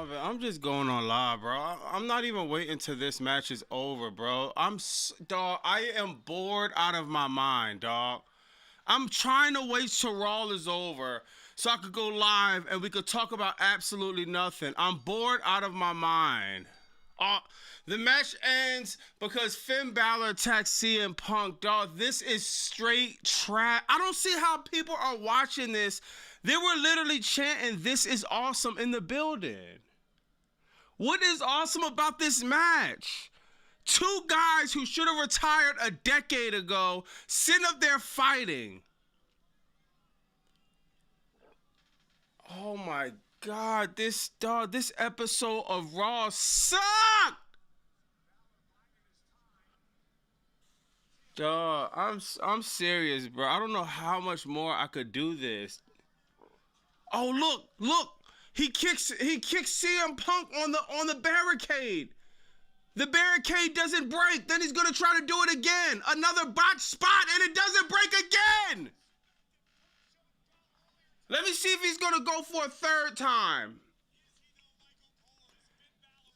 Marvin, I'm just going on live, bro. I'm not even waiting till this match is over, bro. Dog. I am bored out of my mind, dog. I'm trying to wait till Raw is over so I could go live and we could talk about absolutely nothing. I'm bored out of my mind. Uh, the match ends because Finn Balor attacks CM Punk. Dog, this is straight trash. I don't see how people are watching this. They were literally chanting, "This is awesome" in the building. What is awesome about this match? Two guys who should have retired a decade ago sitting up there fighting. Oh my God, this episode of Raw sucked. Dog, I'm serious, bro. I don't know how much more I could do this. Oh look. He kicks CM Punk on the barricade. The barricade doesn't break. Then he's gonna try to do it again. Another botch spot and it doesn't break again. Let me see if he's gonna go for a third time.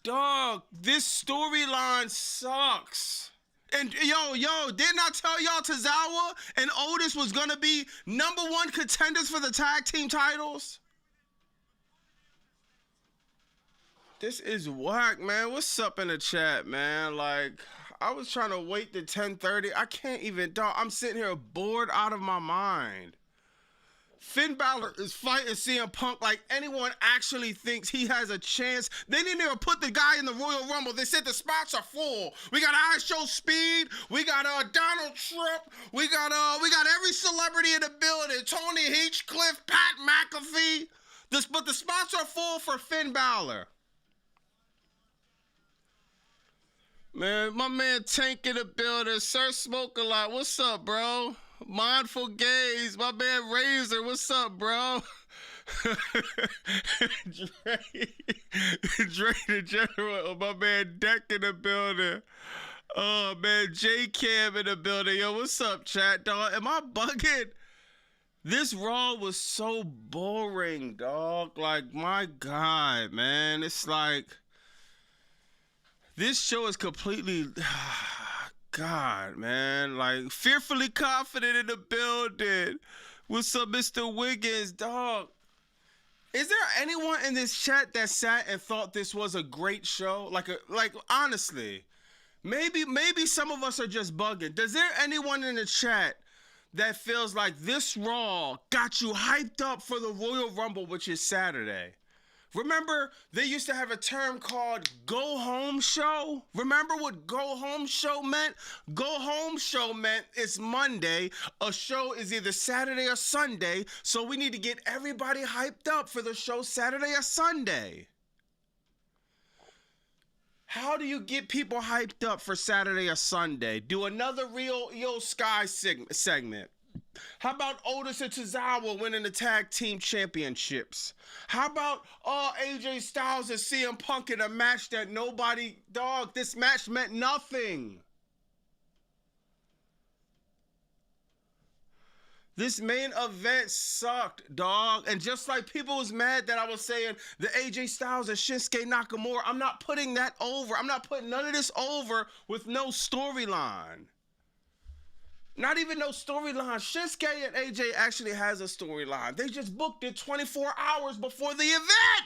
Dog, this storyline sucks. And yo, didn't I tell y'all Tozawa and Otis was gonna be #1 contenders for the tag team titles? This is whack, man. What's up in the chat, man? Like, I was trying to wait to 10:30. I can't even, dog. I'm sitting here bored out of my mind. Finn Balor is fighting CM Punk like anyone actually thinks he has a chance. They didn't even put the guy in the Royal Rumble. They said the spots are full. We got iShow Speed. We got Donald Trump. We got every celebrity in the building. Tony Hinchcliffe, Pat McAfee. But the spots are full for Finn Balor. Man, my man Tank in the building. Sir Smoke a Lot. What's up, bro? Mindful Gaze. My man Razor. What's up, bro? Dre the General. Oh, my man Deck in the building. Oh, man. J Cam in the building. Yo, what's up, chat, dog? Am I bugging? This Raw was so boring, dog. Like, my God, man. It's like... This show is completely, God, man, like fearfully confident in the building. What's up, Mr. Wiggins, dog? Is there anyone in this chat that sat and thought this was a great show? Like honestly, maybe some of us are just bugging. Does there anyone in the chat that feels like this Raw got you hyped up for the Royal Rumble, which is Saturday? Remember, they used to have a term called go home show? Remember what go home show meant? Go home show meant it's Monday. A show is either Saturday or Sunday, so we need to get everybody hyped up for the show Saturday or Sunday. How do you get people hyped up for Saturday or Sunday? Do another real Io Sky segment. How about Otis and Tozawa winning the tag team championships? How about AJ Styles and CM Punk in a match that nobody, dog, this match meant nothing. This main event sucked, dog. And just like people was mad that I was saying the AJ Styles and Shinsuke Nakamura, I'm not putting that over. I'm not putting none of this over with no storyline. Not even no storyline. Shinsuke and AJ actually has a storyline. They just booked it 24 hours before the event.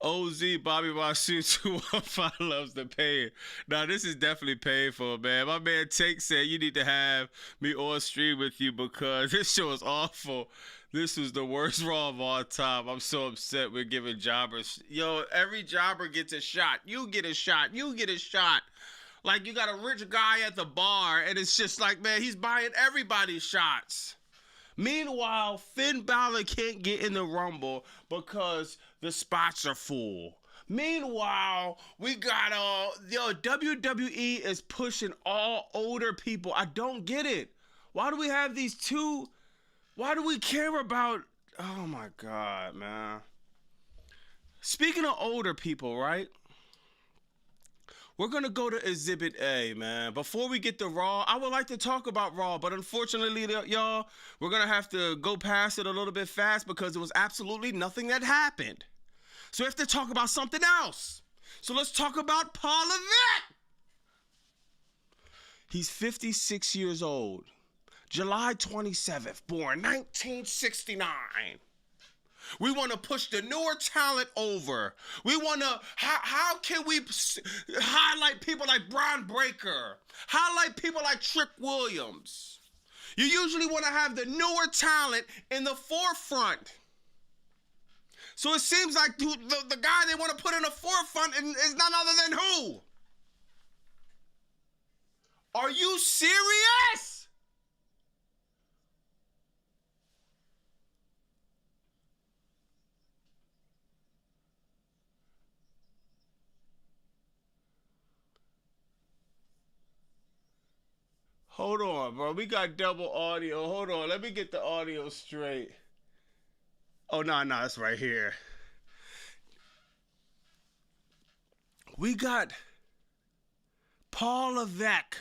OZ Bobby Masu 215 loves the pain. Now, this is definitely painful, man. My man Take said you need to have me on stream with you because this show is awful. This was the worst Raw of all time. I'm so upset we're giving jobbers. Yo, every jobber gets a shot. You get a shot. You get a shot. Like, you got a rich guy at the bar, and it's just like, man, he's buying everybody's shots. Meanwhile, Finn Balor can't get in the Rumble because the spots are full. Meanwhile, we got WWE is pushing all older people. I don't get it. Why do we have these two? Why do we care about? Oh my God, man. Speaking of older people, right? We're going to go to Exhibit A, man. Before we get to Raw, I would like to talk about Raw, but unfortunately, y'all, we're going to have to go past it a little bit fast because there was absolutely nothing that happened. So we have to talk about something else. So let's talk about Paul Levesque. He's 56 years old. July 27th, born 1969. We want to push the newer talent over. We want to, how can we highlight people like Bron Breakker? Highlight people like Trick Williams? You usually want to have the newer talent in the forefront. So it seems like the guy they want to put in the forefront is none other than who? Are you serious? Hold on, bro. We got double audio. Hold on. Let me get the audio straight. Oh, no, it's right here. We got Paul Levesque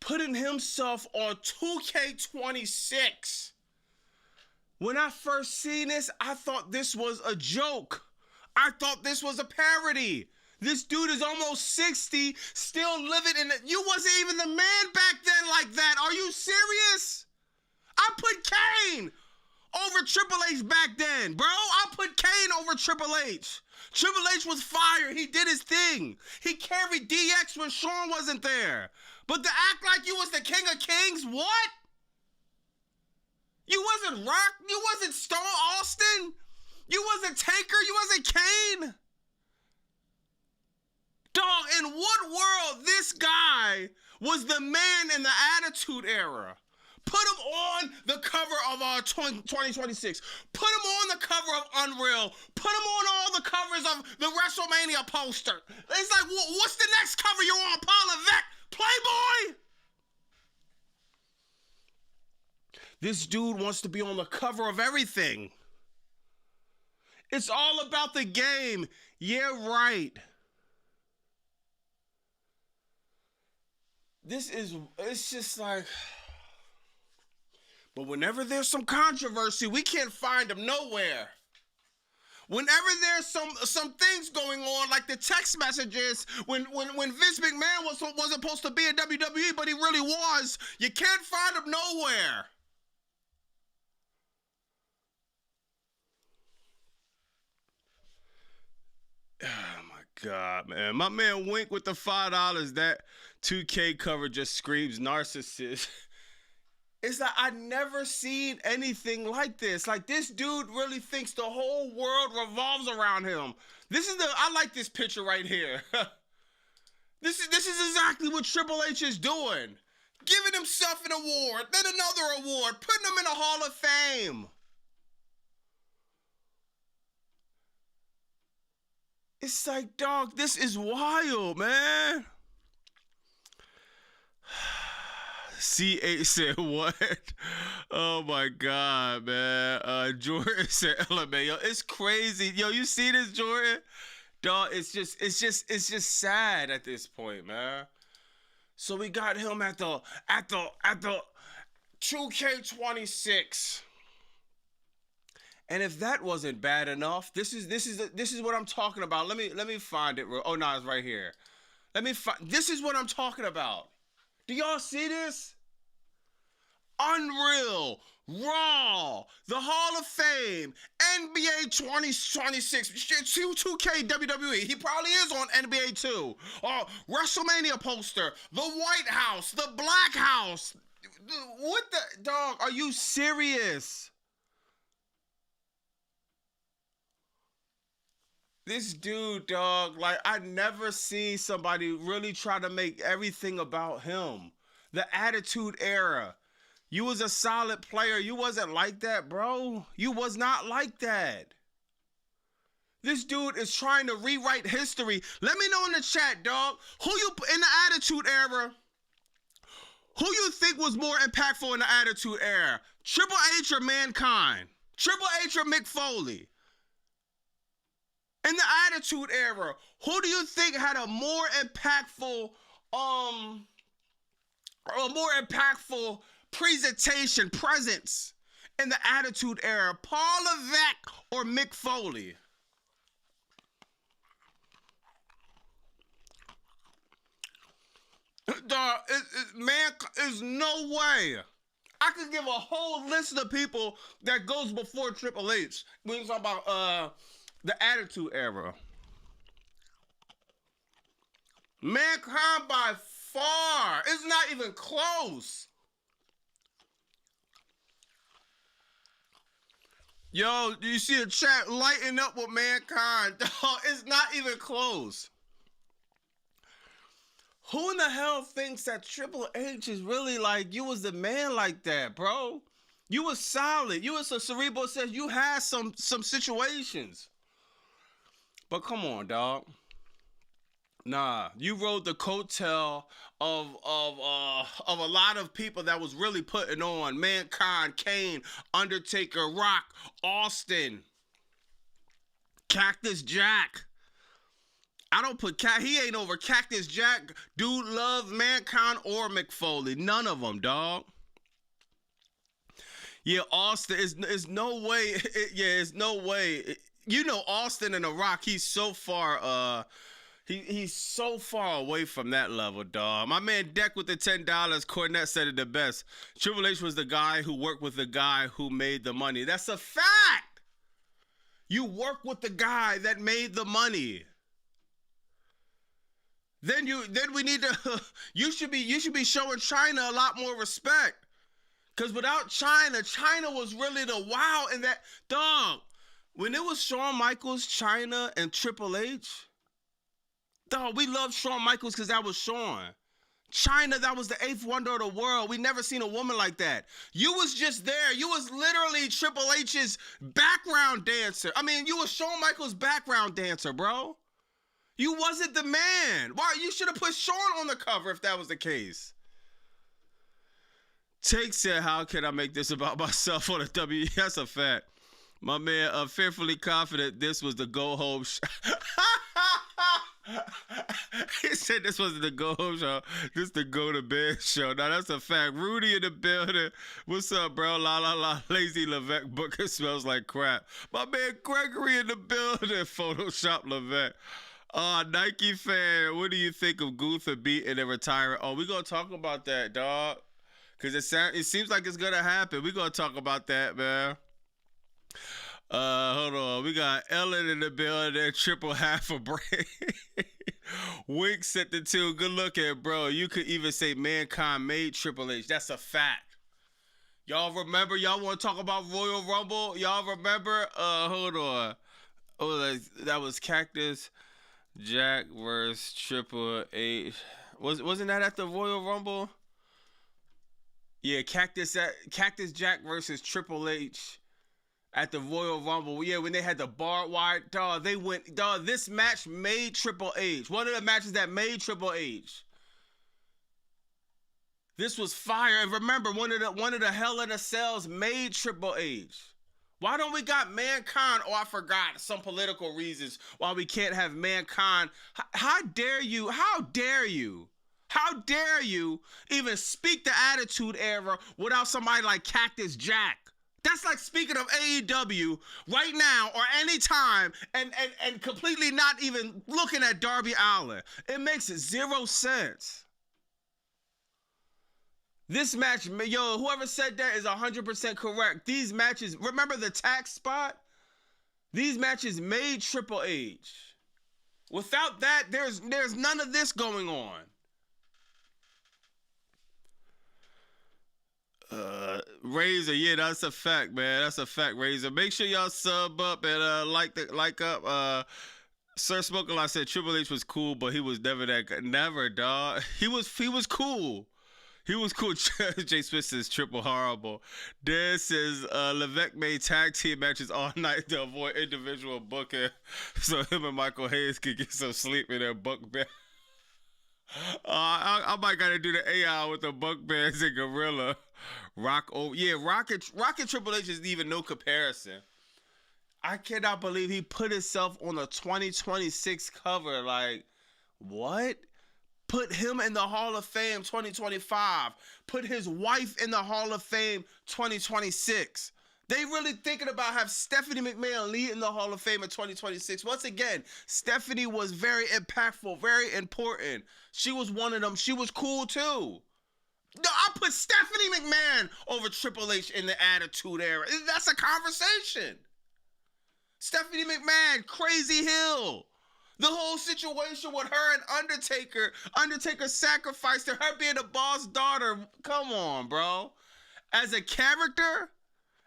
putting himself on 2K26. When I first seen this, I thought this was a joke. I thought this was a parody. This dude is almost 60, still living in it. You wasn't even the man back then like that. Are you serious? I put Kane over Triple H back then, bro. I put Kane over Triple H. Triple H was fire. He did his thing. He carried DX when Shawn wasn't there. But to act like you was the King of Kings, what? You wasn't Rock. You wasn't Stone Austin. You wasn't Taker. You wasn't Kane. Dog, in what world this guy was the man in the Attitude Era? Put him on the cover of 2026. Put him on the cover of Unreal. Put him on all the covers of the WrestleMania poster. It's like, what's the next cover you're on, Paul Levesque? Playboy? This dude wants to be on the cover of everything. It's all about the game. Yeah, right. It's just like, but whenever there's some controversy, we can't find them nowhere. Whenever there's some things going on, like the text messages, when Vince McMahon wasn't supposed to be in WWE, but he really was, you can't find him nowhere. Oh my God, man. My man Wink with the $5. That 2K cover just screams narcissist. It's like I never seen anything like this. Like this dude really thinks the whole world revolves around him. I like this picture right here. This is exactly what Triple H is doing. Giving himself an award, then another award, putting him in the Hall of Fame. It's like, dog, this is wild, man. C8 said what? Oh my God, man. Jordan said LMA. Yo, it's crazy. Yo, you see this, Jordan? Dog, it's just sad at this point, man. So we got him at the 2K26. And if that wasn't bad enough, this is what I'm talking about. Let me find it. Oh no, it's right here. This is what I'm talking about. Do y'all see this? Unreal, Raw, the Hall of Fame, NBA 2026, 2K WWE. He probably is on NBA too. WrestleMania poster, the White House, the Black House. What the dog? Are you serious? This dude, dog, like I never seen somebody really try to make everything about him. The Attitude Era. You was a solid player. You wasn't like that, bro. You was not like that. This dude is trying to rewrite history. Let me know in the chat, dog. Who you in the Attitude Era? Who you think was more impactful in the Attitude Era? Triple H or Mankind? Triple H or Mick Foley? In the Attitude Era, who do you think had a more impactful, presence in the Attitude Era? Paul Levesque or Mick Foley? Dog, man, there's no way. I could give a whole list of people that goes before Triple H when you talk about the Attitude Era. Mankind by far. It's not even close. Yo, do you see the chat lighting up with Mankind? It's not even close. Who in the hell thinks that Triple H is really like, you was the man like that, bro? You was solid. You was a cerebral says you had some situations. But come on, dog. Nah, you rode the coattail of a lot of people that was really putting on. Mankind, Kane, Undertaker, Rock, Austin, Cactus Jack. I don't put he ain't over Cactus Jack, Dude Love, Mankind, or Mick Foley. None of them, dog. Yeah, Austin is no way. It's no way. You know, Austin and The Rock, he's so far. He's so far away from that level, dog. My man Deck with the $10. Cornette said it the best. Triple H was the guy who worked with the guy who made the money. That's a fact. You work with the guy that made the money. Then we need to. You should be showing China a lot more respect. Cause without China was really the wow in that dog. When it was Shawn Michaels, China, and Triple H. Dog, we love Shawn Michaels because that was Shawn. China, that was the eighth wonder of the world. We never seen a woman like that. You was just there. You was literally Triple H's background dancer. I mean, you was Shawn Michaels' background dancer, bro. You wasn't the man. Why? You should have put Shawn on the cover if that was the case. Take said, how can I make this about myself on the W? That's a fact. My man, fearfully confident this was the go home show. He said this wasn't the go home show. This is the go to bed show. Now that's a fact. Rudy in the building. What's up, bro? La la la. Lazy Levesque Booker smells like crap. My man Gregory in the building. Photoshop Levesque. Nike fan. What do you think of Gunther beating and retiring? Oh, we gonna talk about that, dog. Cause it seems like it's gonna happen. We gonna talk about that, man. Hold on. We got Ellen in the building. Triple half a brain. Winks at the two. Good looking, bro. You could even say Mankind made Triple H. That's a fact. Y'all remember? Y'all want to talk about Royal Rumble? Y'all remember? Hold on. Oh, that was Cactus Jack versus Triple H. Wasn't that at the Royal Rumble? Yeah, Cactus Jack versus Triple H at the Royal Rumble. Yeah, when they had the barbed wire, dog, they went, dog, this match made Triple H. One of the matches that made Triple H. This was fire. And remember, one of the Hell in a Cells made Triple H. Why don't we got Mankind? Oh, I forgot some political reasons why we can't have Mankind. How dare you? How dare you? How dare you even speak the Attitude Era without somebody like Cactus Jack? That's like speaking of AEW right now or any time and completely not even looking at Darby Allin. It makes zero sense. This match, yo, whoever said that is 100% correct. These matches, remember the tax spot? These matches made Triple H. Without that, there's none of this going on. Razor, yeah, that's a fact, man. That's a fact, Razor. Make sure y'all sub up and like up. Sir Smoker, I said Triple H was cool, but he was never that good. Never, dog. He was cool. He was cool. Jay Smith says triple horrible. Dan says Levesque made tag team matches all night to avoid individual booking, so him and Michael Hayes could get some sleep in their bunk bed. I might gotta do the AI with the bunk beds and Gorilla. Rock and Triple H is even no comparison. I cannot believe he put himself on a 2026 cover. Like, what? Put him in the Hall of Fame 2025. Put his wife in the Hall of Fame 2026. They really thinking about have Stephanie McMahon lead in the Hall of Fame in 2026. Once again, Stephanie was very impactful, very important. She was one of them. She was cool too. No, I put Stephanie McMahon over Triple H in the Attitude Era. That's a conversation. Stephanie McMahon, Crazy Hill. The whole situation with her and Undertaker. Undertaker sacrificed to her being a boss daughter. Come on, bro. As a character,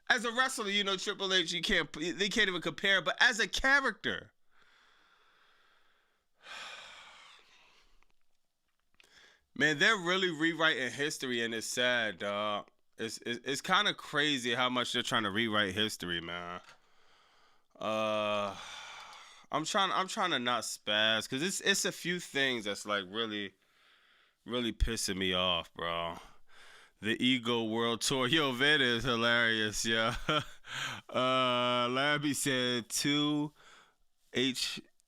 as a wrestler, you know Triple H, they can't even compare. But as a character, man, they're really rewriting history, and it's sad, dog. It's kind of crazy how much they're trying to rewrite history, man. Uh, I'm trying to not spaz because it's a few things that's like really pissing me off, bro. The Ego World Tour, yo, that is hilarious, yeah. Labby said 2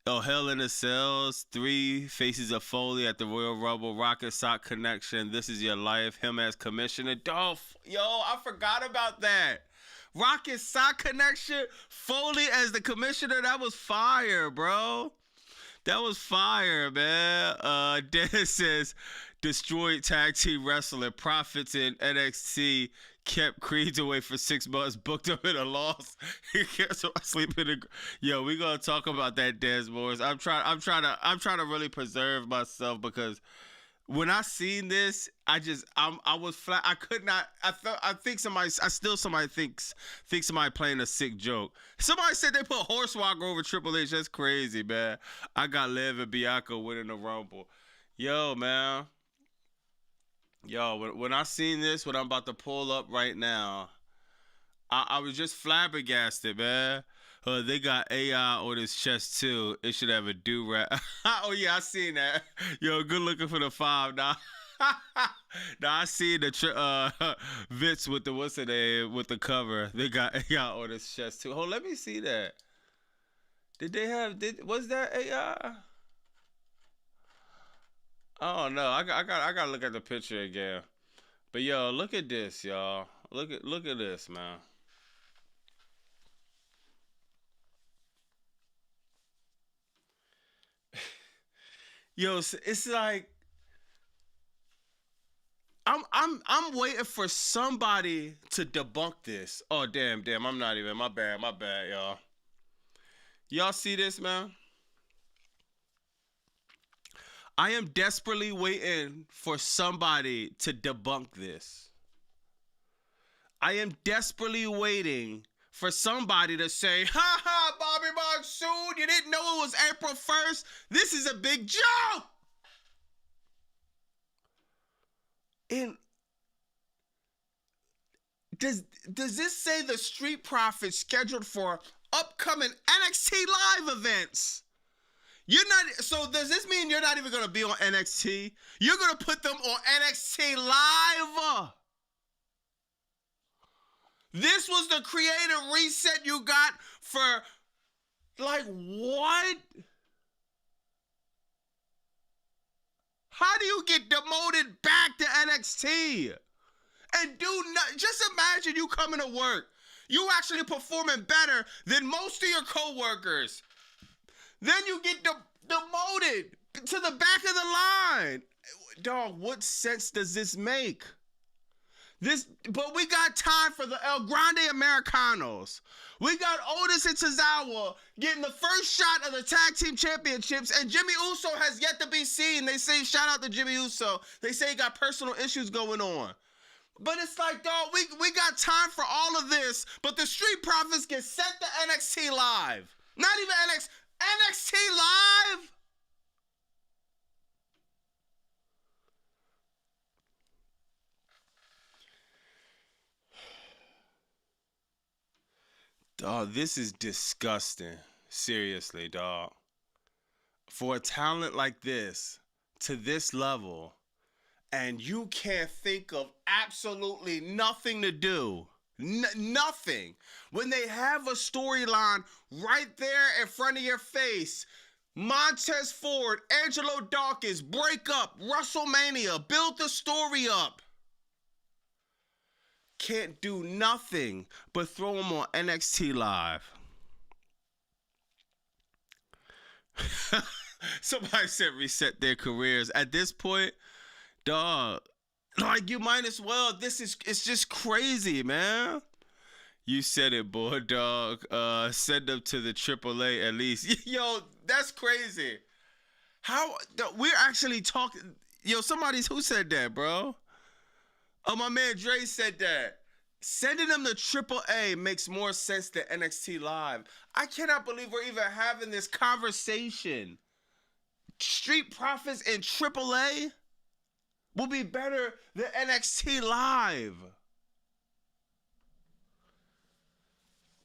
Hell in the Cells, 3 Faces of Foley at the Royal Rumble, Rocket Sock Connection, This Is Your Life, him as commissioner. Dolph, yo, I forgot about that. Rocket Sock Connection, Foley as the commissioner, that was fire, bro. That was fire, man. Dennis says, destroyed tag team wrestler, profits in NXT, kept Creeds away for 6 months, booked him in a loss. He can't sleep in the. Yo, we gonna talk about that, Des Morris. I'm trying to really preserve myself because when I seen this, I was flat. I could not. I think somebody thinks somebody playing a sick joke. Somebody said they put Hornswoggle over Triple H. That's crazy, man. I got Liv and Bianca winning the Rumble. Yo, man. Yo, when I seen this, what I'm about to pull up right now, I was just flabbergasted, man. They got AI on his chest too. It should have a do-rag. Oh yeah, I seen that. Yo, good looking for the 5 now. Now I see the Vince with the what's it name with the cover. They got AI on his chest too. Hold, let me see that. Was that AI? Oh no, I gotta look at the picture again. But yo, look at this, y'all. Look at this, man. Yo, it's like I'm waiting for somebody to debunk this. Oh damn, I'm not even. My bad, y'all. Y'all see this, man? I am desperately waiting for somebody to debunk this. I am desperately waiting for somebody to say, ha ha, Bobby Monsoon, you didn't know it was April 1st? This is a big joke! And does this say the Street Profits scheduled for upcoming NXT Live events? You're not. So does this mean you're not even gonna be on NXT? You're gonna put them on NXT Live. This was the creative reset you got for, like, what? How do you get demoted back to NXT? And just imagine you coming to work. You actually performing better than most of your coworkers. Then you get demoted to the back of the line. Dog, what sense does this make? But we got time for the El Grande Americanos. We got Otis and Tozawa getting the first shot of the tag team championships, and Jimmy Uso has yet to be seen. They say, shout out to Jimmy Uso. They say he got personal issues going on. But it's like, dog, we got time for all of this, but the Street Profits get sent to NXT Live. Not even NXT Live? Dog, this is disgusting. Seriously, dog. For a talent like this, to this level, and you can't think of absolutely nothing to do Nothing. When they have a storyline right there in front of your face, Montez Ford, Angelo Dawkins, break up, WrestleMania, build the story up. Can't do nothing but throw them on NXT Live. Somebody said reset their careers. At this point, dog, like you might as well. It's just crazy, man. You said it, boy, dog. Send them to the AAA at least. Yo, that's crazy. How we're actually talking. Yo, who said that, bro? Oh, my man Dre said that. Sending them to AAA makes more sense than NXT Live. I cannot believe we're even having this conversation. Street Profits in AAA will be better than NXT Live.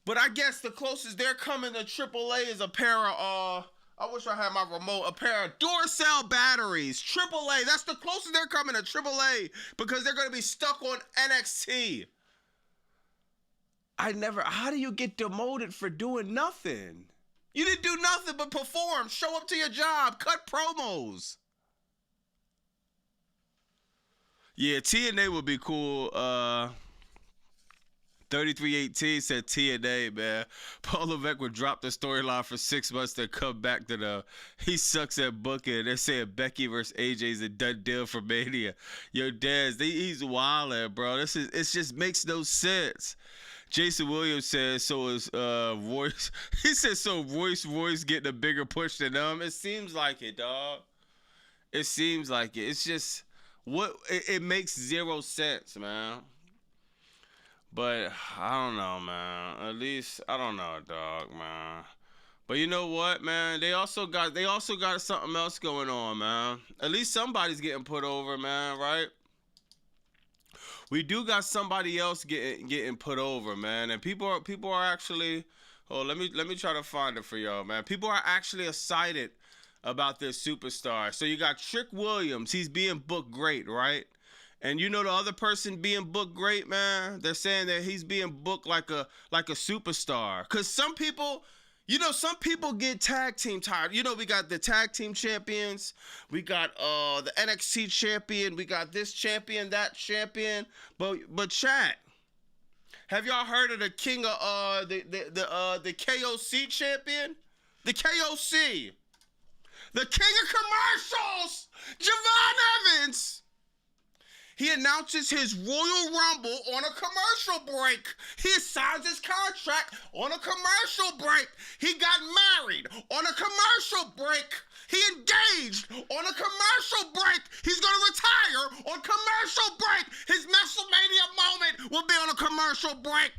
But I guess the closest they're coming to AAA is a pair of, I wish I had my remote, a pair of Duracell batteries. AAA, that's the closest they're coming to AAA because they're going to be stuck on NXT. How do you get demoted for doing nothing? You didn't do nothing but perform, show up to your job, cut promos. Yeah, TNA would be cool. 3318 said TNA, man. Paul Levesque would drop the storyline for 6 months, then come back to he sucks at booking. They're saying Becky versus AJ is a done deal for Mania. Yo, Dez, he's wildin', bro. It just makes no sense. Jason Williams says, so is Royce. He said, so Royce getting a bigger push than them. It seems like it, dog. It seems like it. It's just, it makes zero sense, man. But I don't know, man. At least, I don't know, dog, man. But you know what, man? They also got something else going on, man. At least somebody's getting put over, man, right? We do got somebody else getting put over, man, and people are actually. Oh, let me try to find it for y'all, man. People are actually excited about this superstar. So you got Trick Williams. He's being booked great, right? And you know the other person being booked great, man. They're saying that he's being booked like a superstar. Cause some people. Some people get tag team tired. We got the tag team champions. We got the NXT champion. We got this champion, that champion. But chat, have y'all heard of the king of the KOC champion? The KOC. The king of commercials, Javon Evans. He announces his Royal Rumble on a commercial break. He signs his contract on a commercial break. He got married on a commercial break. He engaged on a commercial break. He's going to retire on commercial break. His WrestleMania moment will be on a commercial break.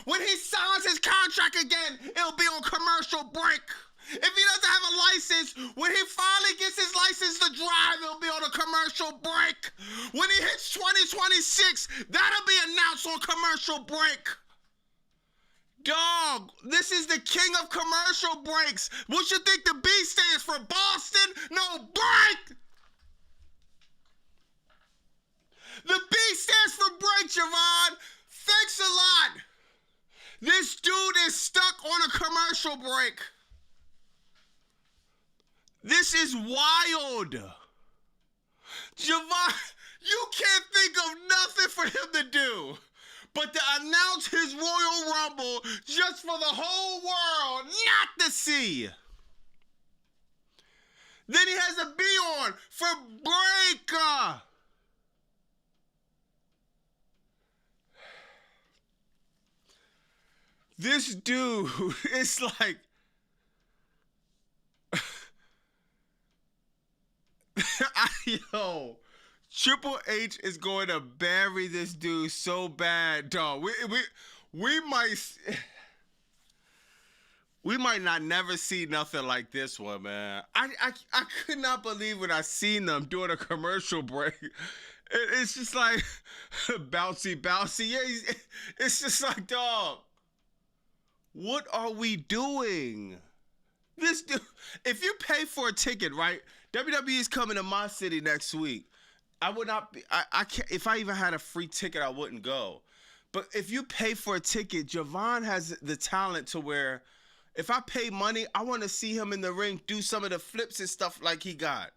When he signs his contract again, it'll be on commercial break. If he doesn't have a license, when he finally gets his license to drive, it'll be on a commercial break. When he hits 2026, that'll be announced on commercial break. Dog, this is the king of commercial breaks. What you think the B stands for? Boston? No, break! The B stands for break, Javon. Thanks a lot. This dude is stuck on a commercial break. This is wild. Javon, you can't think of nothing for him to do but to announce his Royal Rumble just for the whole world not to see. Then he has a B on for break. This dude is like... Yo, Triple H is going to bury this dude so bad, dog. We might not never see nothing like this one, man. I could not believe when I seen them doing a commercial break. It's just like bouncy. Yeah, it's just like, dog. What are we doing? This dude, if you pay for a ticket, right? WWE is coming to my city next week. I would not be, I can't, if I even had a free ticket, I wouldn't go. But if you pay for a ticket, Javon has the talent to where if I pay money, I want to see him in the ring do some of the flips and stuff like he got.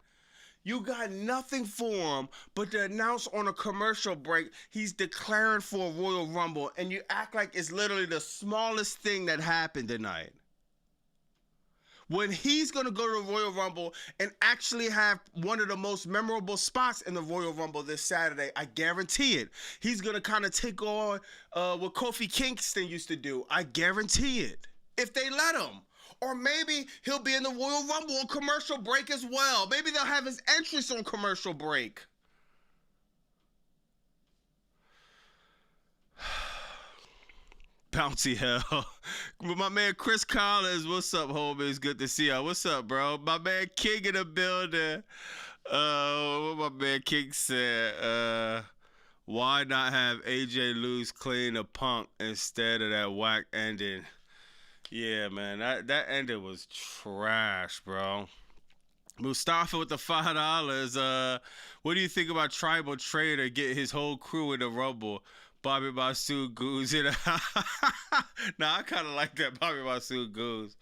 You got nothing for him but to announce on a commercial break he's declaring for a Royal Rumble, and you act like it's literally the smallest thing that happened tonight. When he's going to go to the Royal Rumble and actually have one of the most memorable spots in the Royal Rumble this Saturday, I guarantee it. He's going to kind of take on what Kofi Kingston used to do. I guarantee it. If they let him. Or maybe he'll be in the Royal Rumble on commercial break as well. Maybe they'll have his entrance on commercial break. Bouncy hell. My man Chris Collins, what's up, homie? It's good to see y'all. What's up, bro? My man King in the building. What my man King said, why not have AJ lose clean to Punk instead of that whack ending? Yeah, man, that ending was trash, bro. Mustafa with the $5. What do you think about Tribal Trader getting his whole crew in the Rumble? Bobby Masu Goose. Nah, I kind of like that Bobby Masu Goose.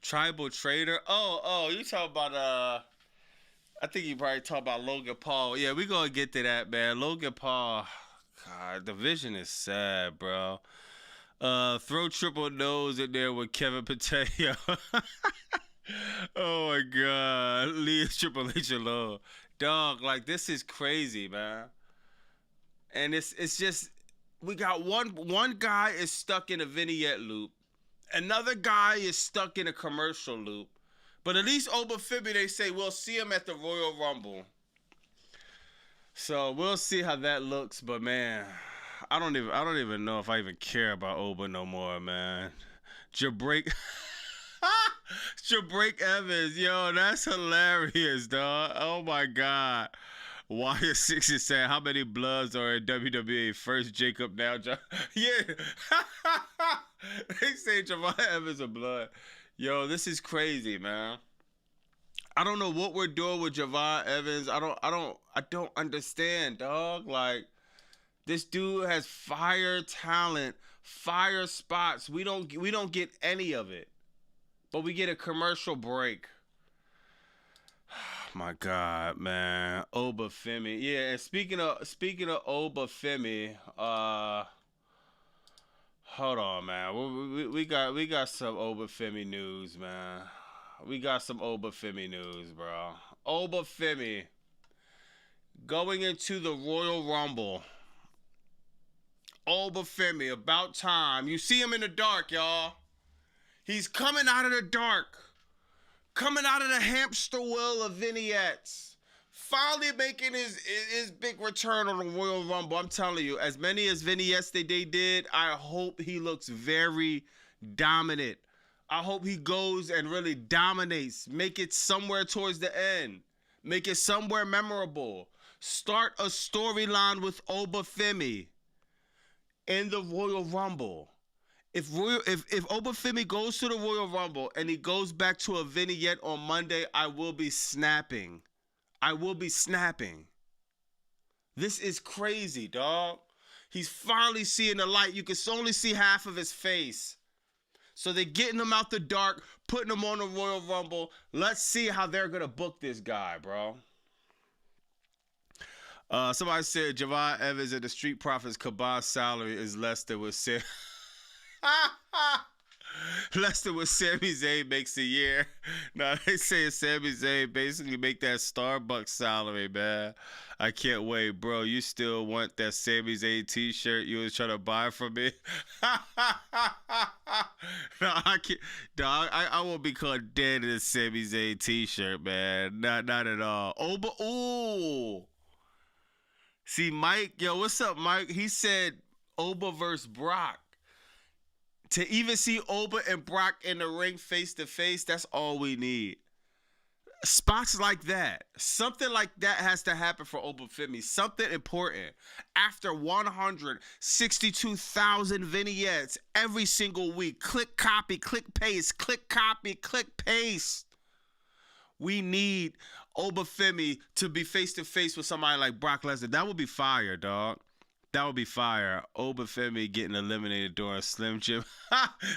Tribal Trader. Oh, you talking about I think you probably talk about Logan Paul. Yeah, we gonna get to that, man. Logan Paul. God, the vision is sad, bro. Throw Triple Nose in there with Kevin Pateo. Oh my God, leave Triple H alone, dog. Like, this is crazy, man. And it's just, we got one guy is stuck in a vignette loop, another guy is stuck in a commercial loop. But at least Obafemi, they say we'll see him at the Royal Rumble. So we'll see how that looks. But man, I don't even know if I even care about Oba no more, man. Jabrake Evans, yo, that's hilarious, dog. Oh my God. Wire 6 is saying, how many Bloods are in WWE? First Jacob, now John. Yeah. They say Javon Evans a Blood. Yo, this is crazy, man. I don't know what we're doing with Javon Evans. I don't understand, dog. Like, this dude has fire talent, fire spots. We don't get any of it. But we get a commercial break. My God, man. Obafemi. Yeah, and speaking of Obafemi, hold on, man. We got some Obafemi news, man. We got some Obafemi news, bro. Obafemi going into the Royal Rumble. Obafemi, about time. You see him in the dark, y'all. He's coming out of the dark. Coming out of the hamster wheel of vignettes. Finally making his big return on the Royal Rumble. I'm telling you, as many as vignettes they did, I hope he looks very dominant. I hope he goes and really dominates. Make it somewhere towards the end. Make it somewhere memorable. Start a storyline with Obafemi in the Royal Rumble. If Obafemi goes to the Royal Rumble and he goes back to a vignette on Monday, I will be snapping. I will be snapping. This is crazy, dog. He's finally seeing the light. You can only see half of his face. So they're getting him out the dark, putting him on the Royal Rumble. Let's see how they're going to book this guy, bro. Somebody said Javon Evans and the Street Profits combined salary is less than what Sami Zayn makes a year. Now they say Sami Zayn basically make that Starbucks salary, man. I can't wait, bro. You still want that Sami Zayn t-shirt you was trying to buy from me? No, I can't. Dog, I won't be caught dead in a Sami Zayn t-shirt, man. Not at all. Oh, but ooh. See, Mike, yo, what's up, Mike? He said Oba versus Brock. To even see Oba and Brock in the ring face to face, that's all we need. Spots like that, something like that has to happen for Obafemi. Something important. After 162,000 vignettes every single week, click copy, click paste, click copy, click paste. We need Obafemi to be face to face with somebody like Brock Lesnar. That would be fire, dog. That would be fire. Obafemi getting eliminated during a Slim Jim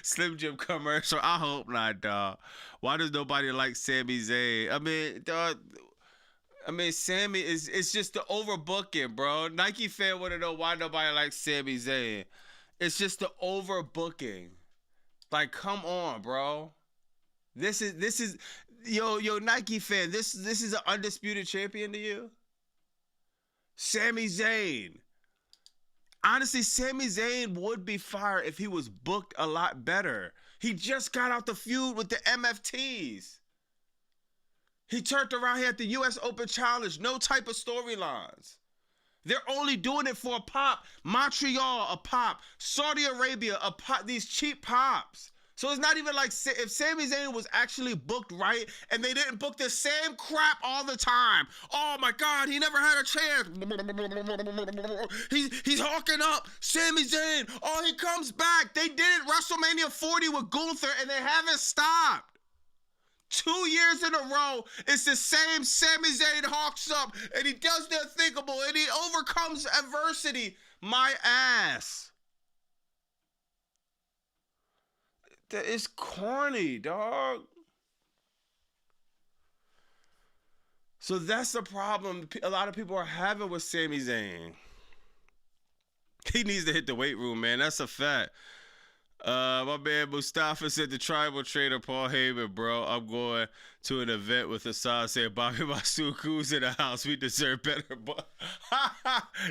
Slim Jim commercial. I hope not, dog. Why does nobody like Sami Zayn? I mean, dog. I mean, Sammy is it's just the overbooking, bro. Nike fan want to know why nobody likes Sami Zayn. It's just the overbooking. Like, come on, bro. This is yo Nike fan. This is an undisputed champion to you. Sami Zayn. Honestly, Sami Zayn would be fire if he was booked a lot better. He just got out the feud with the MFTs. He turned around here at the US Open Challenge. No type of storylines. They're only doing it for a pop. Montreal, a pop. Saudi Arabia, a pop. These cheap pops. So it's not even like if Sami Zayn was actually booked right and they didn't book the same crap all the time. Oh my God, he never had a chance. He's hawking up. Sami Zayn. Oh, he comes back. They did it WrestleMania 40 with Gunther and they haven't stopped. 2 years in a row, it's the same Sami Zayn hawks up and he does the unthinkable and he overcomes adversity. My ass. That is corny, dog. So that's the problem a lot of people are having with Sami Zayn. He needs to hit the weight room, man. That's a fact. My man Mustafa said the tribal trainer Paul Heyman, bro. I'm going to an event with Assad saying Bobby Masuku's in the house. We deserve better.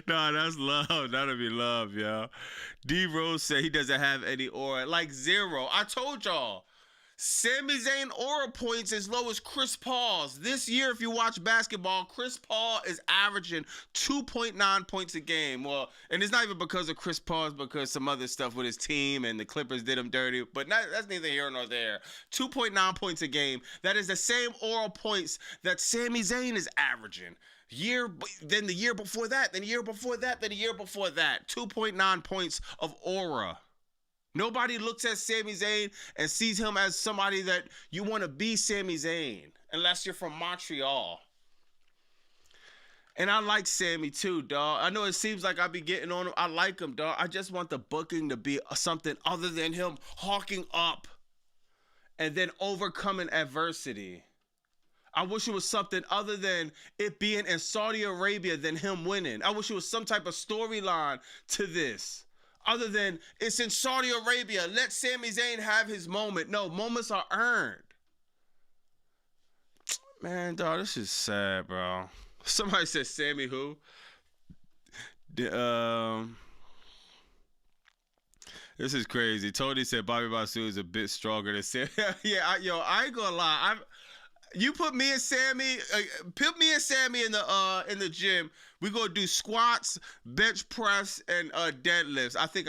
Nah, that's love. That'll be love, yo. D Rose said he doesn't have any aura. Like zero. I told y'all. Sami Zayn aura points as low as Chris Paul's. This year, if you watch basketball, Chris Paul is averaging 2.9 points a game. Well, and it's not even because of Chris Paul, it's because some other stuff with his team and the Clippers did him dirty. But that's neither here nor there. 2.9 points a game. That is the same aura points that Sami Zayn is averaging. Then the year before that, then the year before that, then the year before that. 2.9 points of aura. Nobody looks at Sami Zayn and sees him as somebody that you want to be Sami Zayn, unless you're from Montreal. And I like Sami too, dog. I know it seems like I be getting on him. I like him, dog. I just want the booking to be something other than him hawking up and then overcoming adversity. I wish it was something other than it being in Saudi Arabia than him winning. I wish it was some type of storyline to this. Other than it's in Saudi Arabia, let Sami Zayn have his moment. No, moments are earned. Man, dog, this is sad, bro. Somebody said Sammy who? This is crazy. Tony said Bobby Basu is a bit stronger than Sammy. Yeah, I ain't gonna lie. You put me and Sammy in the gym. We gonna do squats, bench press, and deadlifts. I think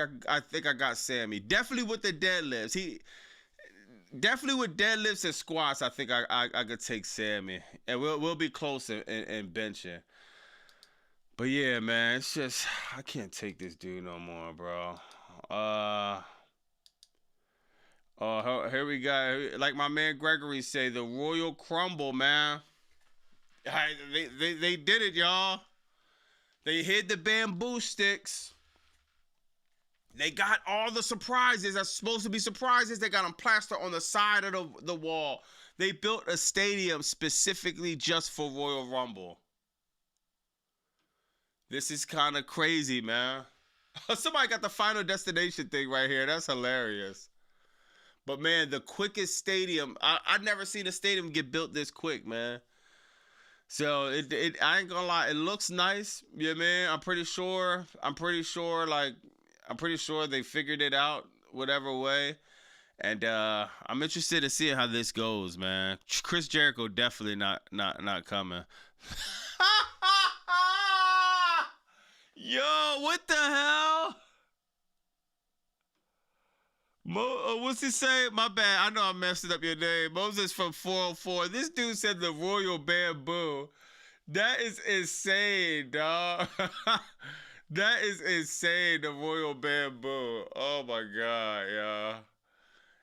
I got Sammy. Definitely with the deadlifts. He definitely with deadlifts and squats. I think I could take Sammy, and we'll be close in benching. But yeah, man, it's just I can't take this dude no more, bro. Oh, here we go. Like my man Gregory say, the Royal Crumble, man. They did it, y'all. They hid the bamboo sticks. They got all the surprises that's supposed to be surprises. They got them plastered on the side of the wall. They built a stadium specifically just for Royal Rumble. This is kind of crazy, man. Somebody got the Final Destination thing right here. That's hilarious. But, man, the quickest stadium, I've never seen a stadium get built this quick, man. So, I ain't gonna lie, it looks nice, yeah, man. I'm pretty sure they figured it out whatever way. And I'm interested to see how this goes, man. Chris Jericho definitely not coming. Yo, what the hell? What's he say? My bad. I know I'm messing up your name. Moses from 404. This dude said the Royal Bamboo. That is insane, dog. That is insane, the Royal Bamboo. Oh my God, y'all.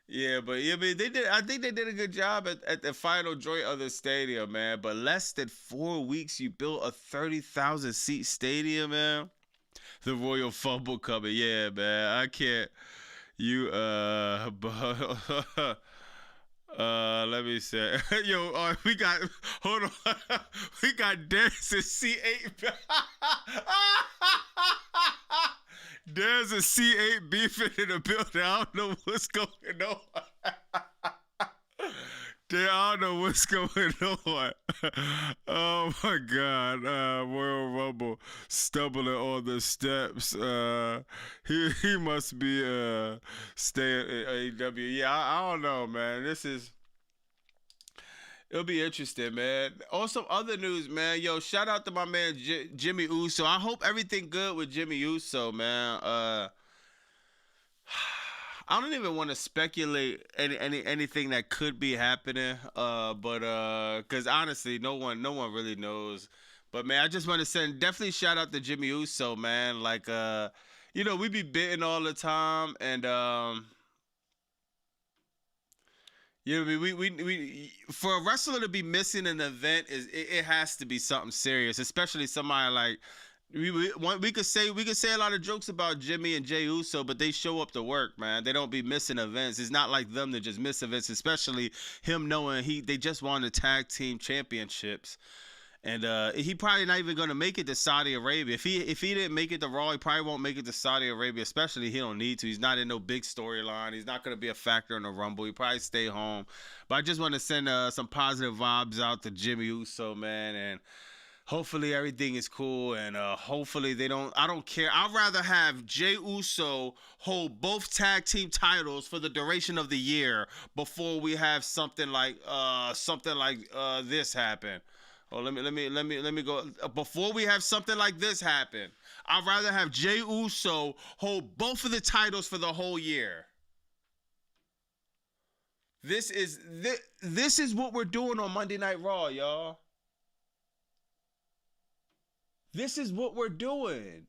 Yeah, but I mean, I think they did a good job at the final joint of the stadium, man. But less than 4 weeks, you built a 30,000 seat stadium, man. the Royal Fumble coming. Yeah, man. I can't. You let me say, yo, we got, hold on, we got Dez and C8. There's a C8 beefing in the building. I don't know what's going on. I don't know what's going on. Oh my God. Royal Rumble stumbling on the steps. He must be staying in AEW. Yeah, I don't know, man. It'll be interesting, man. On some other news, man. Yo, shout out to my man Jimmy Uso. I hope everything good with Jimmy Uso, man. I don't even want to speculate anything that could be happening. But because honestly, no one really knows. But man, I just want to send definitely shout out to Jimmy Uso, man. Like we be bitten all the time, and we for a wrestler to be missing an event it has to be something serious, especially somebody like. We could say a lot of jokes about Jimmy and Jey Uso, but they show up to work, man. They don't be missing events. It's not like them to just miss events, especially him knowing they just won the tag team championships, and he probably not even gonna make it to Saudi Arabia. If he didn't make it to Raw, he probably won't make it to Saudi Arabia. Especially he don't need to. He's not in no big storyline. He's not gonna be a factor in the Rumble. He probably stay home. But I just want to send some positive vibes out to Jimmy Uso, man, and. Hopefully everything is cool, and hopefully they don't. I don't care. I'd rather have Jey Uso hold both tag team titles for the duration of the year before we have something like this happen. Oh, let me go before we have something like this happen. I'd rather have Jey Uso hold both of the titles for the whole year. This is what we're doing on Monday Night Raw, y'all. This is what we're doing.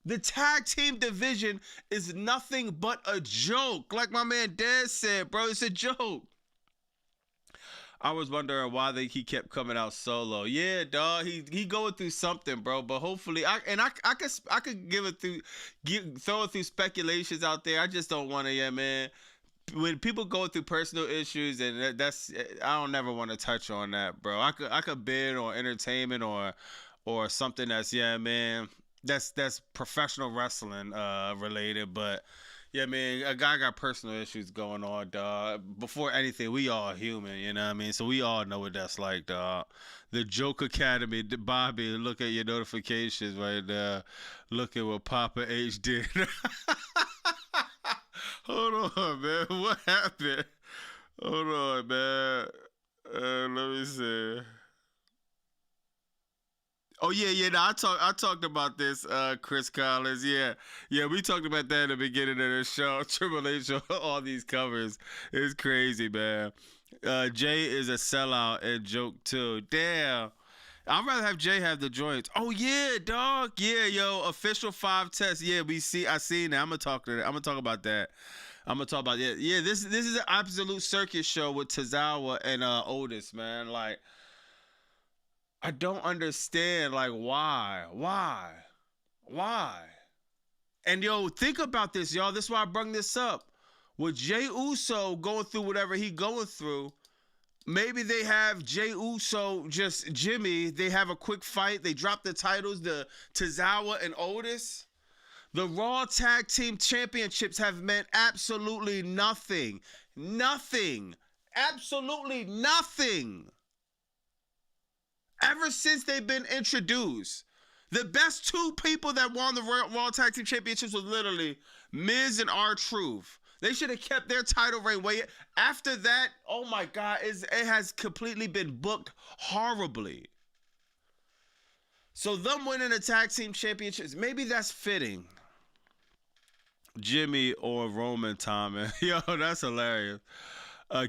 The tag team division is nothing but a joke. Like my man Dez said, bro, it's a joke. I was wondering why he kept coming out solo. Yeah, dog, he going through something, bro. But hopefully, I could throw it through speculations out there. I just don't want to, yeah, man. When people go through personal issues, and I don't never want to touch on that, bro. I could bid on entertainment or something that's, yeah, man, that's professional wrestling related. But yeah, man, a guy got personal issues going on, dog. Before anything, we all human, you know what I mean? So we all know what that's like, dog. The Joke Academy, Bobby, look at your notifications right there. Look at what Papa H did. Hold on, man. What happened? Hold on, man. Let me see. Oh yeah. No, I talked about this, Chris Collins. Yeah, we talked about that in the beginning of the show. Triple H, all these covers, it's crazy, man. Jay is a sellout and joke too. Damn, I'd rather have Jay have the joints. Oh yeah, dog. Yeah, yo, official 5 test. Yeah, I seen that. I'm gonna talk about that. Yeah. This is an absolute circus show with Tozawa and Otis, man. Like. I don't understand, like, why? And yo, think about this, y'all. This is why I bring this up. With Jey Uso going through whatever he going through, maybe they have Jey Uso, just Jimmy. They have a quick fight. They drop the titles to Tozawa and Otis. The Raw Tag Team Championships have meant absolutely nothing. Nothing. Absolutely nothing. Ever since they've been introduced, the best 2 people that won the Raw Tag Team Championships was literally Miz and R-Truth. They should have kept their title reign way. After that, oh my God, it has completely been booked horribly. So them winning the Tag Team Championships, maybe that's fitting. Jimmy or Roman Tommy. Yo, that's hilarious.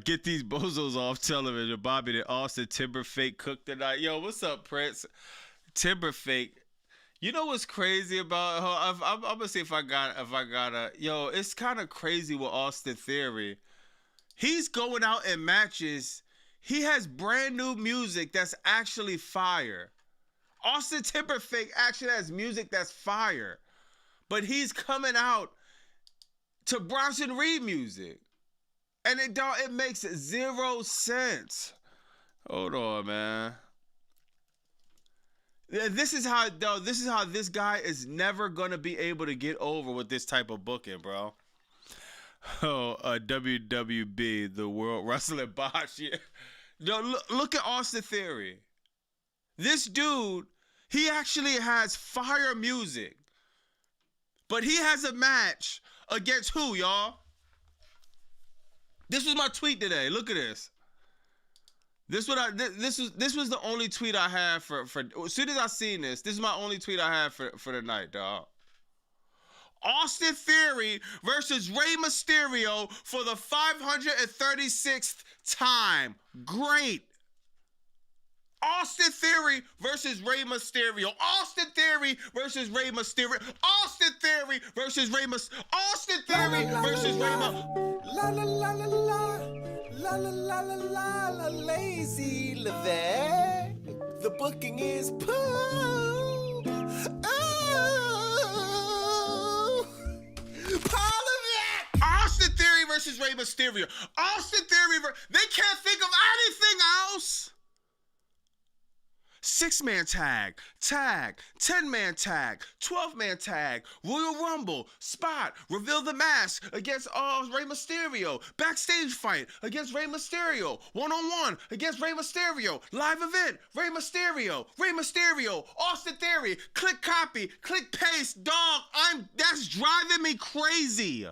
Get these bozos off television. Bobby, the Austin Timberfake cooked tonight. Yo, what's up, Prince? Timberfake. You know what's crazy about her? I'm gonna see if I got a. Yo, it's kind of crazy with Austin Theory. He's going out in matches. He has brand new music that's actually fire. Austin Timberlake actually has music that's fire, but he's coming out to Bronson Reed music, and it makes zero sense. Hold on, man. This is how this guy is never gonna be able to get over with this type of booking, bro. Oh, WWB, the World Wrestling Box. Yeah. No, look at Austin Theory. This dude, he actually has fire music, but he has a match against who, y'all? This was my tweet today. Look at this. This was the only tweet I had for as soon as I seen this is my only tweet I had for the night, dog. Austin Theory versus Rey Mysterio for the 536th time. Great. Austin Theory versus Rey Mysterio. Austin Theory versus Rey Mysterio. Austin Theory versus Rey Mysterio. Austin Theory versus Rey Mysterio. La la la la la la la la la la la lazy Levesque. The booking is poop. Oh, Austin Theory versus Rey Mysterio. Austin Theory. They can't think of anything else. 6-man tag, 10-man tag, 12-man tag, Royal Rumble, spot, reveal the mask against Rey Mysterio, backstage fight against Rey Mysterio, one-on-one against Rey Mysterio, live event, Rey Mysterio, Austin Theory, click copy, click paste, dog, that's driving me crazy.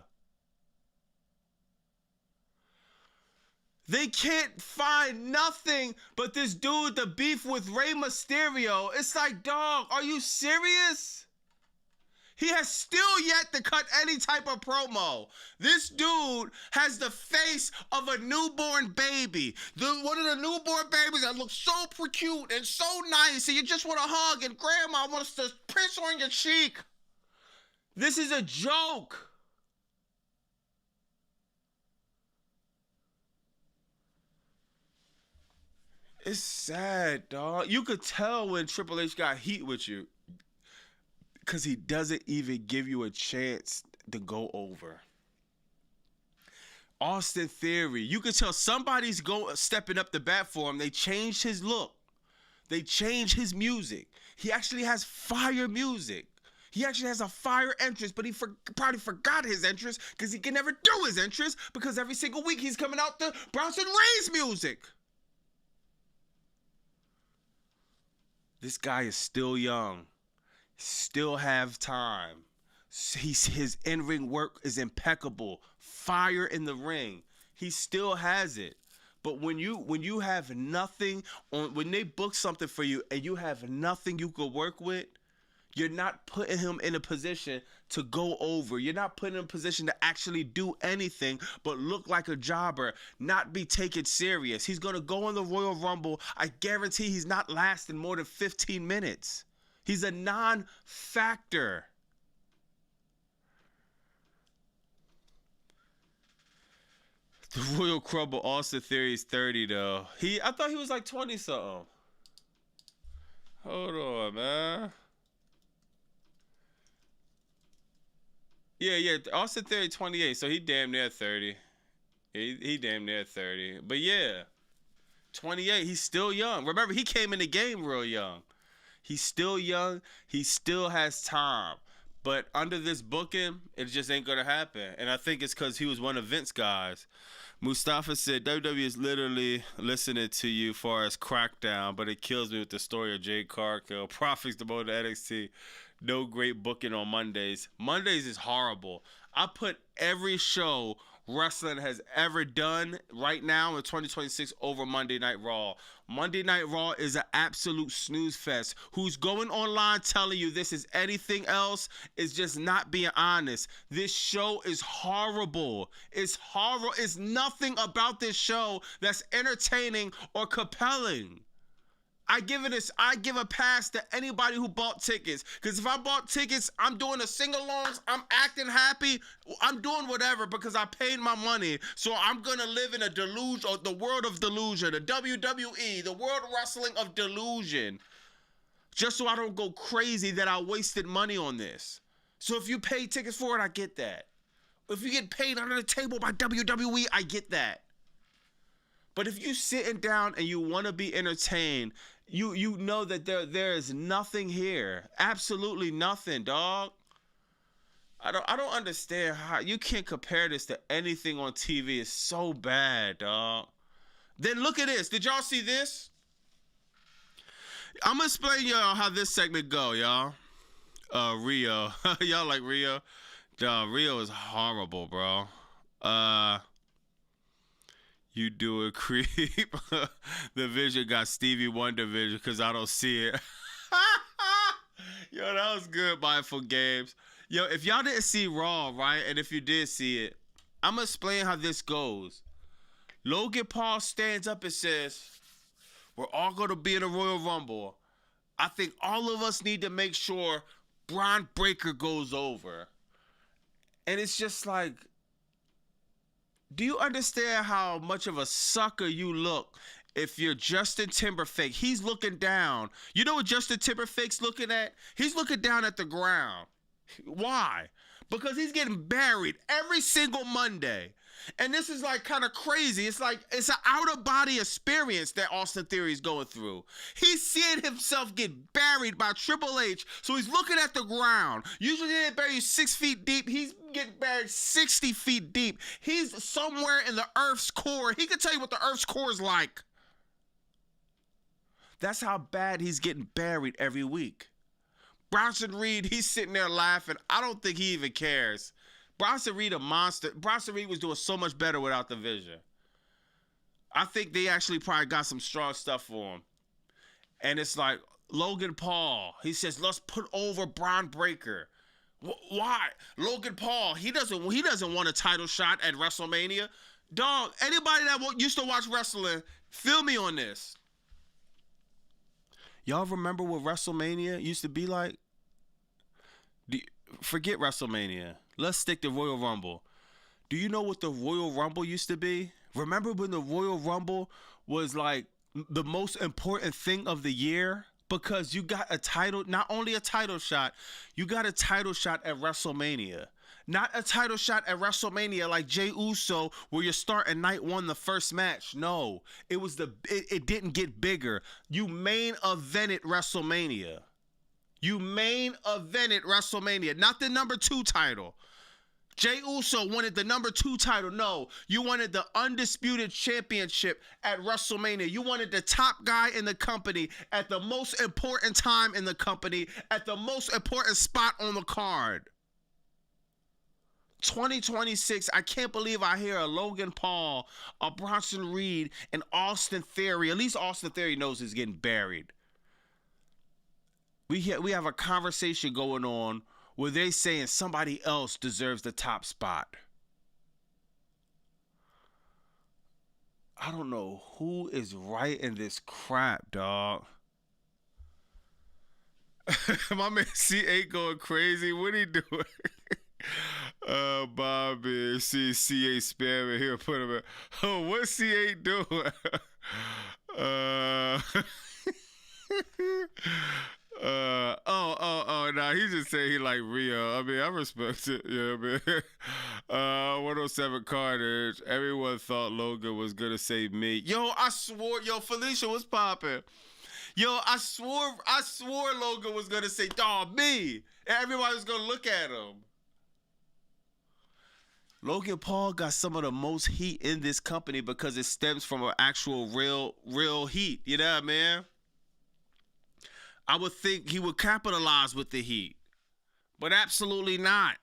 They can't find nothing but this dude to beef with Rey Mysterio. It's like, dog, are you serious? He has still yet to cut any type of promo. This dude has the face of a newborn baby. One of the newborn babies that looks so cute and so nice, and you just want to hug, and grandma wants to piss on your cheek. This is a joke. It's sad, dog. You could tell when Triple H got heat with you because he doesn't even give you a chance to go over. Austin Theory, you could tell somebody's stepping up the bat for him. They changed his look. They changed his music. He actually has fire music. He actually has a fire entrance, but he probably forgot his entrance because he can never do his entrance because every single week he's coming out to Bronson Reed's music. This guy is still young, still have time. His in-ring work is impeccable, fire in the ring. He still has it. But when you have nothing when they book something for you and you have nothing you could work with, you're not putting him in a position to go over. You're not putting him in a position to actually do anything but look like a jobber, not be taken serious. He's going to go in the Royal Rumble. I guarantee he's not lasting more than 15 minutes. He's a non-factor. The Royal Rumble, Austin Theory is 30, though. I thought he was like 20-something. Hold on, man. Yeah, Austin Theory 28, so he damn near 30. He damn near 30. But yeah, 28, he's still young. Remember, he came in the game real young. He's still young. He still has time. But under this booking, it just ain't going to happen. And I think it's because he was one of Vince's guys. Mustafa said, WWE is literally listening to you as far as Crackdown, but it kills me with the story of Jade Cargill. Profits demoted to NXT. No great booking on Mondays. Mondays is horrible. I put every show wrestling has ever done right now in 2026 over Monday Night Raw. Monday Night Raw is an absolute snooze fest. Who's going online telling you this is anything else is just not being honest. This show is horrible. It's horrible. It's nothing about this show that's entertaining or compelling. I give a pass to anybody who bought tickets. Because if I bought tickets, I'm doing a sing-alongs, I'm acting happy, I'm doing whatever because I paid my money. So I'm going to live in a delusion, or the world of delusion, the WWE, the world wrestling of delusion. just so I don't go crazy that I wasted money on this. So if you pay tickets for it, I get that. If you get paid under the table by WWE, I get that. But if you sitting down and you want to be entertained, you know that there is nothing here. Absolutely nothing, dog. I don't understand how you can't compare this to anything on TV. It's so bad, dog. Then look at this. Did y'all see this? I'm gonna explain y'all how this segment go, y'all. Rio. Y'all like Rio? Rio is horrible, bro. You do a creep. The vision got Stevie Wonder vision because I don't see it. Yo, that was good, Mindful Games. Yo, if y'all didn't see Raw, right, and if you did see it, I'm going to explain how this goes. Logan Paul stands up and says, we're all going to be in a Royal Rumble. I think all of us need to make sure Braun Breaker goes over. And it's just like, do you understand how much of a sucker you look if you're Justin Timberlake? He's looking down. You know what Justin Timberlake's looking at? He's looking down at the ground. Why? Because he's getting buried every single Monday. And this is like kind of crazy. It's like it's an out-of-body experience that Austin Theory is going through. He's seeing himself get buried by Triple H, so he's looking at the ground. Usually they bury you 6 feet deep. He's getting buried 60 feet deep. He's somewhere in the Earth's core. He can tell you what the Earth's core is like. That's how bad he's getting buried every week. Bronson Reed, he's sitting there laughing. I don't think he even cares. Bronson Reed a monster. Bronson Reed was doing so much better without the vision. I think they actually probably got some strong stuff for him. And it's like Logan Paul. He says, let's put over Braun Breaker. Why? Logan Paul, he doesn't want a title shot at WrestleMania. Dog, anybody that used to watch wrestling, feel me on this. Y'all remember what WrestleMania used to be like? Forget WrestleMania. Let's stick to Royal Rumble. Do you know what the Royal Rumble used to be? Remember when the Royal Rumble was like the most important thing of the year? Because you got a title, not only a title shot, you got a title shot at WrestleMania. Not a title shot at WrestleMania like Jey Uso where you're starting night one the first match. No, it didn't get bigger. You main evented WrestleMania. You main evented WrestleMania, not the number 2 title. Jey Uso wanted the number 2 title. No, you wanted the undisputed championship at WrestleMania. You wanted the top guy in the company at the most important time in the company, at the most important spot on the card. 2026, I can't believe I hear a Logan Paul, a Bronson Reed, and Austin Theory. At least Austin Theory knows he's getting buried. We have a conversation going on where they saying somebody else deserves the top spot. I don't know who is right in this crap, dog. My man C8 going crazy. What he doing? Bobby, see C8 spamming here. Put him in. Oh, what's C8 doing? Nah, he just said he like Rio. I mean, I respect it. Yeah, man. 107 Carnage. Everyone thought Logan was gonna say me. Yo, I swore. Yo, Felicia was popping. Yo, I swore Logan was gonna say, dawg, me. And everybody was gonna look at him. Logan Paul got some of the most heat in this company because it stems from an actual real heat. You know what I mean? I would think he would capitalize with the heat, but absolutely not.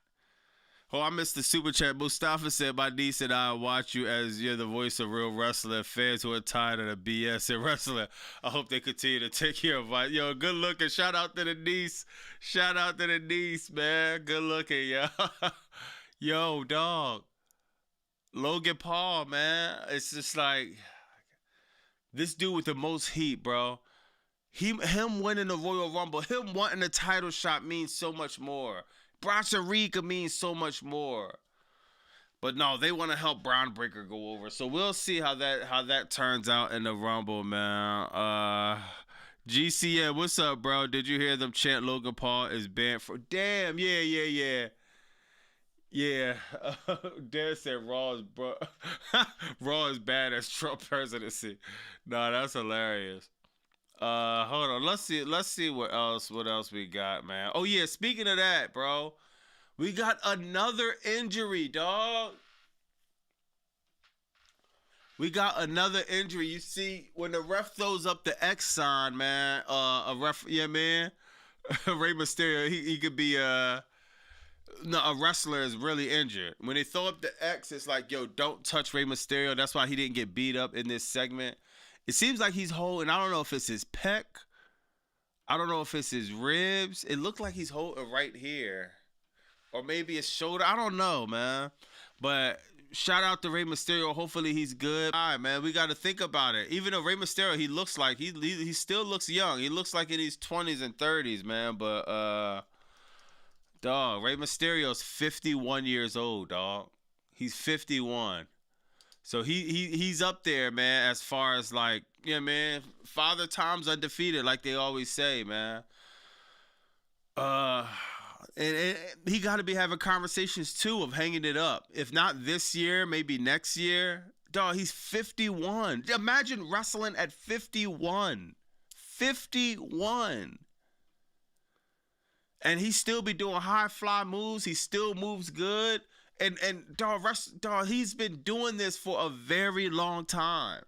Oh, I missed the super chat. Mustafa said, my niece and I watch you as you're the voice of real wrestling. Fans who are tired of the BS in wrestling. I hope they continue to take care of us. Yo, good looking. Shout out to the niece. Shout out to the niece, man. Good looking, yo. Yo, dog. Logan Paul, man. It's just like this dude with the most heat, bro. Him winning the Royal Rumble, him wanting a title shot means so much more. Bronson Reed could mean so much more. But no, they want to help Braun Breaker go over. So we'll see how that turns out in the Rumble, man. GCN, what's up, bro? Did you hear them chant Logan Paul is banned for? Damn, yeah. Yeah, Dad said Raw is bro. Raw is bad as Trump presidency. Nah, that's hilarious. Hold on. Let's see what else we got, man. Oh yeah, speaking of that, bro, we got another injury, dog. We got another injury. You see, when the ref throws up the X sign, man, a ref, yeah, man, Rey Mysterio, he could be no, a wrestler is really injured. When they throw up the X, it's like, yo, don't touch Rey Mysterio. That's why he didn't get beat up in this segment. It seems like he's holding, I don't know if it's his pec. I don't know if it's his ribs. It looked like he's holding right here. Or maybe his shoulder. I don't know, man. But shout out to Rey Mysterio. Hopefully he's good. All right, man. We got to think about it. Even though Rey Mysterio, he looks like, he still looks young. He looks like in his 20s and 30s, man. But, dog, Rey Mysterio's 51 years old, dog. He's 51. So he's up there, man, as far as like, yeah, man, Father Time's undefeated, like they always say, man. And he got to be having conversations too of hanging it up. If not this year, maybe next year. Dog, he's 51. Imagine wrestling at 51. 51. And he still be doing high fly moves. He still moves good. And dog, he's been doing this for a very long time.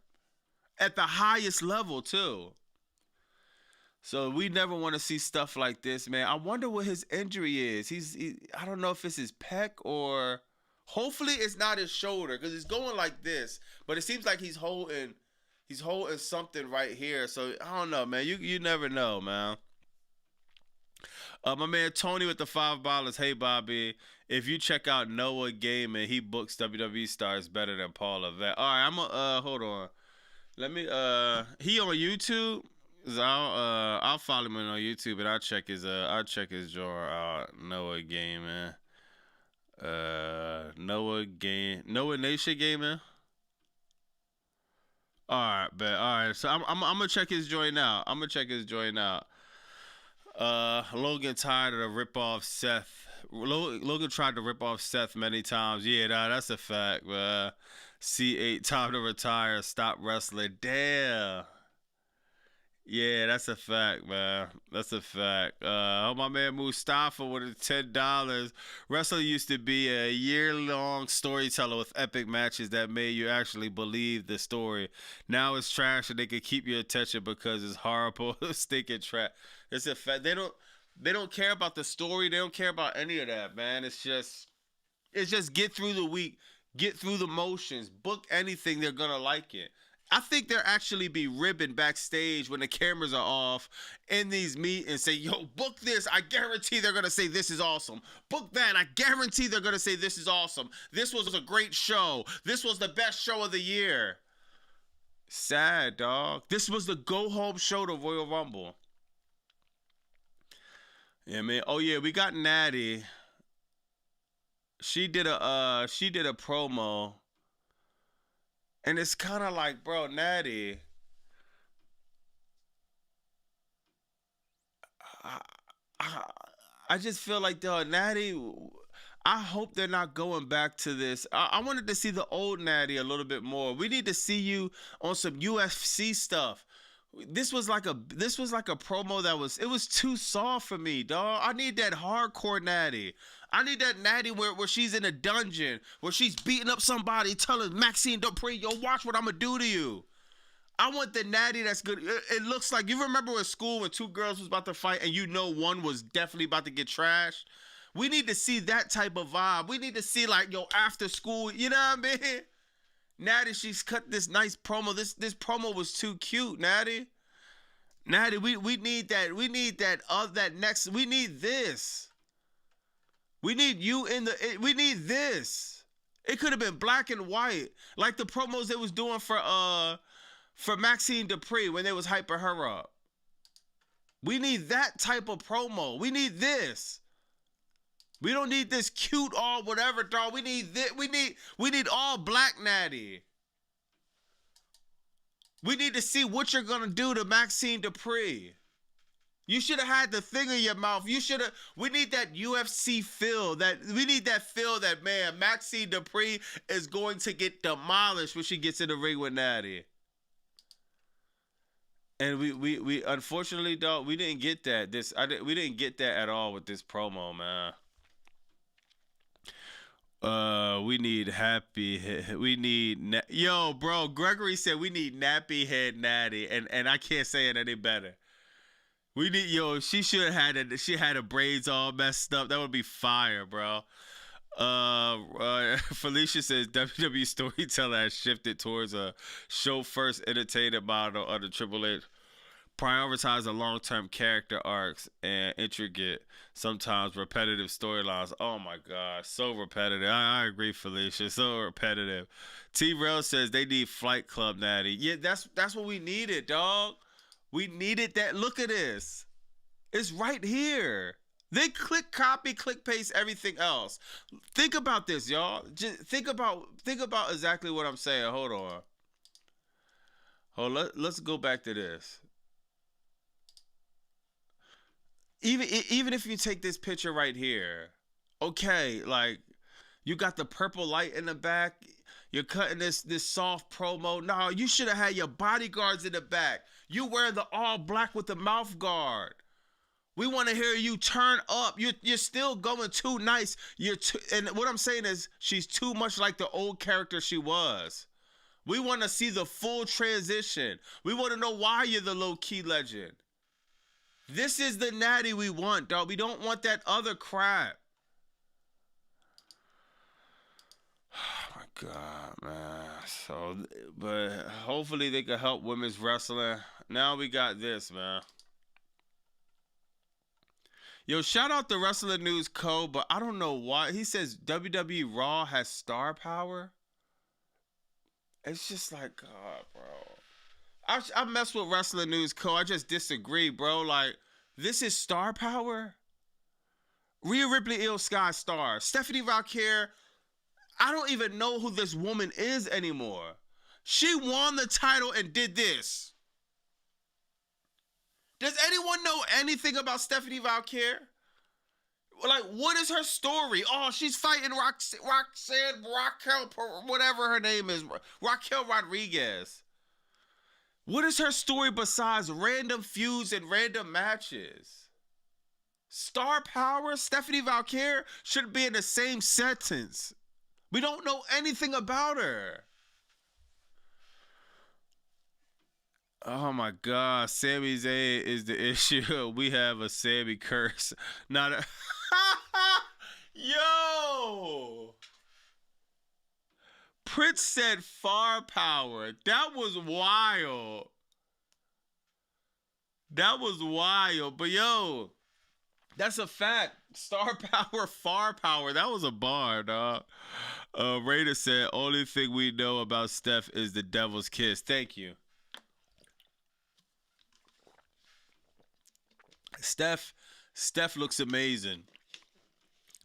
At the highest level, too. So we never want to see stuff like this, man. I wonder what his injury is. I don't know if it's his pec or... Hopefully it's not his shoulder, because he's going like this. But it seems like he's holding something right here. So, I don't know, man. You never know, man. My man Tony with the $5. Hey, Bobby. If you check out Noah Gaiman, he books WWE stars better than Paul Levesque. All right, hold on. Let me he on YouTube? I'll follow him on YouTube and I'll check his drawer out. Noah Gaiman. Noah Nation Gaiman. All right, bet. All right. So I'm gonna check his joint out. Logan tired of the rip off Seth. Logan tried to rip off Seth many times. Yeah, that's a fact, man. C8, time to retire. Stop wrestling. Damn. Yeah, that's a fact, man. That's a fact. My man Mustafa with the $10. Wrestling used to be a year-long storyteller with epic matches that made you actually believe the story. Now it's trash and they can keep your attention because it's horrible, stinking trash. It's a fact. They don't care about the story. They don't care about any of that, man. It's just get through the week, get through the motions, book anything, they're gonna like it. I think there actually be ribbon backstage when the cameras are off in these meetings. Say, yo, book this. I guarantee they're going to say this is awesome. Book that. I guarantee they're going to say this is awesome. This was a great show. This was the best show of the year. Sad, dog. This was the go-home show to Royal Rumble. Yeah, man. Oh, yeah, we got Natty. She did a promo. And it's kind of like, bro, Natty, I just feel like, dog, Natty, I hope they're not going back to this. I wanted to see the old Natty a little bit more. We need to see you on some UFC stuff. This was like a promo that was too soft for me, dog. I need that hardcore Natty. I need that Natty where she's in a dungeon, where she's beating up somebody, telling Maxine Dupree, yo, watch what I'm going to do to you. I want the Natty that's good. It looks like, you remember in school when two girls was about to fight and you know one was definitely about to get trashed? We need to see that type of vibe. We need to see like, yo, after school, you know what I mean? Natty, she's cut this nice promo. This promo was too cute, Natty. Natty, we need that. We need that next. We need this. We need you we need this. It could have been black and white. Like the promos they was doing for Maxine Dupree when they was hyping her up. We need that type of promo. We need this. We don't need this cute all whatever, dog. We need this. We need all black Natty. We need to see what you're gonna do to Maxine Dupree. You should have had the thing in your mouth. You should have. We need that UFC feel. We need that feel that, man, Maxine Dupree is going to get demolished when she gets in the ring with Natty. And we unfortunately, dog, we didn't get that. We didn't get that at all with this promo, man. We need yo, bro. Gregory said we need nappy head Natty, and I can't say it any better. We need, yo. She should have had it. She had her braids all messed up. That would be fire, bro. Felicia says WWE storyteller has shifted towards a show first entertainment model under Triple H. Prioritize the long-term character arcs and intricate, sometimes repetitive storylines. Oh my God, so repetitive. I agree, Felicia. So repetitive. T-Rail says they need Flight Club Natty. Yeah, that's what we needed, dog. We needed that. Look at this. It's right here. They click, copy, click, paste everything else. Think about this, y'all. Just think about exactly what I'm saying. Hold on. Let's go back to this. Even if you take this picture right here, okay, like you got the purple light in the back, you're cutting this soft promo. No, you should have had your bodyguards in the back. You wear the all black with the mouth guard. We want to hear you turn up. You're still going too nice. And what I'm saying is she's too much like the old character she was. We want to see the full transition. We want to know why you're the low-key legend. This is the Natty we want, dog. We don't want that other crap. Oh my God, man. So, but hopefully they can help women's wrestling. Now we got this, man. Yo, shout out to Wrestling News Co., but I don't know why. He says WWE Raw has star power. It's just like, God, bro. I mess with Wrestling News Co. I just disagree, bro. Like, this is star power? Rhea Ripley, Io Sky, star. Stephanie Valkyrie, I don't even know who this woman is anymore. She won the title and did this. Does anyone know anything about Stephanie Valkyrie? Like, what is her story? Oh, she's fighting Raquel, whatever her name is, Raquel Rodriguez. What is her story besides random feuds and random matches? Star power? Stephanie Valkyrie should be in the same sentence. We don't know anything about her. Oh my God, Sami Zayn is the issue. We have a Sammy curse. Not a Yo! Prince said firepower. That was wild. That was wild. But yo, that's a fact. Star power, firepower. That was a bar, dog. Raider said, only thing we know about Steph is the devil's kiss. Thank you. Steph looks amazing.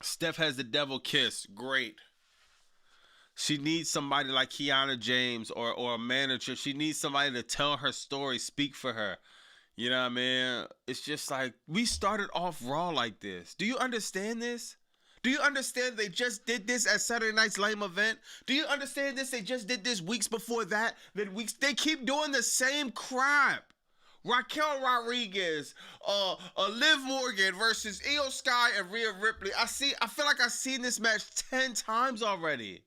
Steph has the devil kiss. Great. She needs somebody like Kiana James or a manager. She needs somebody to tell her story, speak for her. You know what I mean? It's just like, we started off Raw like this. Do you understand this? Do you understand they just did this at Saturday Night's Lame Event? Do you understand this? They just did this weeks before that. They keep doing the same crap. Raquel Rodriguez, Liv Morgan versus Io Sky and Rhea Ripley. I feel like I've seen this match 10 times already.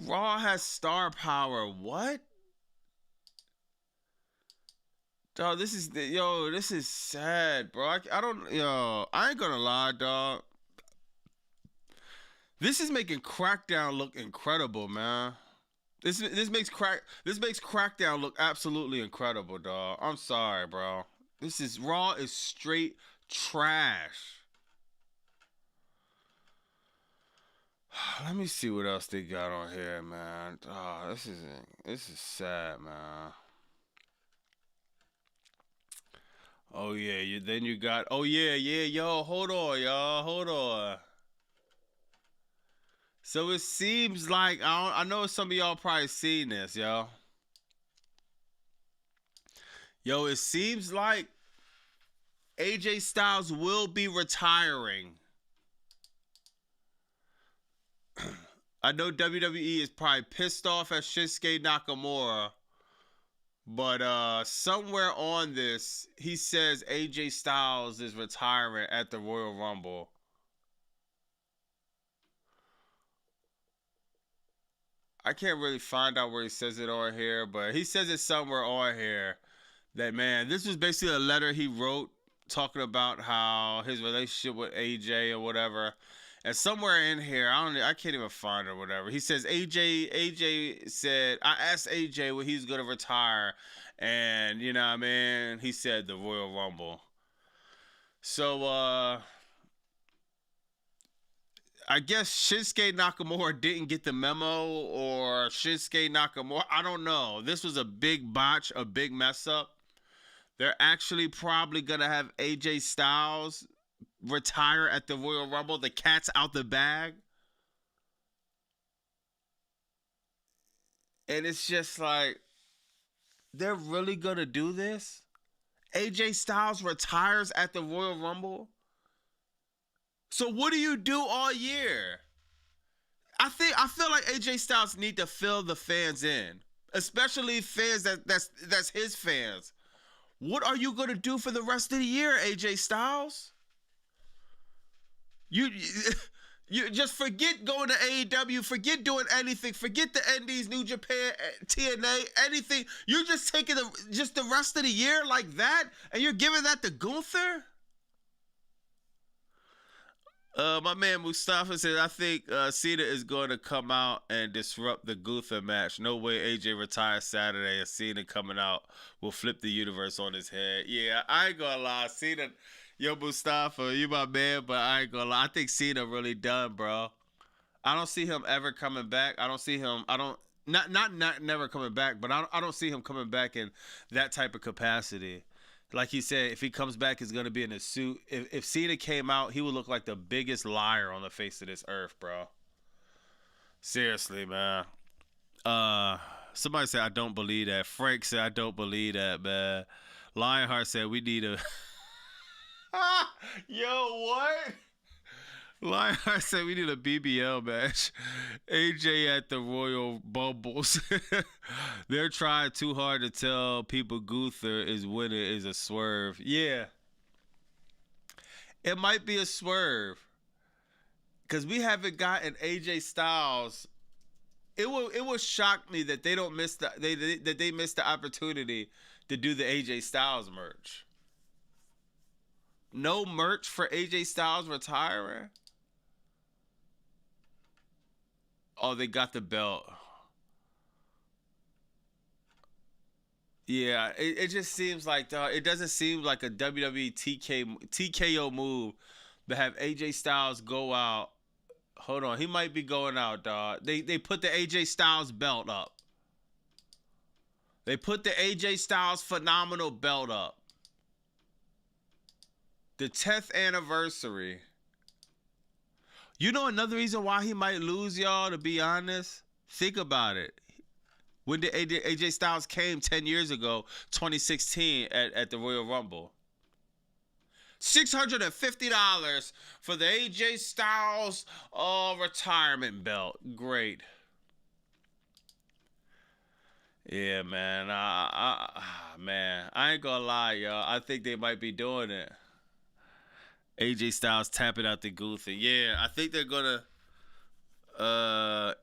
Raw has star power. What? Dog, this is sad, bro. I ain't gonna lie, dog. This is making Crackdown look incredible, man. This makes Crackdown look absolutely incredible, dog. I'm sorry, bro. Raw is straight trash. Let me see what else they got on here, man. Oh, this is sad, man. Oh yeah, you got. Oh yeah, yo. Hold on, y'all. Hold on. So it seems like I know some of y'all probably seen this, yo. Yo, it seems like AJ Styles will be retiring. I know WWE is probably pissed off at Shinsuke Nakamura, but somewhere on this, he says AJ Styles is retiring at the Royal Rumble. I can't really find out where he says it on here, but he says it somewhere on here that, man, this was basically a letter he wrote talking about how his relationship with AJ or whatever. And somewhere in here, I can't even find it or whatever. He says AJ said, I asked AJ when he's gonna retire, and you know what I mean, he said the Royal Rumble. So I guess Shinsuke Nakamura didn't get the memo, or Shinsuke Nakamura, I don't know. This was a big botch, a big mess up. They're actually probably gonna have AJ Styles retire at the Royal Rumble. The cat's out the bag. And it's just like, they're really gonna do this? AJ Styles retires at the Royal Rumble? So what do you do all year? I feel like AJ Styles need to fill the fans in, especially fans that's his fans. What are you gonna do for the rest of the year, AJ Styles? You you just forget going to AEW, forget doing anything, forget the Indies, New Japan, TNA, anything. You're just taking just the rest of the year like that, and you're giving that to Gunther? My man Mustafa said, I think Cena is going to come out and disrupt the Gunther match. No way AJ retires Saturday and Cena coming out will flip the universe on his head. Yeah, I ain't gonna lie. Cena, yo, Mustafa, you my man, but I ain't gonna lie. I think Cena really done, bro. I don't see him ever coming back. I don't see him. I don't, not never coming back, but I don't see him coming back in that type of capacity. Like he said, if he comes back, he's gonna be in a suit. If Cena came out, he would look like the biggest liar on the face of this earth, bro. Seriously, man. Somebody said I don't believe that. Frank said I don't believe that, man. Lionheart said we need a. Yo, what? Lionheart said we need a BBL match. AJ at the Royal Bumbles. They're trying too hard to tell people Gunther is winning is a swerve. Yeah. It might be a swerve. Because we haven't gotten AJ Styles. It will shock me that they don't miss that they missed the opportunity to do the AJ Styles merch. No merch for AJ Styles retiring? Oh, they got the belt. Yeah, it just seems like, it doesn't seem like a WWE TKO move to have AJ Styles go out. Hold on, he might be going out, dog. They put the AJ Styles belt up. They put the AJ Styles phenomenal belt up. The 10th anniversary. You know another reason why he might lose, y'all, to be honest? Think about it. When did AJ Styles came 10 years ago, 2016, at the Royal Rumble? $650 for the AJ Styles retirement belt. Great. Yeah, man. Man, I ain't gonna lie, y'all. I think they might be doing it. AJ Styles tapping out the Gunther. Yeah, I think they're gonna.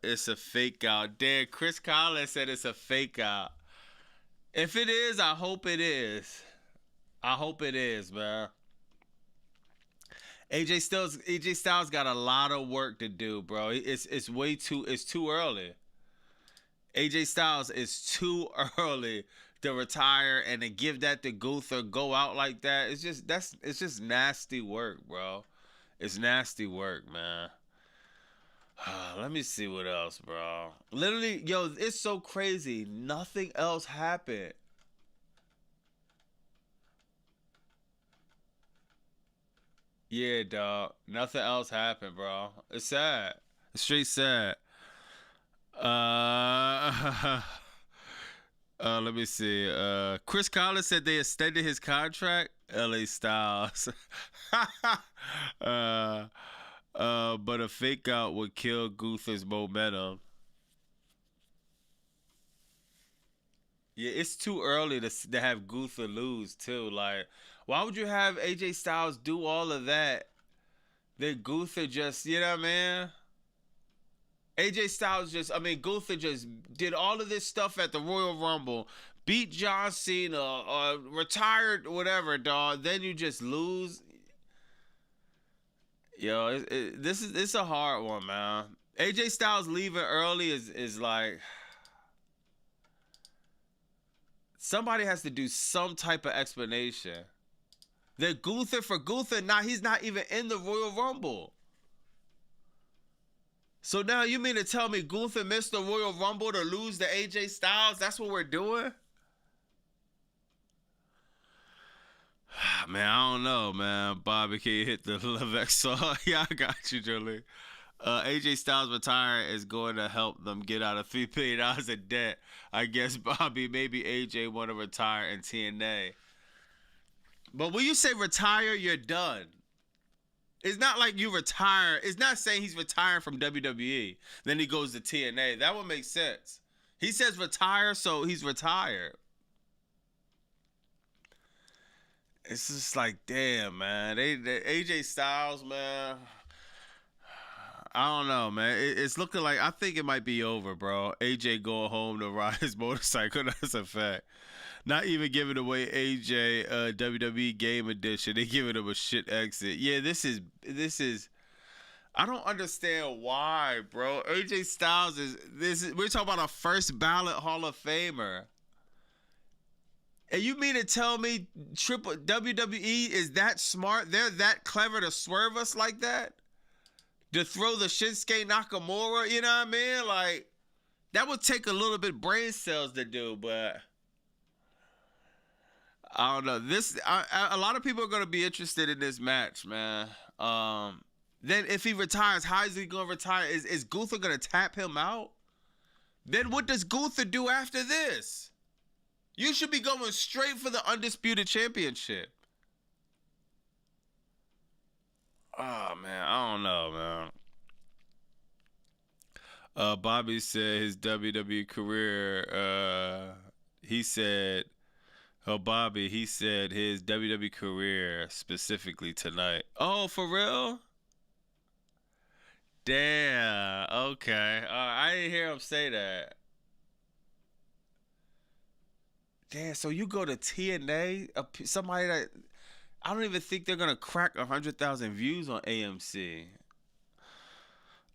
It's a fake out. Damn, Chris Collins said it's a fake out. If it is, I hope it is. I hope it is, man. AJ Styles got a lot of work to do, bro. It's too early. AJ Styles is too early to retire and to give that to Gunther, go out like that. It's just nasty work, bro. It's nasty work, man. Let me see what else, bro. Literally, yo, it's so crazy. Nothing else happened. Yeah, dog. Nothing else happened, bro. It's sad. Straight sad. Uh, let me see. Chris Collins said they extended his contract. LA Styles. uh, but a fake out would kill Gunther's momentum. Yeah, it's too early to have Gunther lose too. Like, why would you have AJ Styles do all of that? Then Gunther just, you know what I mean? AJ Styles just, I mean, Gunther just did all of this stuff at the Royal Rumble, beat John Cena, retired, whatever, dog. Then you just lose. Yo, this is it's a hard one, man. AJ Styles leaving early is like somebody has to do some type of explanation. Then Gunther, now he's not even in the Royal Rumble. So now you mean to tell me Gunther missed the Royal Rumble to lose to AJ Styles? That's what we're doing? Man, I don't know, man. Bobby, can you hit the Levex song? Yeah, I got you, Julie. AJ Styles retiring is going to help them get out of $3 billion in debt. I guess, Bobby, maybe AJ want to retire in TNA. But when you say retire, you're done. It's not like you retire. It's not saying he's retiring from WWE. Then he goes to TNA. That would make sense. He says retire, so he's retired. It's just like, damn, man. They AJ Styles, man. I don't know, man. It's looking like, I think it might be over, bro. AJ going home to ride his motorcycle. That's a fact. Not even giving away AJ WWE Game Edition. They giving him a shit exit. Yeah, this is. I don't understand why, bro. AJ Styles we're talking about a first ballot Hall of Famer. And you mean to tell me Triple WWE is that smart? They're that clever to swerve us like that? To throw the Shinsuke Nakamura, you know what I mean? Like, that would take a little bit brain cells to do, but I don't know. A lot of people are going to be interested in this match, man. Then if he retires, how is he going to retire? Is Gunther going to tap him out? Then what does Gunther do after this? You should be going straight for the Undisputed Championship. Oh, man. I don't know, man. Bobby said his WWE career, he said his WWE career specifically tonight. Oh, for real? Damn. Okay. I didn't hear him say that. Damn, so you go to TNA, somebody that I don't even think they're gonna crack 100,000 views on AMC.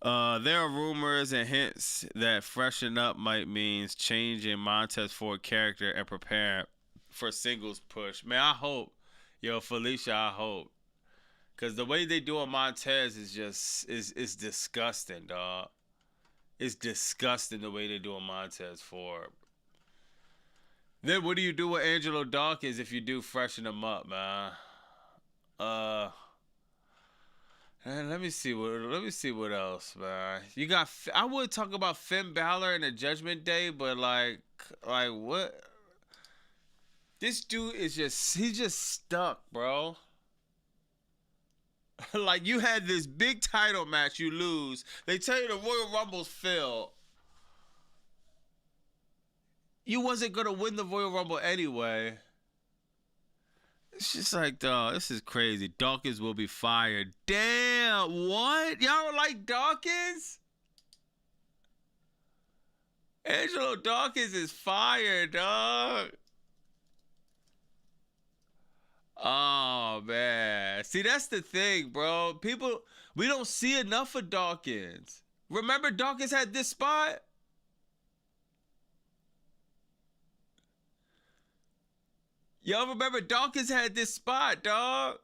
There are rumors and hints that freshen up might means changing Montez Ford character and preparing for singles push. Man, I hope, yo, Felicia, I hope, cause the way they doing Montez is just is disgusting, dog. It's disgusting the way they doing Montez Ford. Then what do you do with Angelo Dawkins if you do freshen him up, man? And let me see what else, man. You got. I would talk about Finn Balor and the Judgment Day, but like what? This dude is he's just stuck, bro. Like, you had this big title match, you lose. They tell you the Royal Rumble's filled. You wasn't gonna win the Royal Rumble anyway. It's just like, dog, this is crazy. Dawkins will be fired. Damn, what? Y'all don't like Dawkins? Angelo Dawkins is fired, dog. Oh, man. See, that's the thing, bro. We don't see enough of Dawkins. Remember Dawkins had this spot? Y'all remember Dawkins had this spot, dog?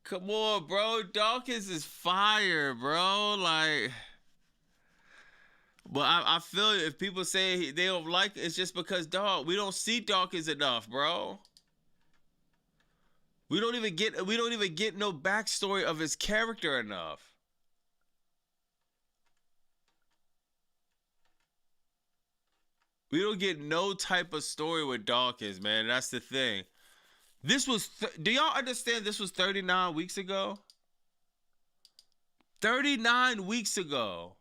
Come on, bro. Dawkins is fire, bro. Like, but I feel if people say they don't like it, it's just because, dog, we don't see Dawkins enough, bro. We don't even get no backstory of his character enough. We don't get no type of story with Dawkins, man. That's the thing. This was. Do y'all understand? This was 39 weeks ago. 39 weeks ago.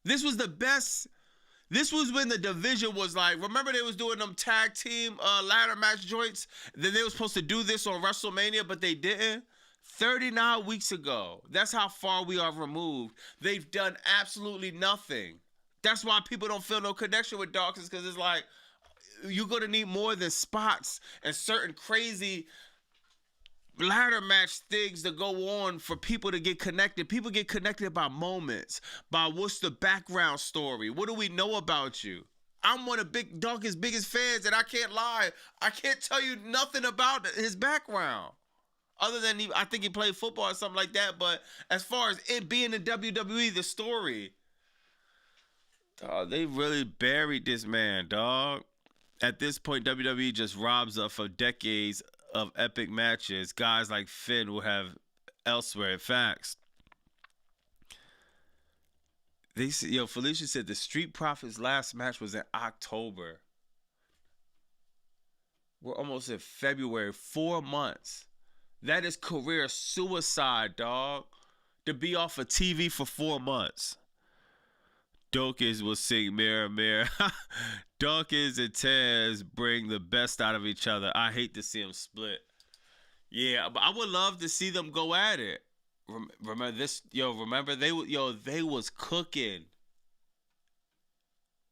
This was the best. This was when the division was like, remember they was doing them tag team ladder match joints? Then they were supposed to do this on WrestleMania, but they didn't. 39 weeks ago. That's how far we are removed. They've done absolutely nothing. That's why people don't feel no connection with Dawkins, because it's like, you're going to need more than spots and certain crazy ladder match things to go on for people to get connected. People get connected by moments, by what's the background story. What do we know about you? I'm one of Big Dawkins' biggest fans, and I can't lie. I can't tell you nothing about his background. Other than I think he played football or something like that. But as far as it being in WWE, the story, dog, they really buried this man, dog. At this point, WWE just robs us of decades of epic matches. Guys like Finn will have elsewhere. Facts. Felicia said the Street Profits' last match was in October. We're almost in February. 4 months. That is career suicide, dog. To be off of TV for 4 months. Dawkins will sing Mirror, Mirror. Dawkins and Taz bring the best out of each other. I hate to see them split. Yeah, but I would love to see them go at it. Remember this? Remember they was cooking.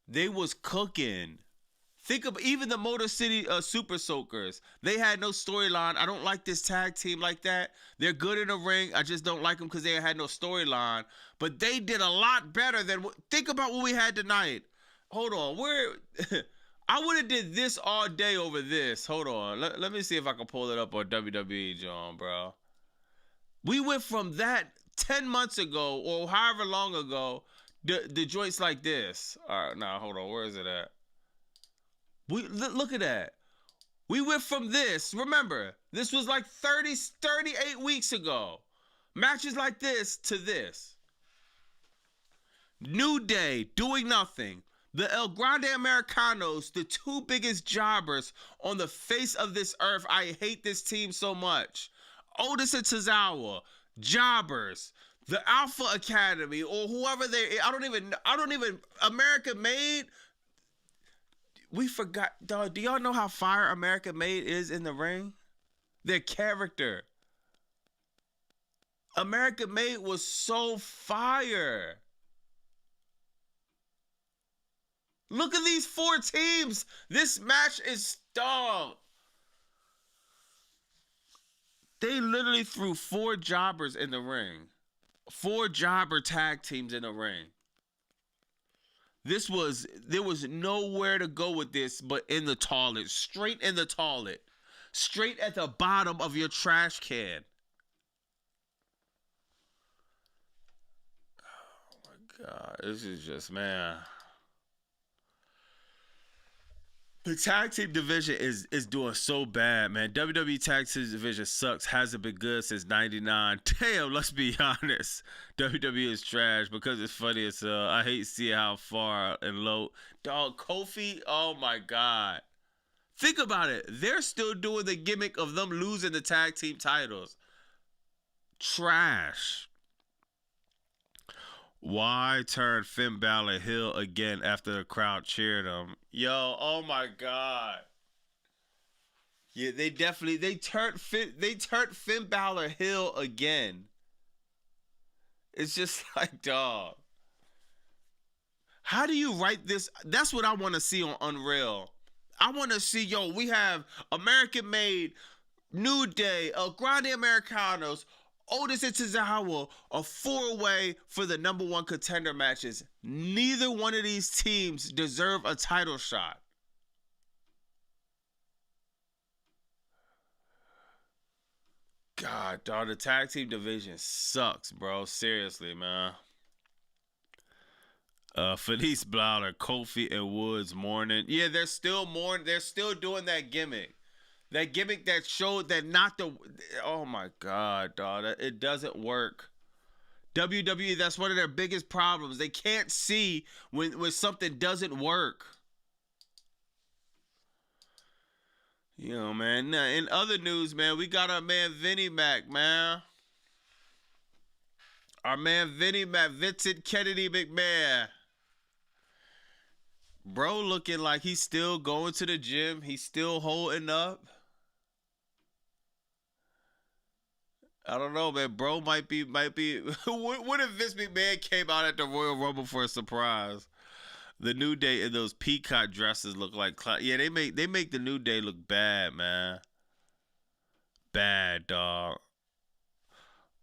They was cooking. Think of even the Motor City Super Soakers. They had no storyline. I don't like this tag team like that. They're good in the ring. I just don't like them because they had no storyline. But they did a lot better than... Think about what we had tonight. Hold on. I would have did this all day over this. Hold on. Let me see if I can pull it up on WWE, John, bro. We went from that 10 months ago or however long ago, the joints like this. All right, now, hold on. Where is it at? Look at that. We went from this. Remember, this was like 38 weeks ago. Matches like this to this. New Day doing nothing. The El Grande Americanos, the two biggest jobbers on the face of this earth. I hate this team so much. Otis and Tozawa, jobbers. The Alpha Academy or whoever I don't even American Made. We forgot, dog. Do y'all know how fire American Made is in the ring? Their character. American Made was so fire. Look at these 4 teams. This match is dog. They literally threw 4 jobbers in the ring. 4 jobber tag teams in the ring. There was nowhere to go with this but in the toilet. Straight in the toilet. Straight at the bottom of your trash can. Oh my God. This is just, man. The tag team division is doing so bad, man. WWE tag team division sucks. Hasn't been good since '99. Damn, let's be honest. WWE is trash because it's funny as hell. I hate seeing how far and low. Dog, Kofi, oh my God. Think about it. They're still doing the gimmick of them losing the tag team titles. Trash. Why turn Finn Balor heel again after the crowd cheered him? Yo, oh my God. Yeah, they turned Finn Balor heel again. It's just like, dog. How do you write this? That's what I want to see on Unreal. I want to see, we have American Made, New Day, El Grande Americanos, Otis and Tozawa, a 4-way for the #1 contender matches. Neither one of these teams deserve a title shot. God, dog, the tag team division sucks, bro. Seriously, man. Felice Balor, Kofi and Woods mourning. Yeah, they're still mourning. They're still doing that gimmick. That gimmick that showed that not the. Oh my God, dog. It doesn't work. WWE, that's one of their biggest problems. They can't see when something doesn't work. You know, man. Now, in other news, man, we got our man Vinnie Mac, man. Our man Vinnie Mac, Vincent Kennedy McMahon. Bro looking like he's still going to the gym. He's still holding up. I don't know, man. Bro might be. What if Vince McMahon came out at the Royal Rumble for a surprise? The New Day in those peacock dresses look like yeah. They make the New Day look bad, man. Bad, dog.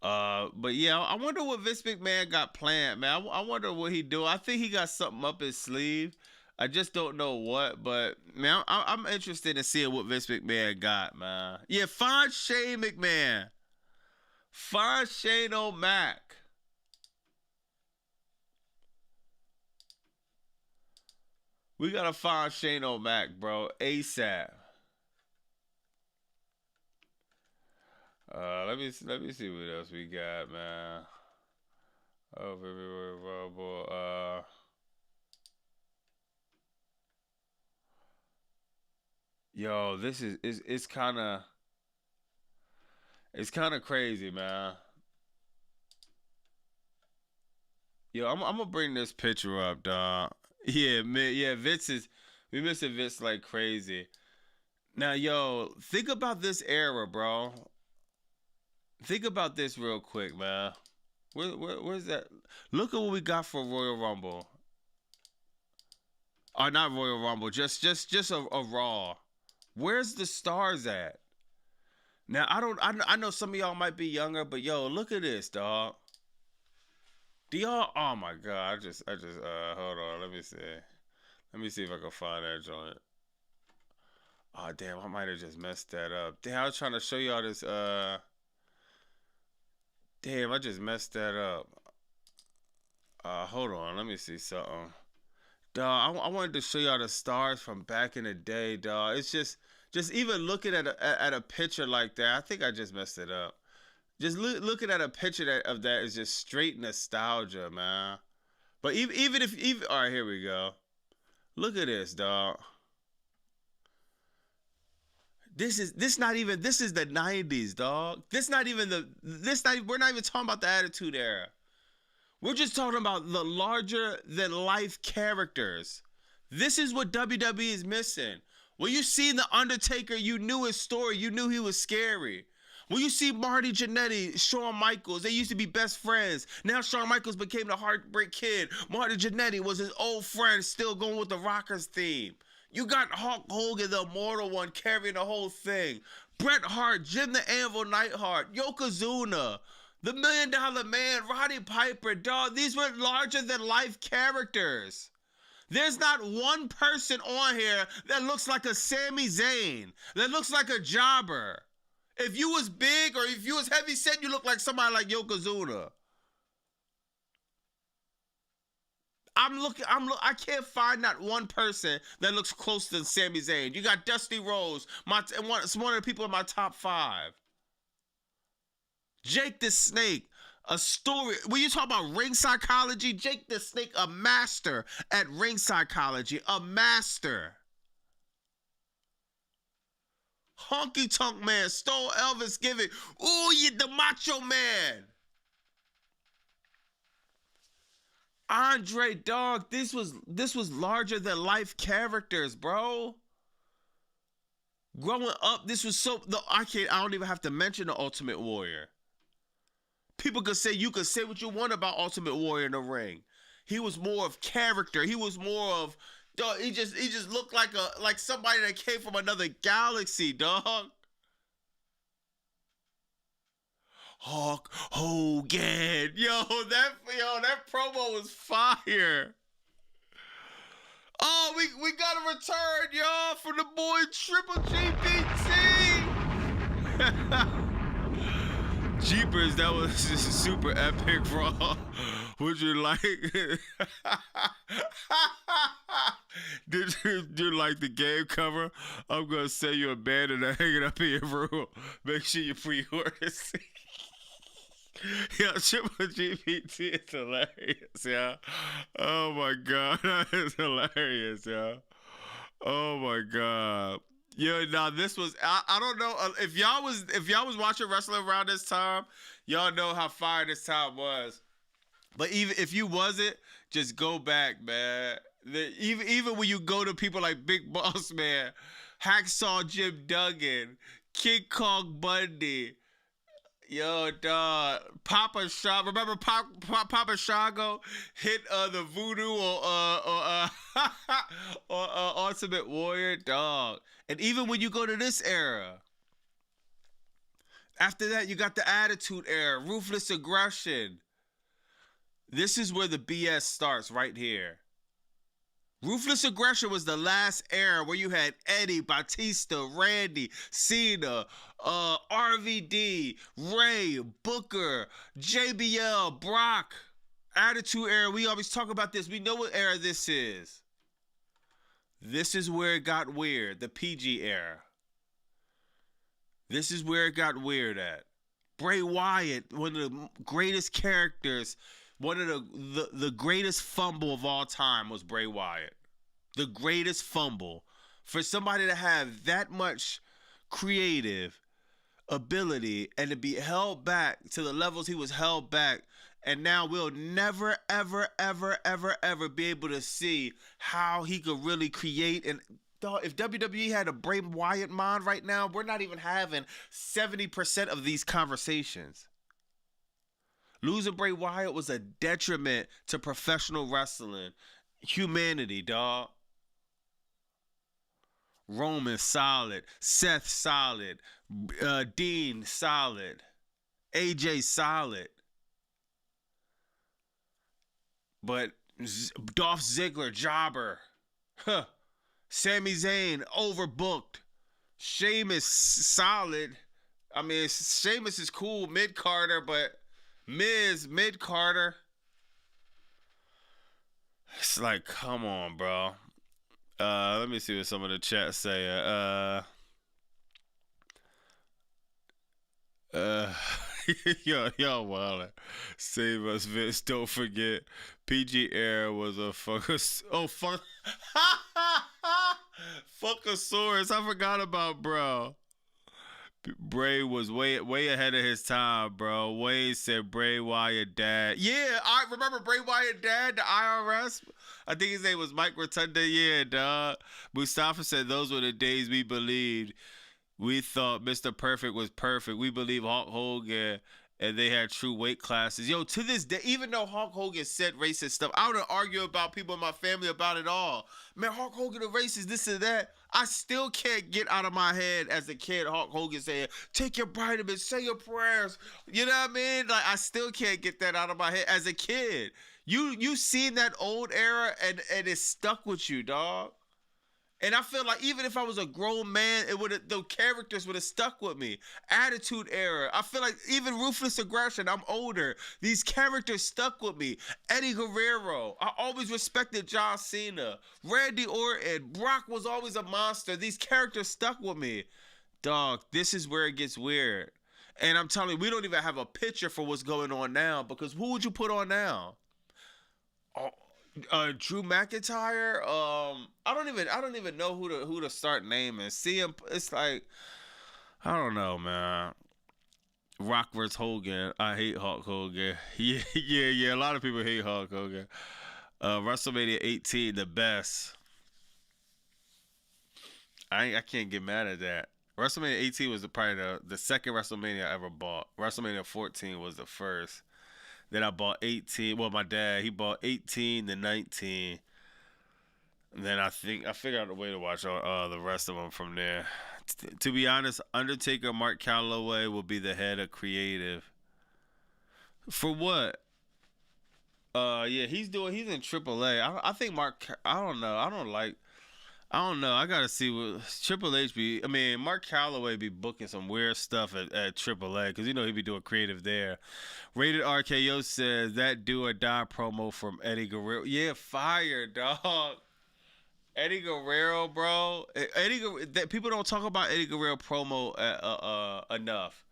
But yeah, I wonder what Vince McMahon got planned, man. I wonder what he do. I think he got something up his sleeve. I just don't know what, but man, I'm interested in seeing what Vince McMahon got, man. Yeah, find Shane McMahon. Find Shane O'Mac. We gotta find Shane O'Mac, bro, ASAP. Let me see what else we got, man. Oh, February Rumble. Yo, this is it's kind of crazy, man. Yo, I'm gonna bring this picture up, dog. Yeah, man, yeah, we missing Vince like crazy. Now, yo, think about this era, bro. Think about this real quick, man. Where's that? Look at what we got for Royal Rumble. Or not Royal Rumble, just a Raw. Where's the stars at? Now I know some of y'all might be younger, but yo, look at this, dog. Do y'all? Oh my God! I just hold on. Let me see if I can find that joint. Oh damn! I might have just messed that up. Damn! I was trying to show y'all this. Damn! I just messed that up. Hold on. Let me see something. Dog, I wanted to show y'all the stars from back in the day, dog. It's just even looking at a picture like that, I think I just messed it up. Just looking at a picture of that is just straight nostalgia, man. But even all right, here we go. Look at this, dog. This is the 90s, dog. We're not even talking about the Attitude Era. We're just talking about the larger than life characters. This is what WWE is missing. When you see The Undertaker, you knew his story. You knew he was scary. When you see Marty Jannetty, Shawn Michaels, they used to be best friends. Now Shawn Michaels became the Heartbreak Kid. Marty Jannetty was his old friend, still going with the Rockers theme. You got Hulk Hogan, the Immortal One, carrying the whole thing. Bret Hart, Jim the Anvil Neidhart, Yokozuna, the $1 Million Man, Roddy Piper, dog. These were larger than life characters. There's not one person on here that looks like a Sami Zayn, that looks like a jobber. If you was big or if you was heavy set, you look like somebody like Yokozuna. I can't find not one person that looks close to Sami Zayn. You got Dusty Rhodes, one of the people in my top 5. Jake the Snake, a story. When you talk about ring psychology, Jake the Snake, a master at ring psychology, a master. Honky Tonk Man, stole Elvis giving. Ooh, you the Macho Man. Andre, dog, this was larger than life characters, bro. Growing up, this was I don't even have to mention the Ultimate Warrior. People you could say what you want about Ultimate Warrior in the ring. He was more of character. He was more of, dog, he just looked like somebody that came from another galaxy, dog. Hulk Hogan. Yo, that promo was fire. Oh, we got a return, y'all, from the boy Triple GPT. Jeepers, that was just a super epic, bro. Would you like? Did you like the game cover? I'm gonna send you a banner to hang it up in your room. Make sure you pre-order. Yeah, Triple GPT is hilarious, yeah. Oh my god, that is hilarious, yeah. Oh my god. Yeah, now this was I don't know if y'all was watching wrestling around this time, y'all know how fire this time was. But even if you wasn't, just go back, man. Even when you go to people like Big Boss Man, Hacksaw Jim Duggan, King Kong Bundy, yo, dog, Papa Shango. Remember Papa Shango hit the voodoo or Ultimate Warrior, dog. And even when you go to this era, after that you got the Attitude Era, Ruthless Aggression. This is where the BS starts right here. Ruthless Aggression was the last era where you had Eddie, Batista, Randy, Cena, RVD, Ray, Booker, JBL, Brock. Attitude Era, we always talk about this. We know what era this is. This is where it got weird, the PG era. This is where it got weird at. Bray Wyatt, one of the greatest characters, one of the greatest fumble of all time was Bray Wyatt. The greatest fumble. For somebody to have that much creative ability and to be held back to the levels he was held back, and now we'll never, ever, ever, ever, ever be able to see how he could really create. And if WWE had a Bray Wyatt mind right now, we're not even having 70% of these conversations. Losing Bray Wyatt was a detriment to professional wrestling. Humanity, dog. Roman, solid. Seth, solid. Dean, solid. AJ, solid. But Dolph Ziggler, jobber. Huh. Sami Zayn, overbooked. Sheamus, solid. I mean, Sheamus is cool, mid-Carter, but Miz, mid-Carter. It's like, come on, bro. Let me see what some of the chat say. Y'all wildin'. Save us, Vince. Don't forget, PG era was a Funkasaurus. I forgot about, bro. Bray was way ahead of his time, bro. Wayne said Bray Wyatt dad. Yeah, I remember Bray Wyatt dad, the IRS. I think his name was Mike Rotunda. Yeah, dog. Mustafa said those were the days we believed. We thought Mr. Perfect was perfect. We believe Hulk Hogan and they had true weight classes. Yo, to this day, even though Hulk Hogan said racist stuff, I don't argue about people in my family about it all. Man, Hulk Hogan a racist, this and that. I still can't get out of my head as a kid Hulk Hogan saying, take your vitamins, say your prayers. You know what I mean? Like, I still can't get that out of my head as a kid. You seen that old era and it stuck with you, dog. And I feel like even if I was a grown man, the characters would have stuck with me. Attitude Era. I feel like even Ruthless Aggression, I'm older. These characters stuck with me. Eddie Guerrero. I always respected John Cena. Randy Orton. Brock was always a monster. These characters stuck with me. Dog, this is where it gets weird. And I'm telling you, we don't even have a picture for what's going on now, because who would you put on now? Drew McIntyre. I don't even know who to start naming. See him. It's like, I don't know, man. Rock vs. Hogan. I hate Hulk Hogan. Yeah. A lot of people hate Hulk Hogan. WrestleMania 18, the best. I can't get mad at that. WrestleMania 18 was probably the second WrestleMania I ever bought. WrestleMania 14 was the first. Then I bought 18. Well, my dad, he bought 18 to 19. And then I figured out a way to watch the rest of them from there. To be honest, Undertaker Mark Calloway will be the head of creative. For what? Yeah, he's in AAA. I think I don't know. I don't know. I gotta see what Triple H be. I mean, Mark Calloway be booking some weird stuff at Triple A because you know he be doing creative there. Rated RKO says that do or die promo from Eddie Guerrero. Yeah, fire, dog. Eddie Guerrero, bro. People don't talk about Eddie Guerrero promo enough.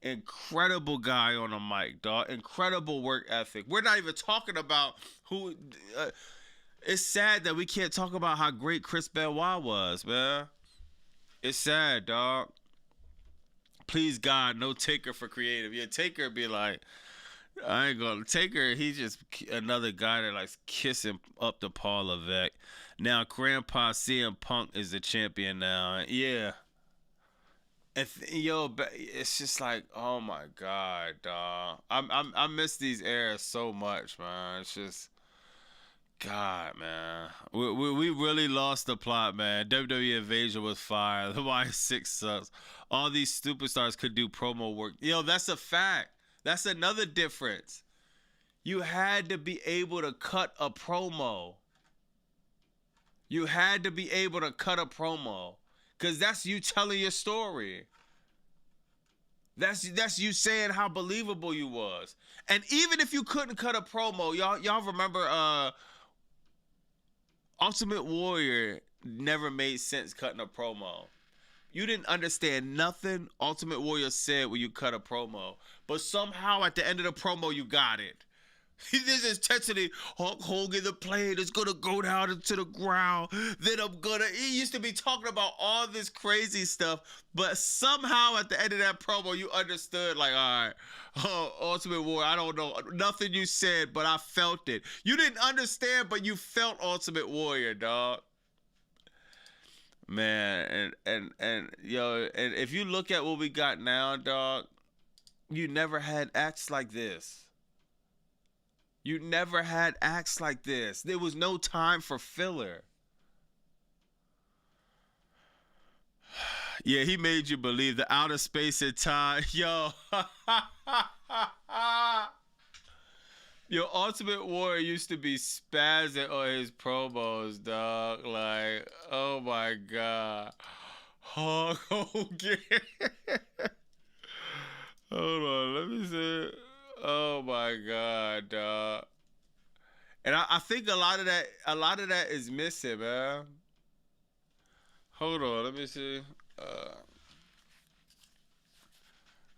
Incredible guy on the mic, dog. Incredible work ethic. We're not even talking about who. It's sad that we can't talk about how great Chris Benoit was, man. It's sad, dog. Please God, no Taker for creative. Yeah, Taker be like, I ain't gonna Taker. He's just another guy that likes kissing up to Paul Levesque. Now, Grandpa CM Punk is the champion now. Yeah. Yo, it's just like, oh my God, dog. I miss these eras so much, man. It's just, God, man. We really lost the plot, man. WWE Invasion was fire. The Y6 sucks. All these superstars could do promo work. Yo, that's a fact. That's another difference. You had to be able to cut a promo. You had to be able to cut a promo. Because that's you telling your story. That's you saying how believable you was. And even if you couldn't cut a promo, y'all remember Ultimate Warrior never made sense cutting a promo. You didn't understand nothing Ultimate Warrior said when you cut a promo. But somehow at the end of the promo, you got it. This is intensity. Hulk Hogan, the plane is gonna go down into the ground. Then he used to be talking about all this crazy stuff, but somehow at the end of that promo, you understood, like, all right, Ultimate Warrior, I don't know nothing you said, but I felt it. You didn't understand, but you felt Ultimate Warrior, dog. Man, and yo, and if you look at what we got now, dog, you never had acts like this. You never had acts like this. There was no time for filler. Yeah, he made you believe the outer space and time. Yo. Yo, Ultimate Warrior used to be spazzing on his promos, dog. Like, oh my God. Hulk Hogan. Hold on, let me see. Oh my God, dog. And I think a lot of that is missing, man. Hold on, let me see.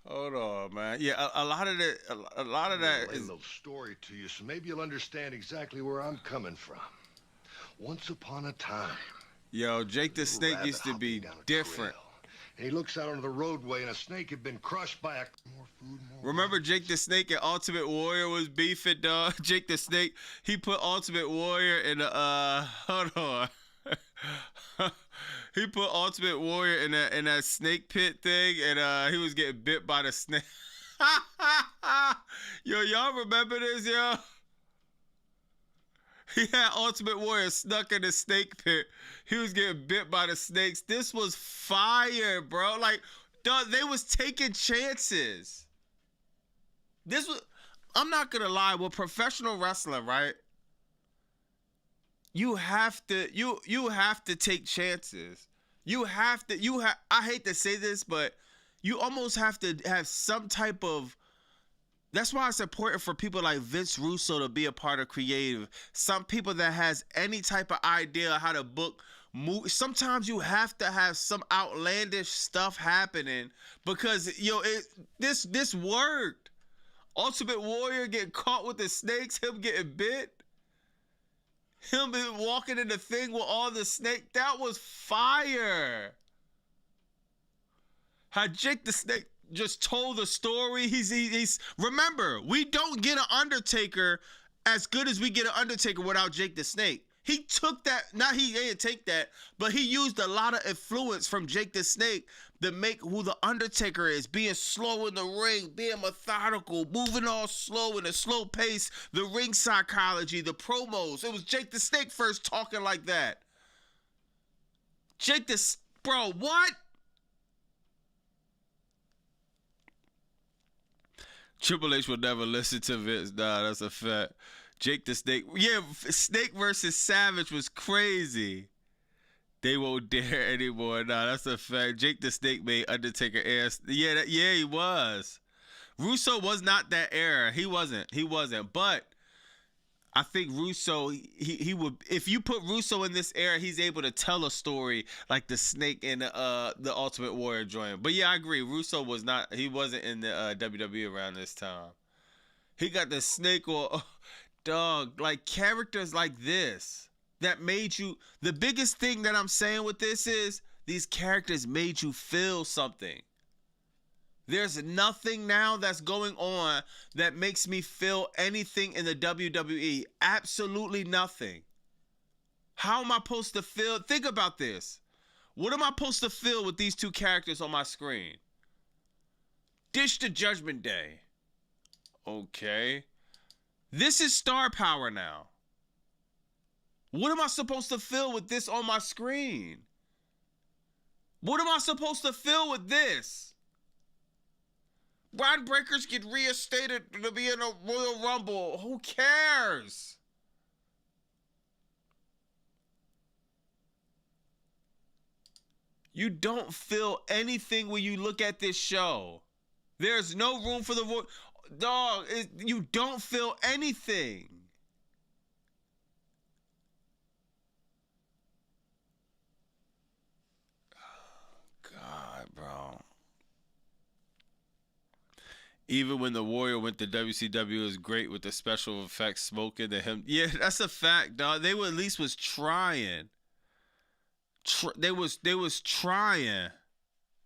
Hold on, man. Yeah, a lot of that I'll lay a little story to you, so maybe you'll understand exactly where I'm coming from. Once upon a time, yo, Jake the Snake used to be different. And he looks out onto the roadway, and a snake had been crushed by a... More food, more Remember rice. Jake the Snake and Ultimate Warrior was beefing, dog? Jake the Snake, he put Ultimate Warrior in the, hold on. He put Ultimate Warrior in that snake pit thing, and he was getting bit by the snake. Yo, y'all remember this, yo? He had Ultimate Warrior snuck in the snake pit. He was getting bit by the snakes. This was fire, bro. Like, dog, they was taking chances. This was, I'm not gonna lie, with professional wrestling, right? You have to take chances. I hate to say this, but you almost have to have some type of. That's why it's important for people like Vince Russo to be a part of creative. Some people that has any type of idea how to book movies. Sometimes you have to have some outlandish stuff happening because this worked. Ultimate Warrior getting caught with the snakes, him getting bit, him walking in the thing with all the snake. That was fire. How Jake the Snake just told the story. He's remember, we don't get an Undertaker as good as we get an Undertaker without Jake the Snake. He took that, he didn't take that, but he used a lot of influence from Jake the Snake to make who the Undertaker is, being slow in the ring, being methodical, moving all slow in a slow pace, the ring psychology, the promos. It was Jake the Snake first talking like that. Bro, what? Triple H will never listen to Vince. Nah, that's a fact. Jake the Snake. Yeah, Snake versus Savage was crazy. They won't dare anymore. Nah, that's a fact. Jake the Snake made Undertaker ass. Yeah, yeah, he was. Russo was not that era. He wasn't. He wasn't. But I think Russo, he would. If you put Russo in this era, he's able to tell a story like the Snake and the Ultimate Warrior joint. But yeah, I agree. Russo was not. He wasn't in the WWE around this time. He got the Snake or dog, like characters like this that made you. The biggest thing that I'm saying with this is these characters made you feel something. There's nothing now that's going on that makes me feel anything in the WWE. Absolutely nothing. How am I supposed to feel? Think about this. What am I supposed to feel with these two characters on my screen? Dish the Judgment Day. Okay. This is star power now. What am I supposed to feel with this on my screen? What am I supposed to feel with this? Brad Breakers get reinstated to be in a Royal Rumble. Who cares? You don't feel anything when you look at this show. There's no room for the dog. You don't feel anything. God, bro. Even when the Warrior went to WCW, it was great with the special effects smoking to him. Yeah, that's a fact, dog. They were at least was trying. They was trying.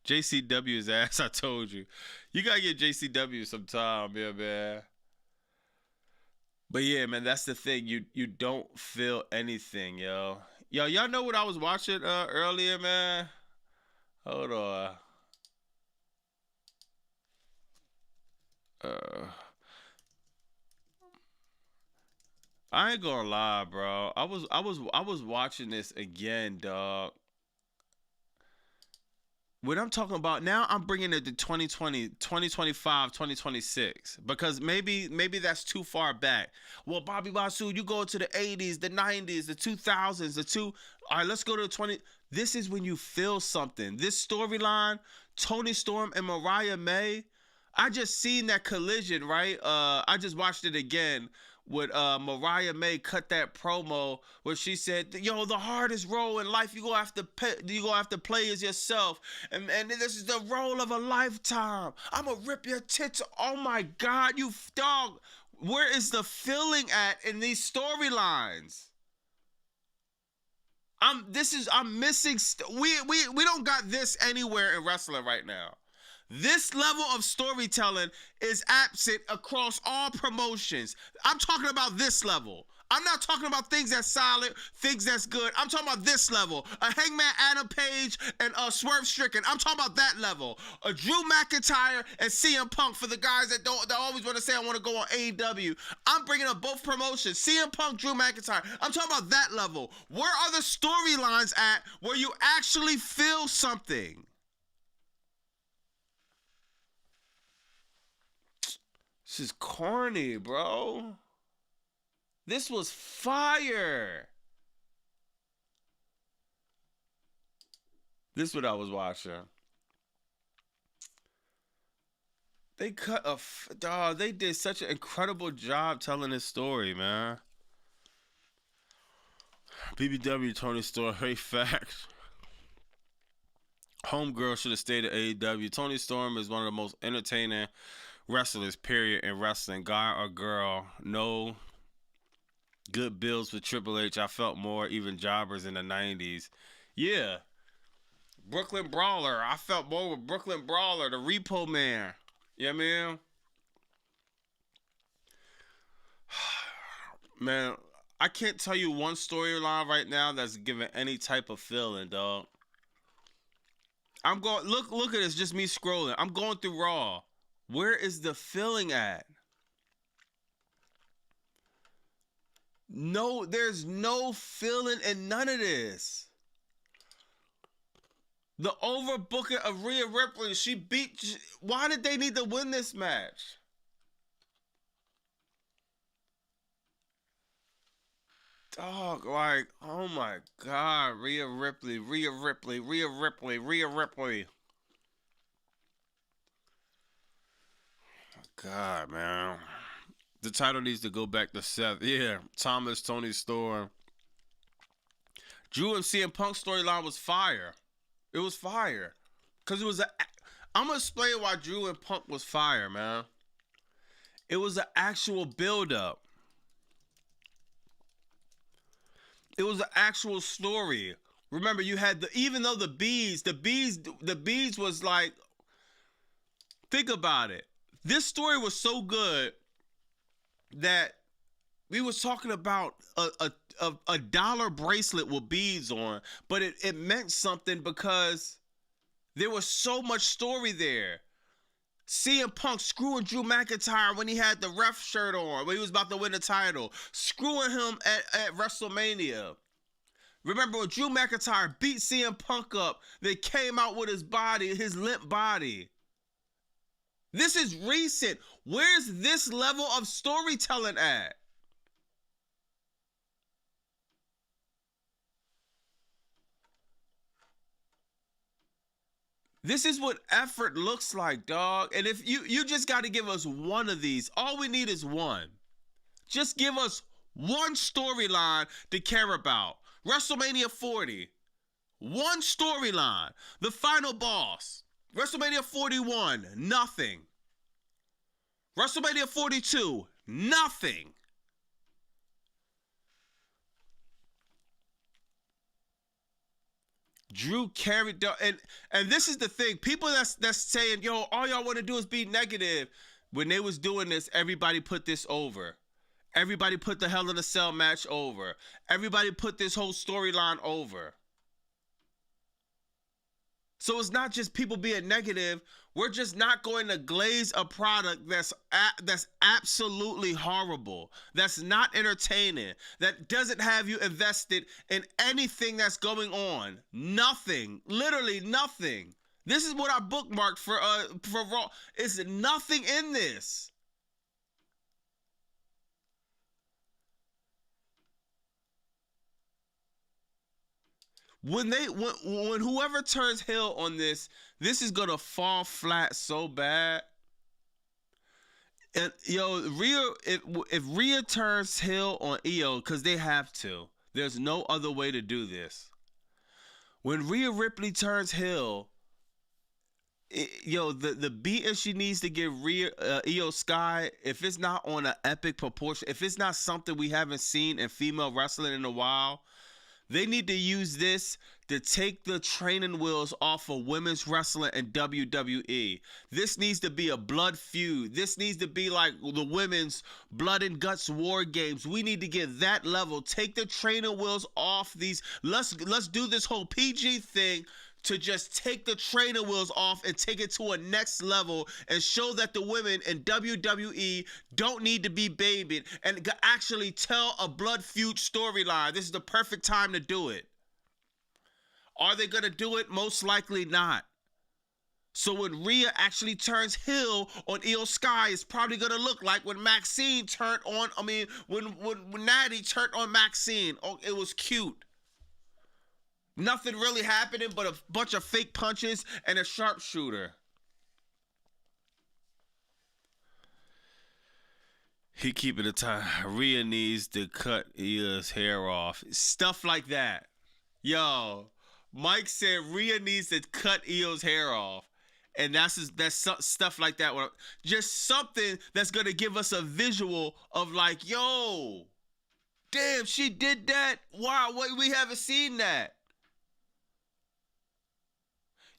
JCW's ass, I told you. You gotta get JCW some time, yeah, man. But yeah, man, that's the thing. You don't feel anything, yo. Yo, y'all know what I was watching earlier, man? Hold on. I ain't gonna lie, bro. I was watching this again, dog. What I'm talking about now, I'm bringing it to 2020, 2025, 2026 because maybe that's too far back. Well, Bobby Basu, you go to the 80s, the 90s, the 2000s, all right, let's go to the 20. This is when you feel something. This storyline, Tony Storm and Mariah May, I just seen that collision, right? I just watched it again with Mariah May cut that promo where she said, "Yo, the hardest role in life you gonna have to play is yourself, and this is the role of a lifetime. I'ma rip your tits." Oh my God, you dog! Where is the feeling at in these storylines? I'm missing. We don't got this anywhere in wrestling right now. This level of storytelling is absent across all promotions. I'm talking about this level. I'm not talking about things that's solid, things that's good. I'm talking about this level. A Hangman Adam Page and Swerve Strickland. I'm talking about that level. A Drew McIntyre and CM Punk for the guys that always want to say I want to go on AEW. I'm bringing up both promotions. CM Punk, Drew McIntyre. I'm talking about that level. Where are the storylines at where you actually feel something? This is corny, bro. This was fire. This is what I was watching. They cut dog. They did such an incredible job telling this story, man. BBW Tony Storm, hey facts. Homegirl should have stayed at AEW. Tony Storm is one of the most entertaining wrestlers, period, in wrestling. Guy or girl, no good bills with Triple H. I felt more even jobbers in the 90s. Yeah. Brooklyn Brawler. I felt more with Brooklyn Brawler, the Repo Man. You know what I mean? Man, I can't tell you one storyline right now that's giving any type of feeling, dog. I'm going, look at this, just me scrolling. I'm going through Raw. Where is the feeling at? No, there's no feeling in none of this. The overbooking of Rhea Ripley, why did they need to win this match? Dog, like, oh my God, Rhea Ripley, Rhea Ripley, Rhea Ripley, Rhea Ripley. God, man. The title needs to go back to Seth. Yeah, Thomas, Tony Storm. Drew and CM Punk storyline was fire. It was fire. Because it was a. I'm going to explain why Drew and Punk was fire, man. It was an actual build-up. It was an actual story. Remember, you had even though the bees was like, think about it. This story was so good that we was talking about a dollar bracelet with beads on, but it meant something because there was so much story there. CM Punk screwing Drew McIntyre when he had the ref shirt on, when he was about to win the title. Screwing him at WrestleMania. Remember when Drew McIntyre beat CM Punk up, they came out with his body, his limp body. This is recent. Where's this level of storytelling at? This is what effort looks like, dog. And if you just got to give us one of these. All we need is one. Just give us one storyline to care about. WrestleMania 40. One storyline. The final boss. WrestleMania 41. Nothing. WrestleMania 42. Nothing. Drew carried down, and this is the thing. People that's saying, yo, all y'all want to do is be negative. When they was doing this, everybody put this over. Everybody put the Hell in a Cell match over. Everybody put this whole storyline over. So it's not just people being negative. We're just not going to glaze a product that's absolutely horrible, that's not entertaining, that doesn't have you invested in anything that's going on. Nothing, literally nothing. This is what I bookmarked for Raw. It's nothing in this. When whoever turns heel on this is gonna fall flat so bad. And yo, if Rhea turns heel on Io, because they have to, there's no other way to do this. When Rhea Ripley turns heel, the beating she needs to give Io Sky, if it's not on an epic proportion, if it's not something we haven't seen in female wrestling in a while. They need to use this to take the training wheels off of women's wrestling and WWE. This needs to be a blood feud. This needs to be like the women's blood and guts war games. We need to get that level. Take the training wheels off these. Let's do this whole PG thing to just take the trainer wheels off and take it to a next level and show that the women in WWE don't need to be babied and actually tell a blood feud storyline. This is the perfect time to do it. Are they going to do it? Most likely not. So when Rhea actually turns heel on Io Sky, it's probably going to look like when Maxine turned on, when Natty turned on Maxine. Oh, it was cute. Nothing really happening but a bunch of fake punches and a sharpshooter. He keeping it tight. Rhea needs to cut Ia's hair off. Stuff like that. Yo, Mike said Rhea needs to cut Io's hair off. And that's stuff like that. Just something that's going to give us a visual of like, yo, damn, she did that. Wow, we haven't seen that.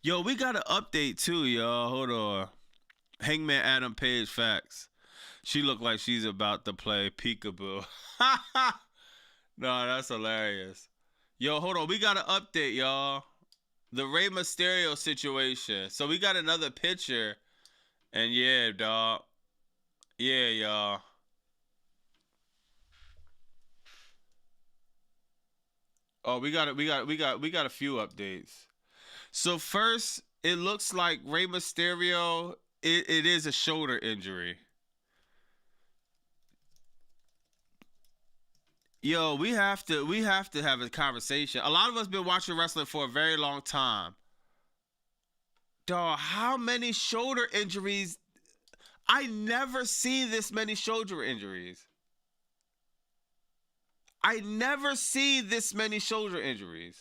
Yo, we got an update too, y'all. Hold on. Hangman Adam Page facts. She looked like she's about to play peekaboo. No, that's hilarious. Yo, hold on. We got an update, y'all. The Rey Mysterio situation. So we got another picture. And yeah, dog. Yeah, y'all. Oh, we got a few updates. So first, it looks like Rey Mysterio, it is a shoulder injury. Yo, we have to have a conversation. A lot of us been watching wrestling for a very long time. Dog, how many shoulder injuries? I never see this many shoulder injuries. I never see this many shoulder injuries.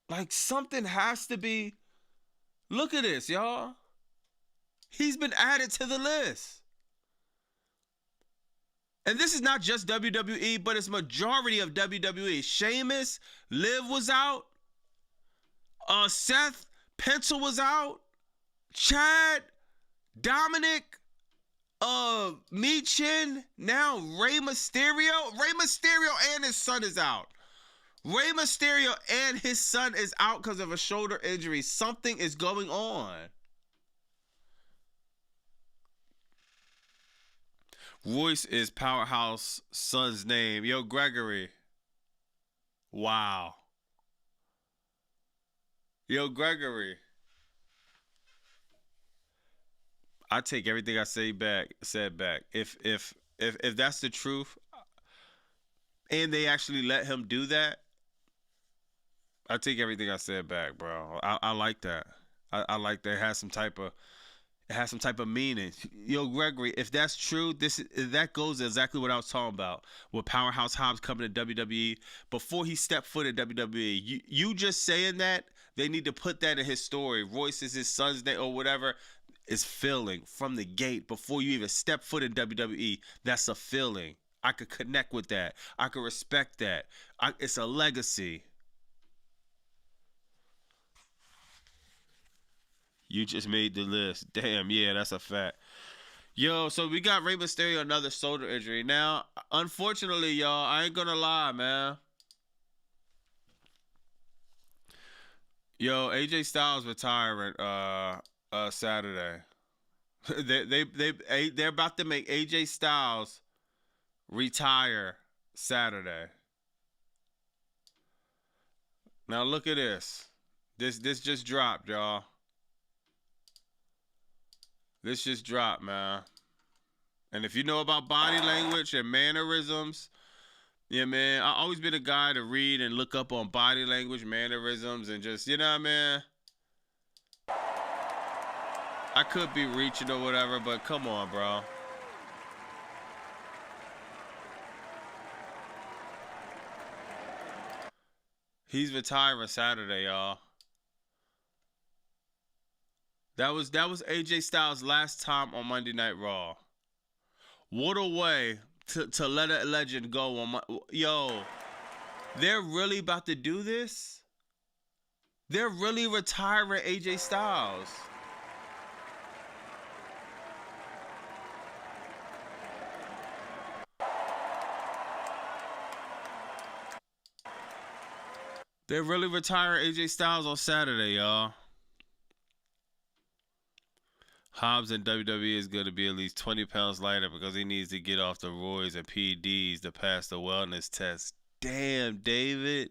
Like something has to be. Look at this, y'all. He's been added to the list. And this is not just WWE, but it's majority of WWE. Sheamus, Liv was out. Seth, Pencil was out. Chad, Dominic, Michin, now Rey Mysterio. Rey Mysterio and his son is out. Rey Mysterio and his son is out because of a shoulder injury. Something is going on. Royce is Powerhouse son's name. Yo, Gregory. Wow. Yo, Gregory. I take everything I said back. If that's the truth, and they actually let him do that, I take everything I said back, bro. I like that. I like that. It has some type of meaning. Yo, Gregory, if that's true, that goes exactly what I was talking about. With Powerhouse Hobbs coming to WWE before he stepped foot in WWE. You just saying that, they need to put that in his story. Royce is his son's name or whatever. Is feeling from the gate before you even step foot in WWE. That's a feeling. I could connect with that. I could respect that. It's a legacy. You just made the list. Damn, yeah, that's a fact. Yo, so we got Rey Mysterio another shoulder injury. Now, unfortunately, y'all, I ain't gonna lie, man. Yo, AJ Styles retiring Saturday. They're about to make AJ Styles retire Saturday. Now look at this. This just dropped, y'all. This just dropped, man. And if you know about body language and mannerisms, yeah, man, I always been a guy to read and look up on body language, mannerisms, and just, you know what I mean? I could be reaching or whatever, but come on, bro. He's retiring Saturday, y'all. That was AJ Styles' last time on Monday Night Raw. What a way to let a legend go on yo. They're really about to do this? They're really retiring AJ Styles. They're really retiring AJ Styles on Saturday, y'all. Hobbs in WWE is going to be at least 20 pounds lighter because he needs to get off the roids and PEDs to pass the wellness test. Damn, David.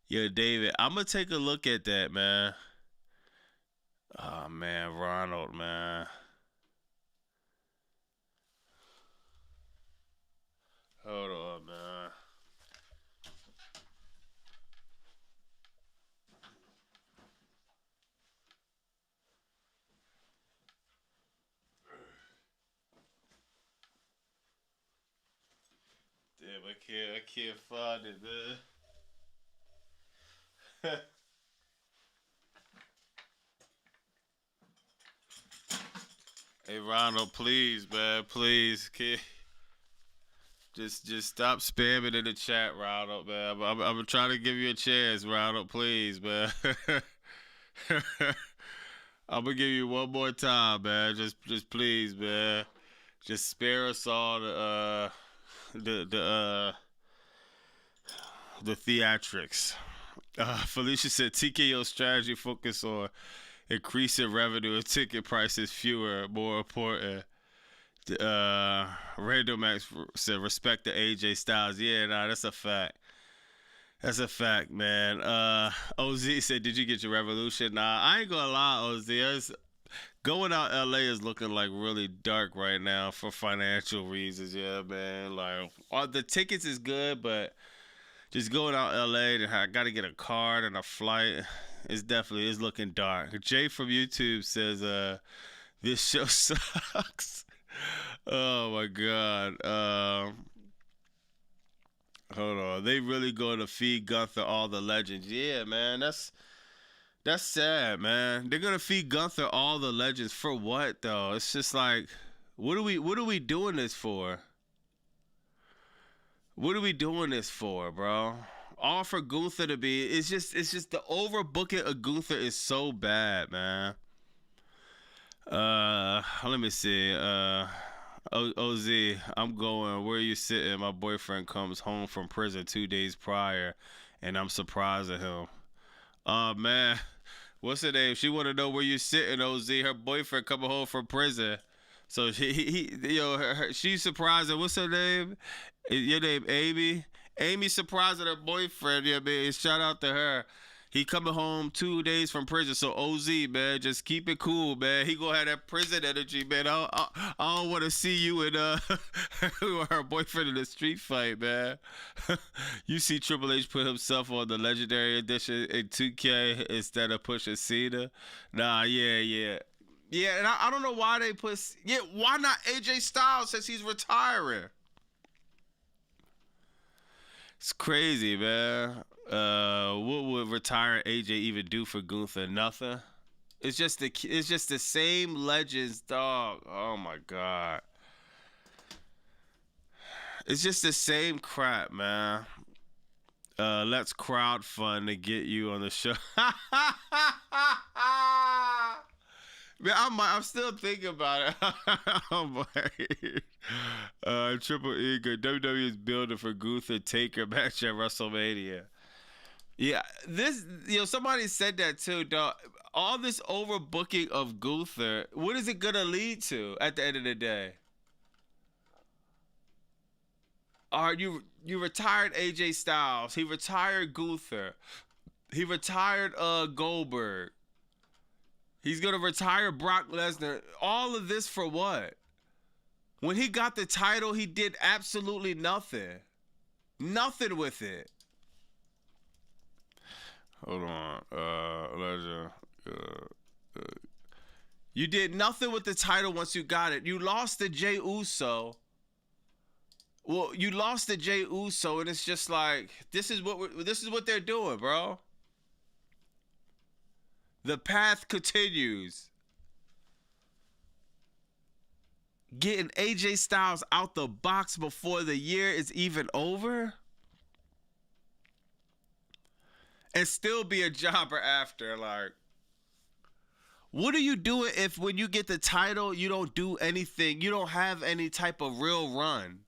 Yo, David, I'm going to take a look at that, man. Oh, man, Ronald, man. Hold on, man. Damn, I can't find it, man. Hey, Ronald, please, man, please, kid. Just stop spamming in the chat, Ronald, man. I'm trying to give you a chance, Ronald, please, man. I'm gonna give you one more time, man. Just please, man. Just spare us all the theatrics. Felicia said TKO strategy focus on increasing revenue and ticket prices, fewer, more important. Randall Max said respect to AJ Styles. Yeah, nah, that's a fact. That's a fact, man. OZ said, "Did you get your revolution?" Nah, I ain't gonna lie, OZ. Going out LA is looking like really dark right now for financial reasons. Yeah, man. Like all the tickets is good, but just going out LA, I got to get a card and a flight. It's definitely is looking dark. Jay from YouTube says, "This show sucks." Oh my god. Hold on. They really going to feed Gunther all the legends. Yeah, man. That's sad, man. They're gonna feed Gunther all the legends for what though? It's just like, what are we doing this for? What are we doing this for, bro? All for Gunther to be. It's just the overbooking of Gunther is so bad, man. Let me see. OZ, I'm going. Where you sitting? My boyfriend comes home from prison 2 days prior, and I'm surprised at him. Man, what's her name? She want to know where you sitting, OZ. Her boyfriend coming home from prison, so she's surprised. What's her name? Your name Amy? Amy surprised at her boyfriend. Yeah, man. Shout out to her. He coming home 2 days from prison. So OZ, man, just keep it cool, man. He gonna have that prison energy, man. I don't want to see you and her boyfriend in a street fight, man. You see Triple H put himself on the Legendary Edition in 2K instead of pushing Cena. Nah, yeah. And I don't know why they put. Yeah, why not AJ Styles since he's retiring? It's crazy, man. What would retiring AJ even do for Gunther? Nothing. It's just the same legends, dog. Oh my god. It's just the same crap, man. Let's crowdfund to get you on the show. Man, I'm still thinking about it. Oh my. Triple Ego. WWE is building for Gunther Taker match at WrestleMania. Yeah, somebody said that too, dog. All this overbooking of Gunther, what is it gonna lead to at the end of the day? You retired AJ Styles. He retired Gunther. He retired Goldberg. He's gonna retire Brock Lesnar. All of this for what? When he got the title, he did absolutely nothing. Nothing with it. Hold on. Legend. You did nothing with the title once you got it. You lost to Jey Uso. Well, you lost to Jey Uso, and it's just like this is what they're doing, bro. The path continues. Getting AJ Styles out the box before the year is even over. And still be a jobber after. Like, what are you doing if when you get the title, you don't do anything? You don't have any type of real run.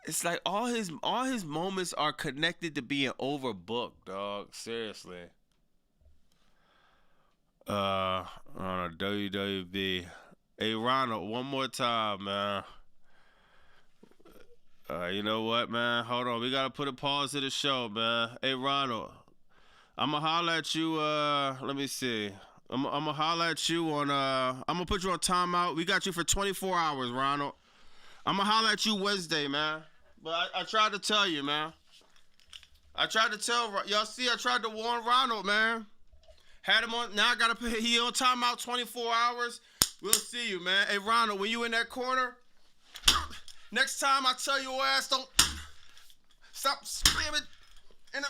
It's like all his moments are connected to being overbooked, dog. Seriously. On a WWB. Hey, Ronald, one more time, man. You know what, man? Hold on. We got to put a pause to the show, man. Hey, Ronald. I'm going to holler at you. Let me see. I'm going to holler at you on. I'm going to put you on timeout. We got you for 24 hours, Ronald. I'm going to holler at you Wednesday, man. But I tried to tell you, man. I tried to tell. Y'all see, I tried to warn Ronald, man. Had him on. Now I got to put. He on timeout 24 hours. We'll see you, man. Hey, Ronald, when you in that corner, next time I tell your ass, don't stop spamming in the.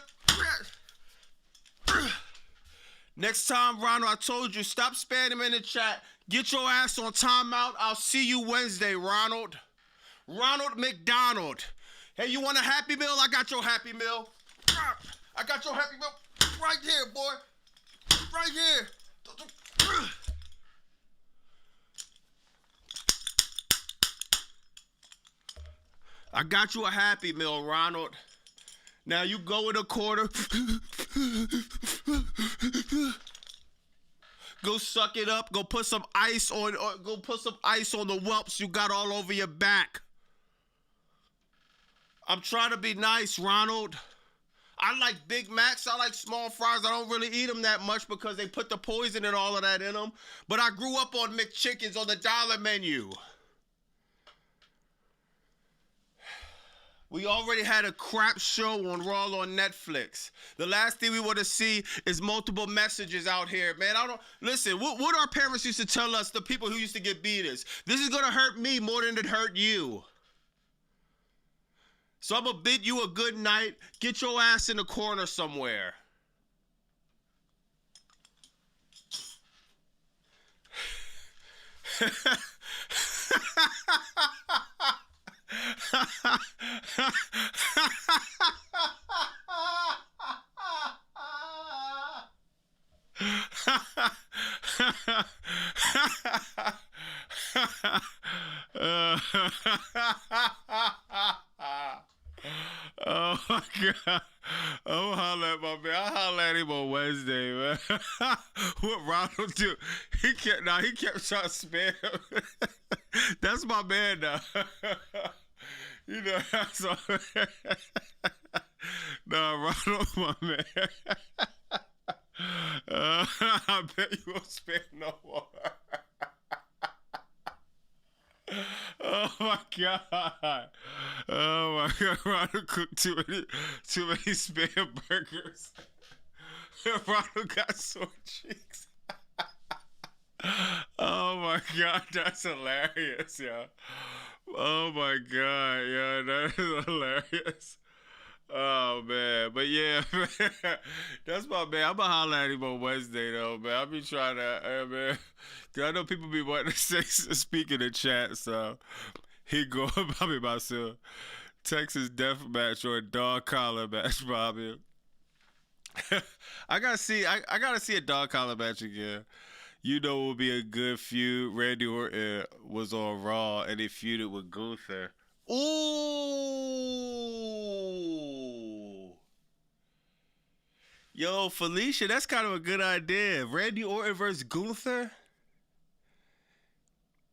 Next time, Ronald, I told you, stop spamming in the chat. Get your ass on timeout. I'll see you Wednesday, Ronald. Ronald McDonald. Hey, you want a Happy Meal? I got your Happy Meal. I got your Happy Meal right here, boy. Right here. I got you a Happy Meal, Ronald. Now you go in the corner. Go suck it up. Go put some ice on. Go put some ice on the whelps you got all over your back. I'm trying to be nice, Ronald. I like Big Macs. I like small fries. I don't really eat them that much because they put the poison and all of that in them. But I grew up on McChickens on the dollar menu. We already had a crap show on Raw on Netflix. The last thing we want to see is multiple messages out here, man. I don't listen. What our parents used to tell us, the people who used to get beat us. This is gonna hurt me more than it hurt you. So I'm gonna bid you a good night. Get your ass in the corner somewhere. Oh my God. Oh, holla at my man. I'll holla at him on Wednesday, man. What Ronald do? He kept trying to spam. That's my man now. You know, that's all. Nah, Ronald, my man. I bet you won't spam no more. Oh my God. Oh my God. Ronald cooked too many spam burgers. Ronald got sore cheeks. Oh my God, that's hilarious, yo. Oh my God, yeah, that is hilarious. Oh man, but yeah, man, that's my man. I'm gonna holler at him on Wednesday though, man. I'll be trying to, man, cause I know people be wanting to say speak in the chat, so he go probably about to Texas death match or a dog collar match, Bobby. I gotta see a dog collar match again. You know, it would be a good feud. Randy Orton was on Raw and he feuded with Gunther. Ooh. Yo, Felicia, that's kind of a good idea. Randy Orton versus Gunther.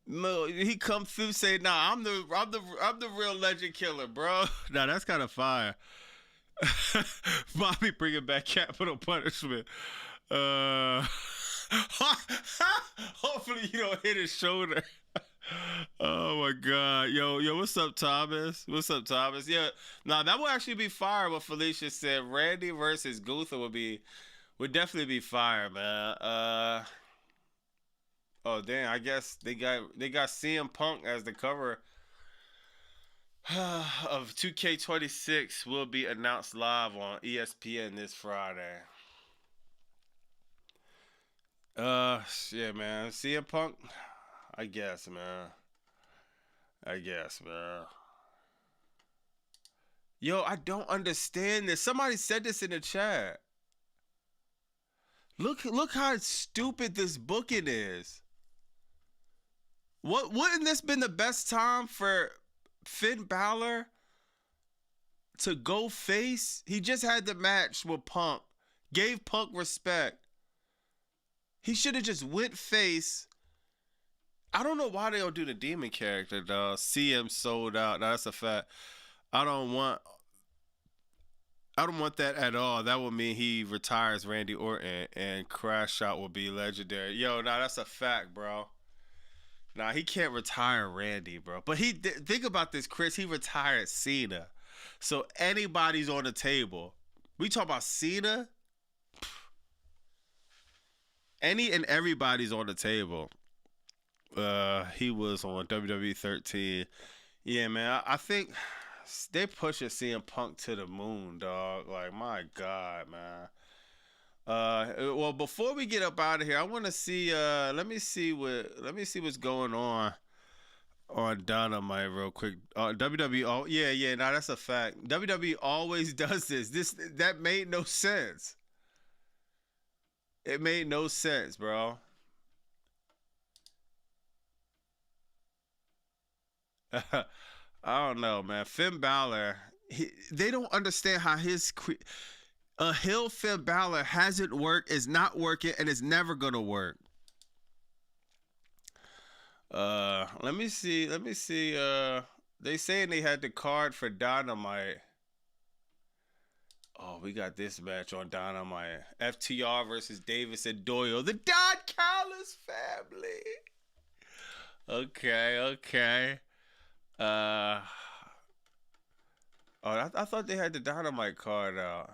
No, he come through say, "Nah, I'm the real legend killer, bro." Nah, that's kind of fire. Bobby bringing back capital punishment. Hopefully you don't hit his shoulder. Oh my God. Yo, what's up, Thomas? What's up, Thomas? Yeah, nah, that would actually be fire. What Felicia said, Randy versus Gunther would definitely be fire, man. Oh damn, I guess they got CM Punk as the cover of 2K26 will be announced live on ESPN this Friday. Yeah, man. CM Punk, I guess, man. Yo, I don't understand this. Somebody said this in the chat. Look how stupid this booking is. Wouldn't this been the best time for Finn Balor to go face? He just had the match with Punk. Gave Punk respect. He should have just went face. I don't know why they don't do the demon character, dog. CM sold out. Now, that's a fact. I don't want that at all. That would mean he retires Randy Orton and Crash Shot will be legendary. Yo, nah, that's a fact, bro. Nah, he can't retire Randy, bro. But think about this, Chris. He retired Cena. So anybody's on the table. We talk about Cena. Any and everybody's on the table. He was on WWE 13. Yeah, man. I think they pushing CM Punk to the moon, dog. Like, my God, man. Well, before we get up out of here, I want to see. Let me see what's going on Dynamite real quick. WWE. Oh, yeah. Nah, that's a fact. WWE always does this. That made no sense. It made no sense, bro. I don't know, man. Finn Balor, they don't understand how a heel Finn Balor hasn't worked, is not working, and is never gonna work. Let me see. They saying they had the card for Dynamite. Oh, we got this match on Dynamite. FTR versus Davis and Doyle. The Don Callis family. Okay. Uh, I thought they had the Dynamite card out.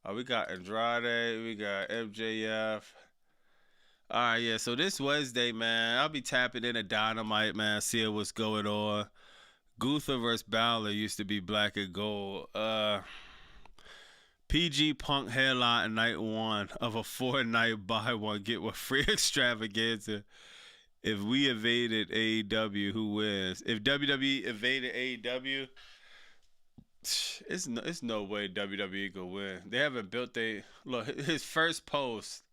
Oh, we got Andrade. We got MJF. All right, yeah. So this Wednesday, man, I'll be tapping into Dynamite, man, seeing what's going on. Gunther versus Balor used to be black and gold. PG Punk headline night one of a 4-night buy one get one free extravaganza. If we invaded AEW, who wins? If WWE invaded AEW, it's no way WWE could win. They haven't built his first post.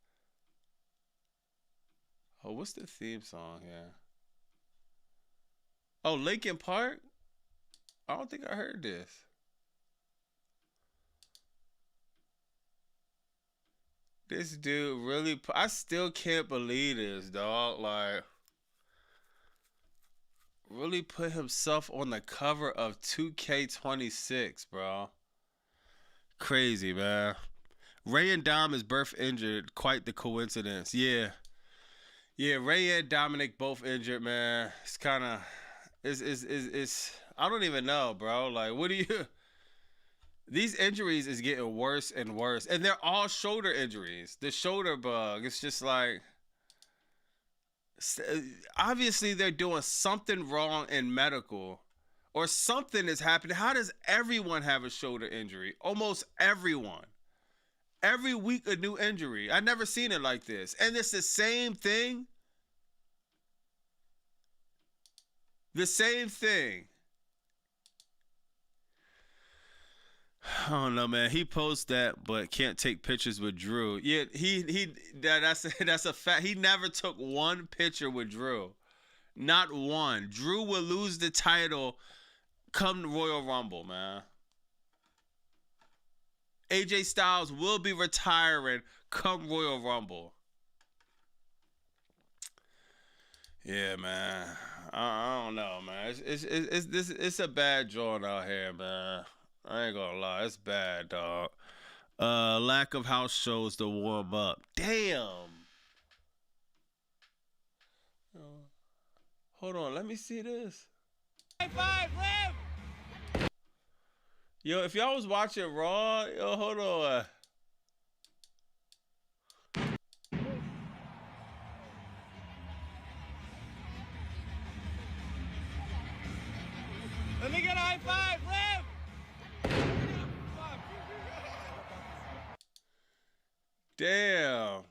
Oh, what's the theme song here? Oh, Linkin Park? I don't think I heard this. This dude really, I still can't believe this, dog. Like, really put himself on the cover of 2K26, bro. Crazy, man. Ray and Dom is both injured. Quite the coincidence. Yeah, Ray and Dominic both injured, man. It's kind of, it's, I don't even know, bro. Like, what do you... These injuries is getting worse and worse. And they're all shoulder injuries. The shoulder bug. It's just like... Obviously, they're doing something wrong in medical. Or something is happening. How does everyone have a shoulder injury? Almost everyone. Every week a new injury. I never seen it like this. And it's the same thing. The same thing. I don't know, man. He posts that, but can't take pictures with Drew. Yeah, that's a fact. He never took one picture with Drew, not one. Drew will lose the title come Royal Rumble, man. AJ Styles will be retiring come Royal Rumble. Yeah, man. I don't know, man. It's a bad joint out here, man. I ain't gonna lie, it's bad, dog. Lack of house shows to warm up. Damn. Hold on, let me see this. High five, Liv! Yo, if y'all was watching Raw, yo, hold on. Let me get a high five, Liv! Damn.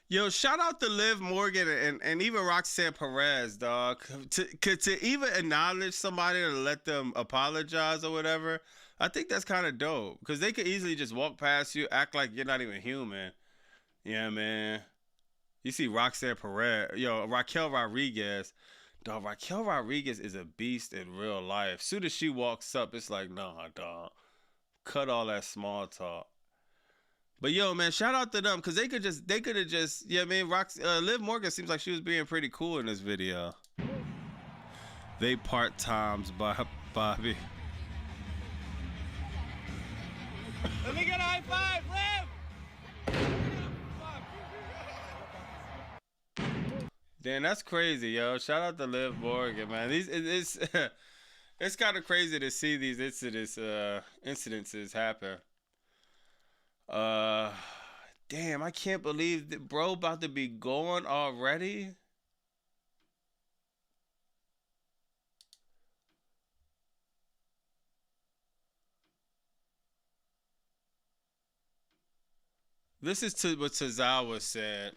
Yo, shout out to Liv Morgan and even Roxanne Perez, dog. To even acknowledge somebody to let them apologize or whatever, I think that's kind of dope. Because they could easily just walk past you, act like you're not even human. Yeah, man. You see Roxanne Perez. Yo, Raquel Rodriguez. Dog, Raquel Rodriguez is a beast in real life. Soon as she walks up, it's like, nah, dog. Cut all that small talk. But yo, man, shout out to them because they could have just, yeah, man. Liv Morgan seems like she was being pretty cool in this video. They part times by Bobby. Let me get a high five, Liv. Damn, that's crazy, yo. Shout out to Liv Morgan, man. It's kind of crazy to see these incidences happen. Damn, I can't believe that bro about to be gone already. This is to what Tozawa said.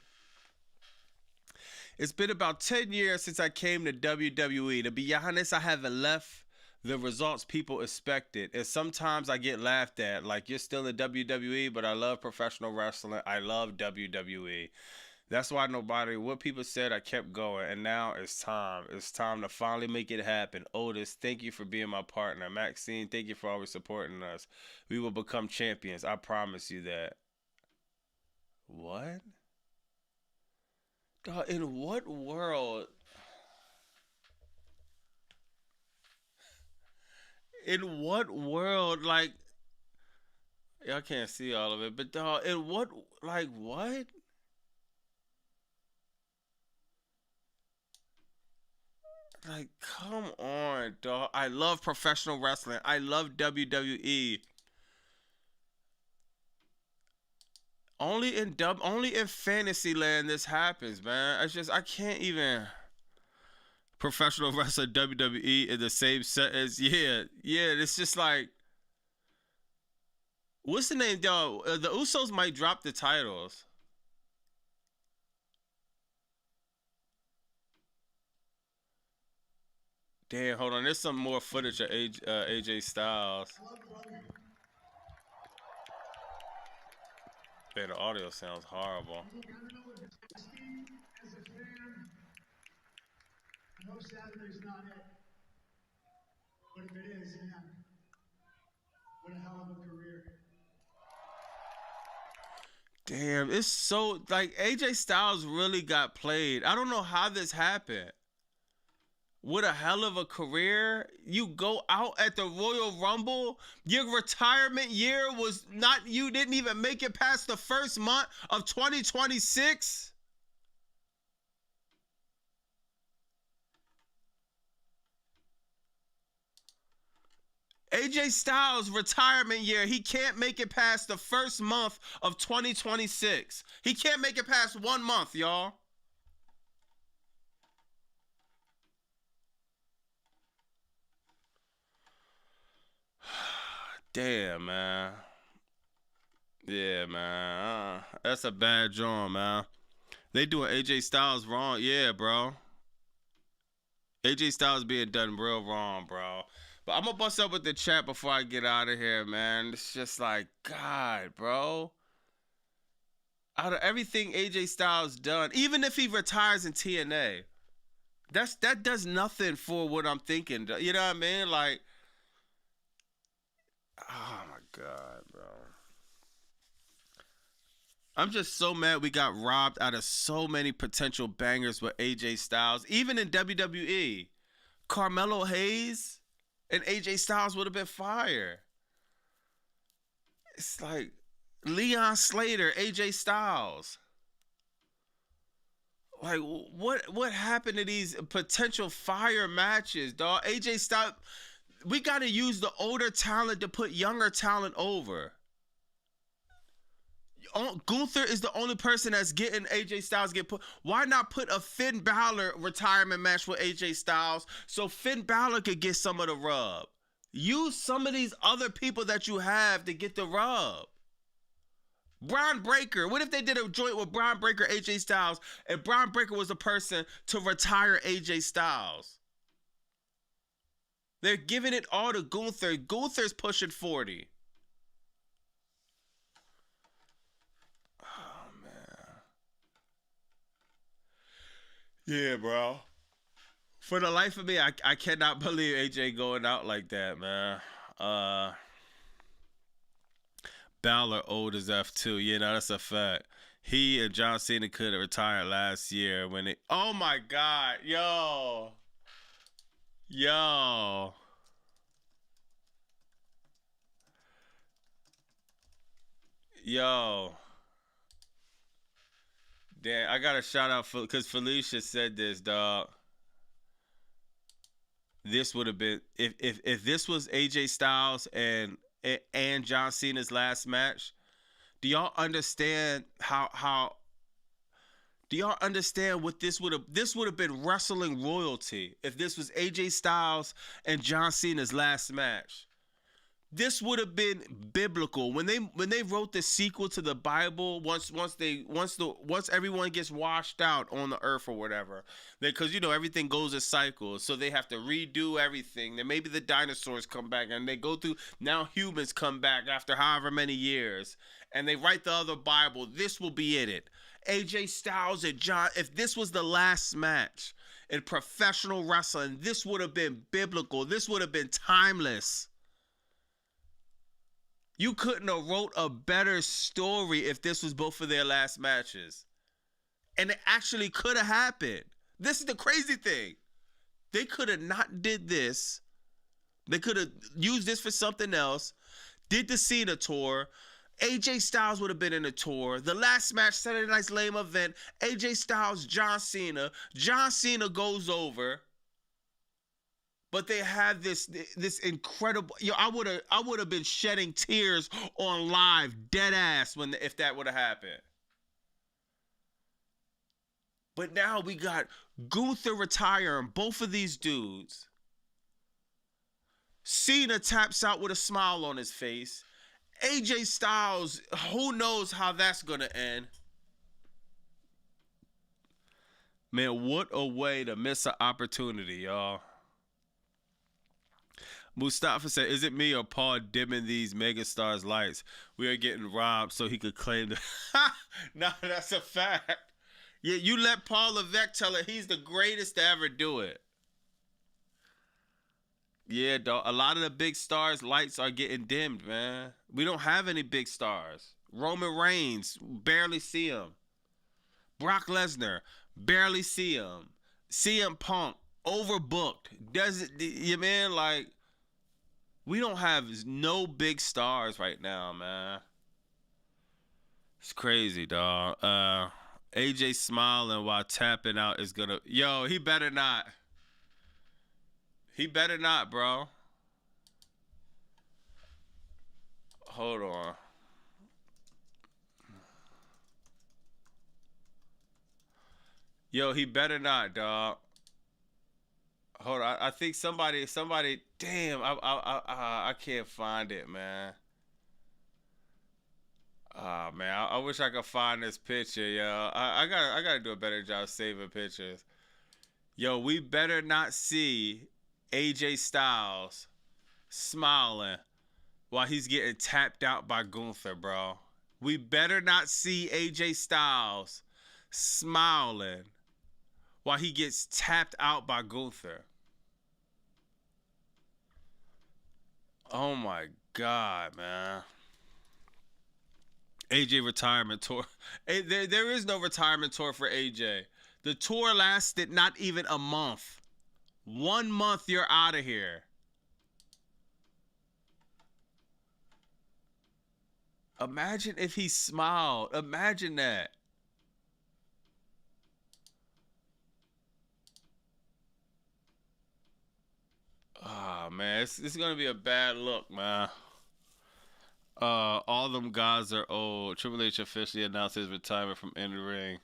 It's been about 10 years since I came to WWE. To be honest, I haven't left the results people expected. And sometimes I get laughed at. Like, you're still in WWE, but I love professional wrestling. I love WWE. That's why what people said, I kept going. And now it's time. It's time to finally make it happen. Otis, thank you for being my partner. Maxine, thank you for always supporting us. We will become champions. I promise you that. What? Dog, in what world? In what world? Like, y'all can't see all of it, but dog, in what? Like, what? Like, come on, dog. I love professional wrestling. I love WWE. Only in Fantasyland this happens, man. It's just I can't even professional wrestler WWE in the same sentence. Yeah, yeah. It's just like, what's the name, dog? The Usos might drop the titles. Damn, hold on. There's some more footage of AJ Styles. Man, the audio sounds horrible. I know Saturday's not it, but if it is, man, what a hell of a career. Damn, it's so like AJ Styles really got played. I don't know how this happened. What a hell of a career. You go out at the Royal Rumble. Your retirement year was not, you didn't even make it past the first month of 2026. AJ Styles' retirement year, he can't make it past the first month of 2026. He can't make it past 1 month, y'all. Damn, man. Yeah, man. That's a bad joint, man. They doing AJ Styles wrong. Yeah, bro. AJ Styles being done real wrong, bro. But I'm gonna bust up with the chat before I get out of here, man. It's just like, God, bro. Out of everything AJ Styles done, even if he retires in TNA, that does nothing for what I'm thinking. You know what I mean? Like, oh my God, bro. I'm just so mad we got robbed out of so many potential bangers with AJ Styles. Even in WWE, Carmelo Hayes and AJ Styles would have been fire. It's like Leon Slater, AJ Styles. Like, what happened to these potential fire matches, dog? AJ Styles, we got to use the older talent to put younger talent over. Gunther is the only person that's getting AJ Styles get put. Why not put a Finn Balor retirement match with AJ Styles so Finn Balor could get some of the rub? Use some of these other people that you have to get the rub. Braun Breaker. What if they did a joint with Braun Breaker, AJ Styles, and Braun Breaker was the person to retire AJ Styles? They're giving it all to Gunther. Gunther's pushing 40. Yeah, bro. For the life of me, I cannot believe AJ going out like that, man. Balor old as F too. Yeah, no, that's a fact. He and John Cena could have retired last year when it. Oh my God, yo, yo, yo. Damn, I got a shout out for because Felicia said this, dog. This would have been if this was AJ Styles and John Cena's last match. Do y'all understand how do y'all understand what this would have been wrestling royalty if this was AJ Styles and John Cena's last match? This would have been biblical when they wrote the sequel to the Bible. Once everyone gets washed out on the earth or whatever, because you know everything goes in cycles, so they have to redo everything. Then maybe the dinosaurs come back and they go through. Now humans come back after however many years, and they write the other Bible. This will be in it. AJ Styles and John. If this was the last match in professional wrestling, this would have been biblical. This would have been timeless. You couldn't have wrote a better story if this was both of their last matches. And it actually could have happened. This is the crazy thing. They could have not did this. They could have used this for something else. Did the Cena tour. AJ Styles would have been in the tour. The last match, Saturday Night's Lame Event. AJ Styles, John Cena. John Cena goes over. But they had this incredible. I would have been shedding tears on live, dead ass, if that would have happened. But now we got Gunther retiring both of these dudes. Cena taps out with a smile on his face. AJ Styles, who knows how that's going to end. Man, what a way to miss an opportunity, y'all. Mustafa said, is it me or Paul dimming these megastars' lights? We are getting robbed so he could claim the... No, that's a fact. Yeah, you let Paul Levesque tell it. He's the greatest to ever do it. Yeah, dog. A lot of the big stars' lights are getting dimmed, man. We don't have any big stars. Roman Reigns, barely see him. Brock Lesnar, barely see him. CM Punk, overbooked. You man, like, we don't have no big stars right now, man. It's crazy, dog. AJ smiling while tapping out is gonna... Yo, he better not. He better not, bro. Hold on. Yo, he better not, dog. Hold on. I think somebody. Damn, I can't find it, man. Man, I wish I could find this picture, yo. I gotta do a better job saving pictures. Yo, we better not see AJ Styles smiling while he's getting tapped out by Gunther, bro. We better not see AJ Styles smiling while he gets tapped out by Gunther. Oh my God, man. AJ retirement tour. There is no retirement tour for AJ. The tour lasted not even a month. 1 month, you're out of here. Imagine if he smiled. Imagine that. Oh, man. It's going to be a bad look, man. All them guys are old. Triple H officially announced his retirement from in the ring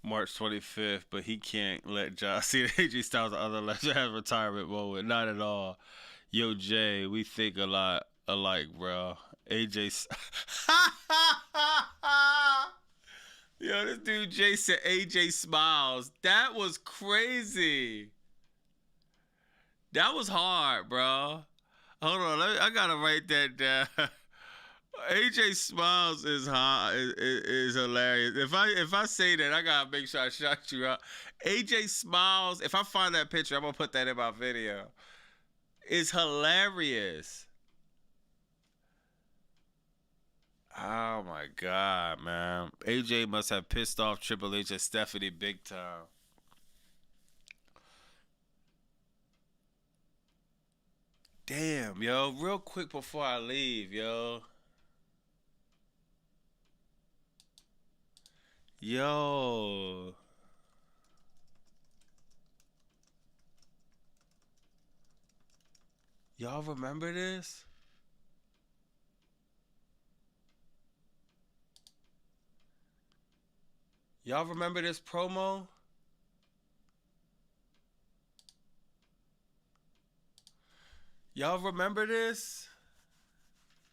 March 25th, but he can't let John Cena, AJ Styles, and other legends have retirement moment. Not at all. Yo, Jay, we think a lot alike, bro. AJ. Yo, this dude Jay said AJ smiles. That was crazy. That was hard, bro. Hold on, I gotta write that down. AJ smiles is hot, is hilarious. If I say that, I gotta make sure I shout you out. AJ smiles. If I find that picture, I'm gonna put that in my video. It's hilarious. Oh my God, man. AJ must have pissed off Triple H and Stephanie big time. Damn, yo. Real quick before I leave, yo. Yo. Y'all remember this? Y'all remember this promo? Y'all remember this?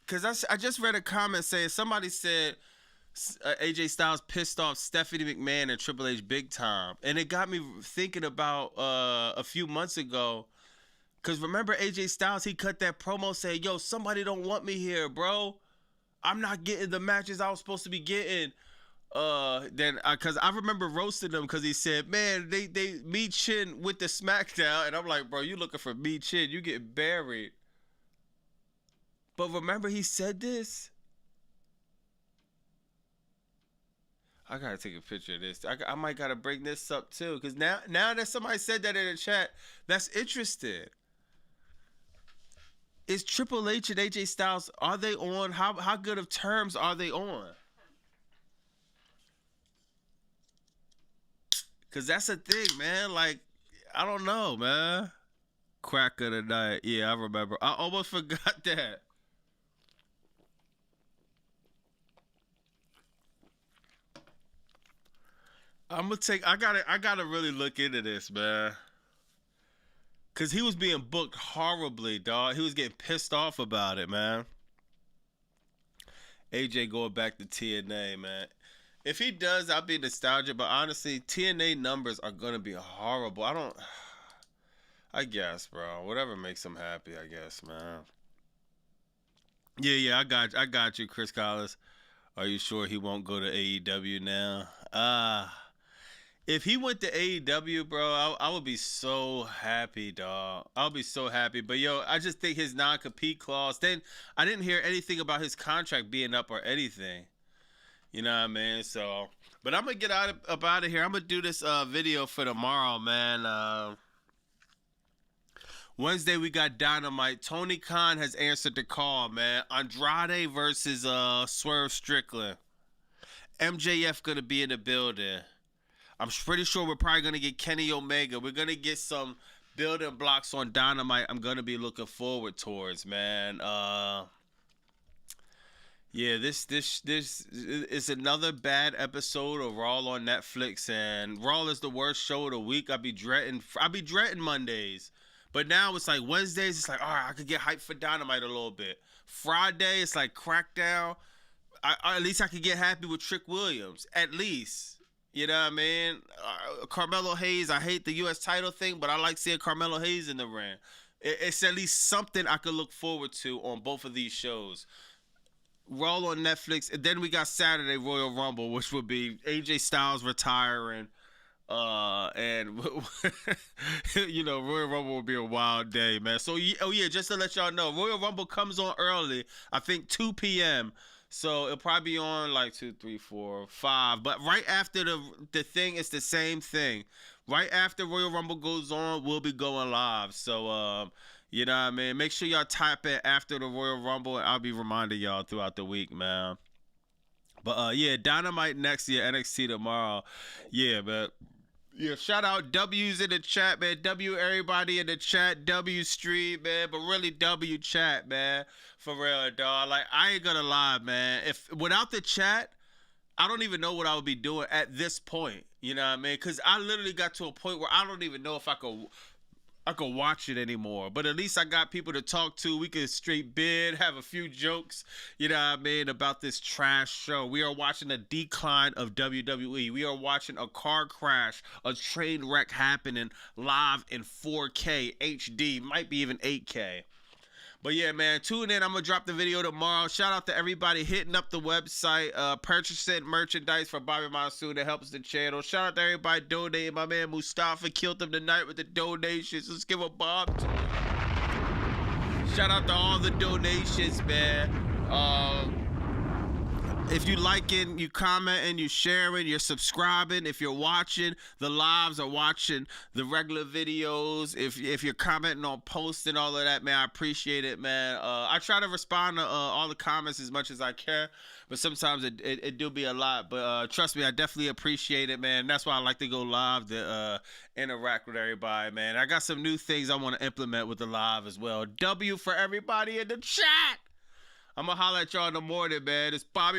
Because I just read a comment saying, somebody said AJ Styles pissed off Stephanie McMahon and Triple H big time. And it got me thinking about a few months ago. Because remember AJ Styles, he cut that promo saying, yo, somebody don't want me here, bro. I'm not getting the matches I was supposed to be getting. Because I remember roasting him because he said, man, they Me Chin with the SmackDown. And I'm like, bro, you looking for Me Chin. You get buried. But remember, he said this. I gotta take a picture of this. I might gotta bring this up too, cause now that somebody said that in the chat, that's interesting. Is Triple H and AJ Styles, are they on? How good of terms are they on? Cause that's a thing, man. Like, I don't know, man. Crack of the night. Yeah, I remember. I almost forgot that. I gotta really look into this, man. Cause he was being booked horribly, dog. He was getting pissed off about it, man. AJ going back to TNA, man. If he does, I'll be nostalgic. But honestly, TNA numbers are gonna be horrible. I guess, bro. Whatever makes him happy, I guess, man. Yeah, I got you, Chris Collins. Are you sure he won't go to AEW now? If he went to AEW, bro, I would be so happy, dog. I'll be so happy. But, yo, I just think his non-compete clause. Then I didn't hear anything about his contract being up or anything. You know what I mean? So, but I'm going to get out of here. I'm going to do this video for tomorrow, man. Wednesday, we got Dynamite. Tony Khan has answered the call, man. Andrade versus Swerve Strickland. MJF going to be in the building. I'm pretty sure we're probably going to get Kenny Omega. We're going to get some building blocks on Dynamite I'm going to be looking forward towards, man. Yeah, this is another bad episode of Raw on Netflix, and Raw is the worst show of the week. I be dreading Mondays. But now it's like Wednesdays, it's like, all right, I could get hyped for Dynamite a little bit. Friday, it's like Crackdown. At least I could get happy with Trick Williams. At least. You know what I mean? Carmelo Hayes, I hate the U.S. title thing, but I like seeing Carmelo Hayes in the ring. It's at least something I could look forward to on both of these shows. Raw on Netflix, and then we got Saturday Royal Rumble, which would be AJ Styles retiring. And you know, Royal Rumble will be a wild day, man. So just to let y'all know, Royal Rumble comes on early, I think 2 p.m. So it'll probably be on like 2, 3, 4, 5. But right after the thing, it's the same thing. Right after Royal Rumble goes on, we'll be going live. So you know what I mean? Make sure y'all type it after the Royal Rumble, and I'll be reminding y'all throughout the week, man. But yeah, Dynamite next year, NXT tomorrow. Yeah, but yeah, shout out W's in the chat, man. W everybody in the chat. W stream, man. But really W chat, man. For real, dog. Like, I ain't gonna lie, man. If without the chat, I don't even know what I would be doing at this point. You know what I mean? Because I literally got to a point where I don't even know if I could watch it anymore. But at least I got people to talk to. We can straight bid, have a few jokes, you know what I mean, about this trash show. We are watching a decline of WWE. We are watching a car crash, a train wreck happening live in 4K, HD, might be even 8K. But yeah, man, tune in. I'm going to drop the video tomorrow. Shout out to everybody hitting up the website, purchasing merchandise for Bobby Monsoon that helps the channel. Shout out to everybody donating. My man Mustafa killed them tonight with the donations. Let's give a bob to him. Shout out to all the donations, man. If you liking, you commenting, you sharing, you're subscribing. If you're watching the lives or watching the regular videos, if you're commenting on posts and all of that, man, I appreciate it, man. I try to respond to all the comments as much as I can, but sometimes it do be a lot. But trust me, I definitely appreciate it, man. That's why I like to go live to interact with everybody, man. I got some new things I want to implement with the live as well. W for everybody in the chat. I'm going to holler at y'all in the morning, man. It's Bobby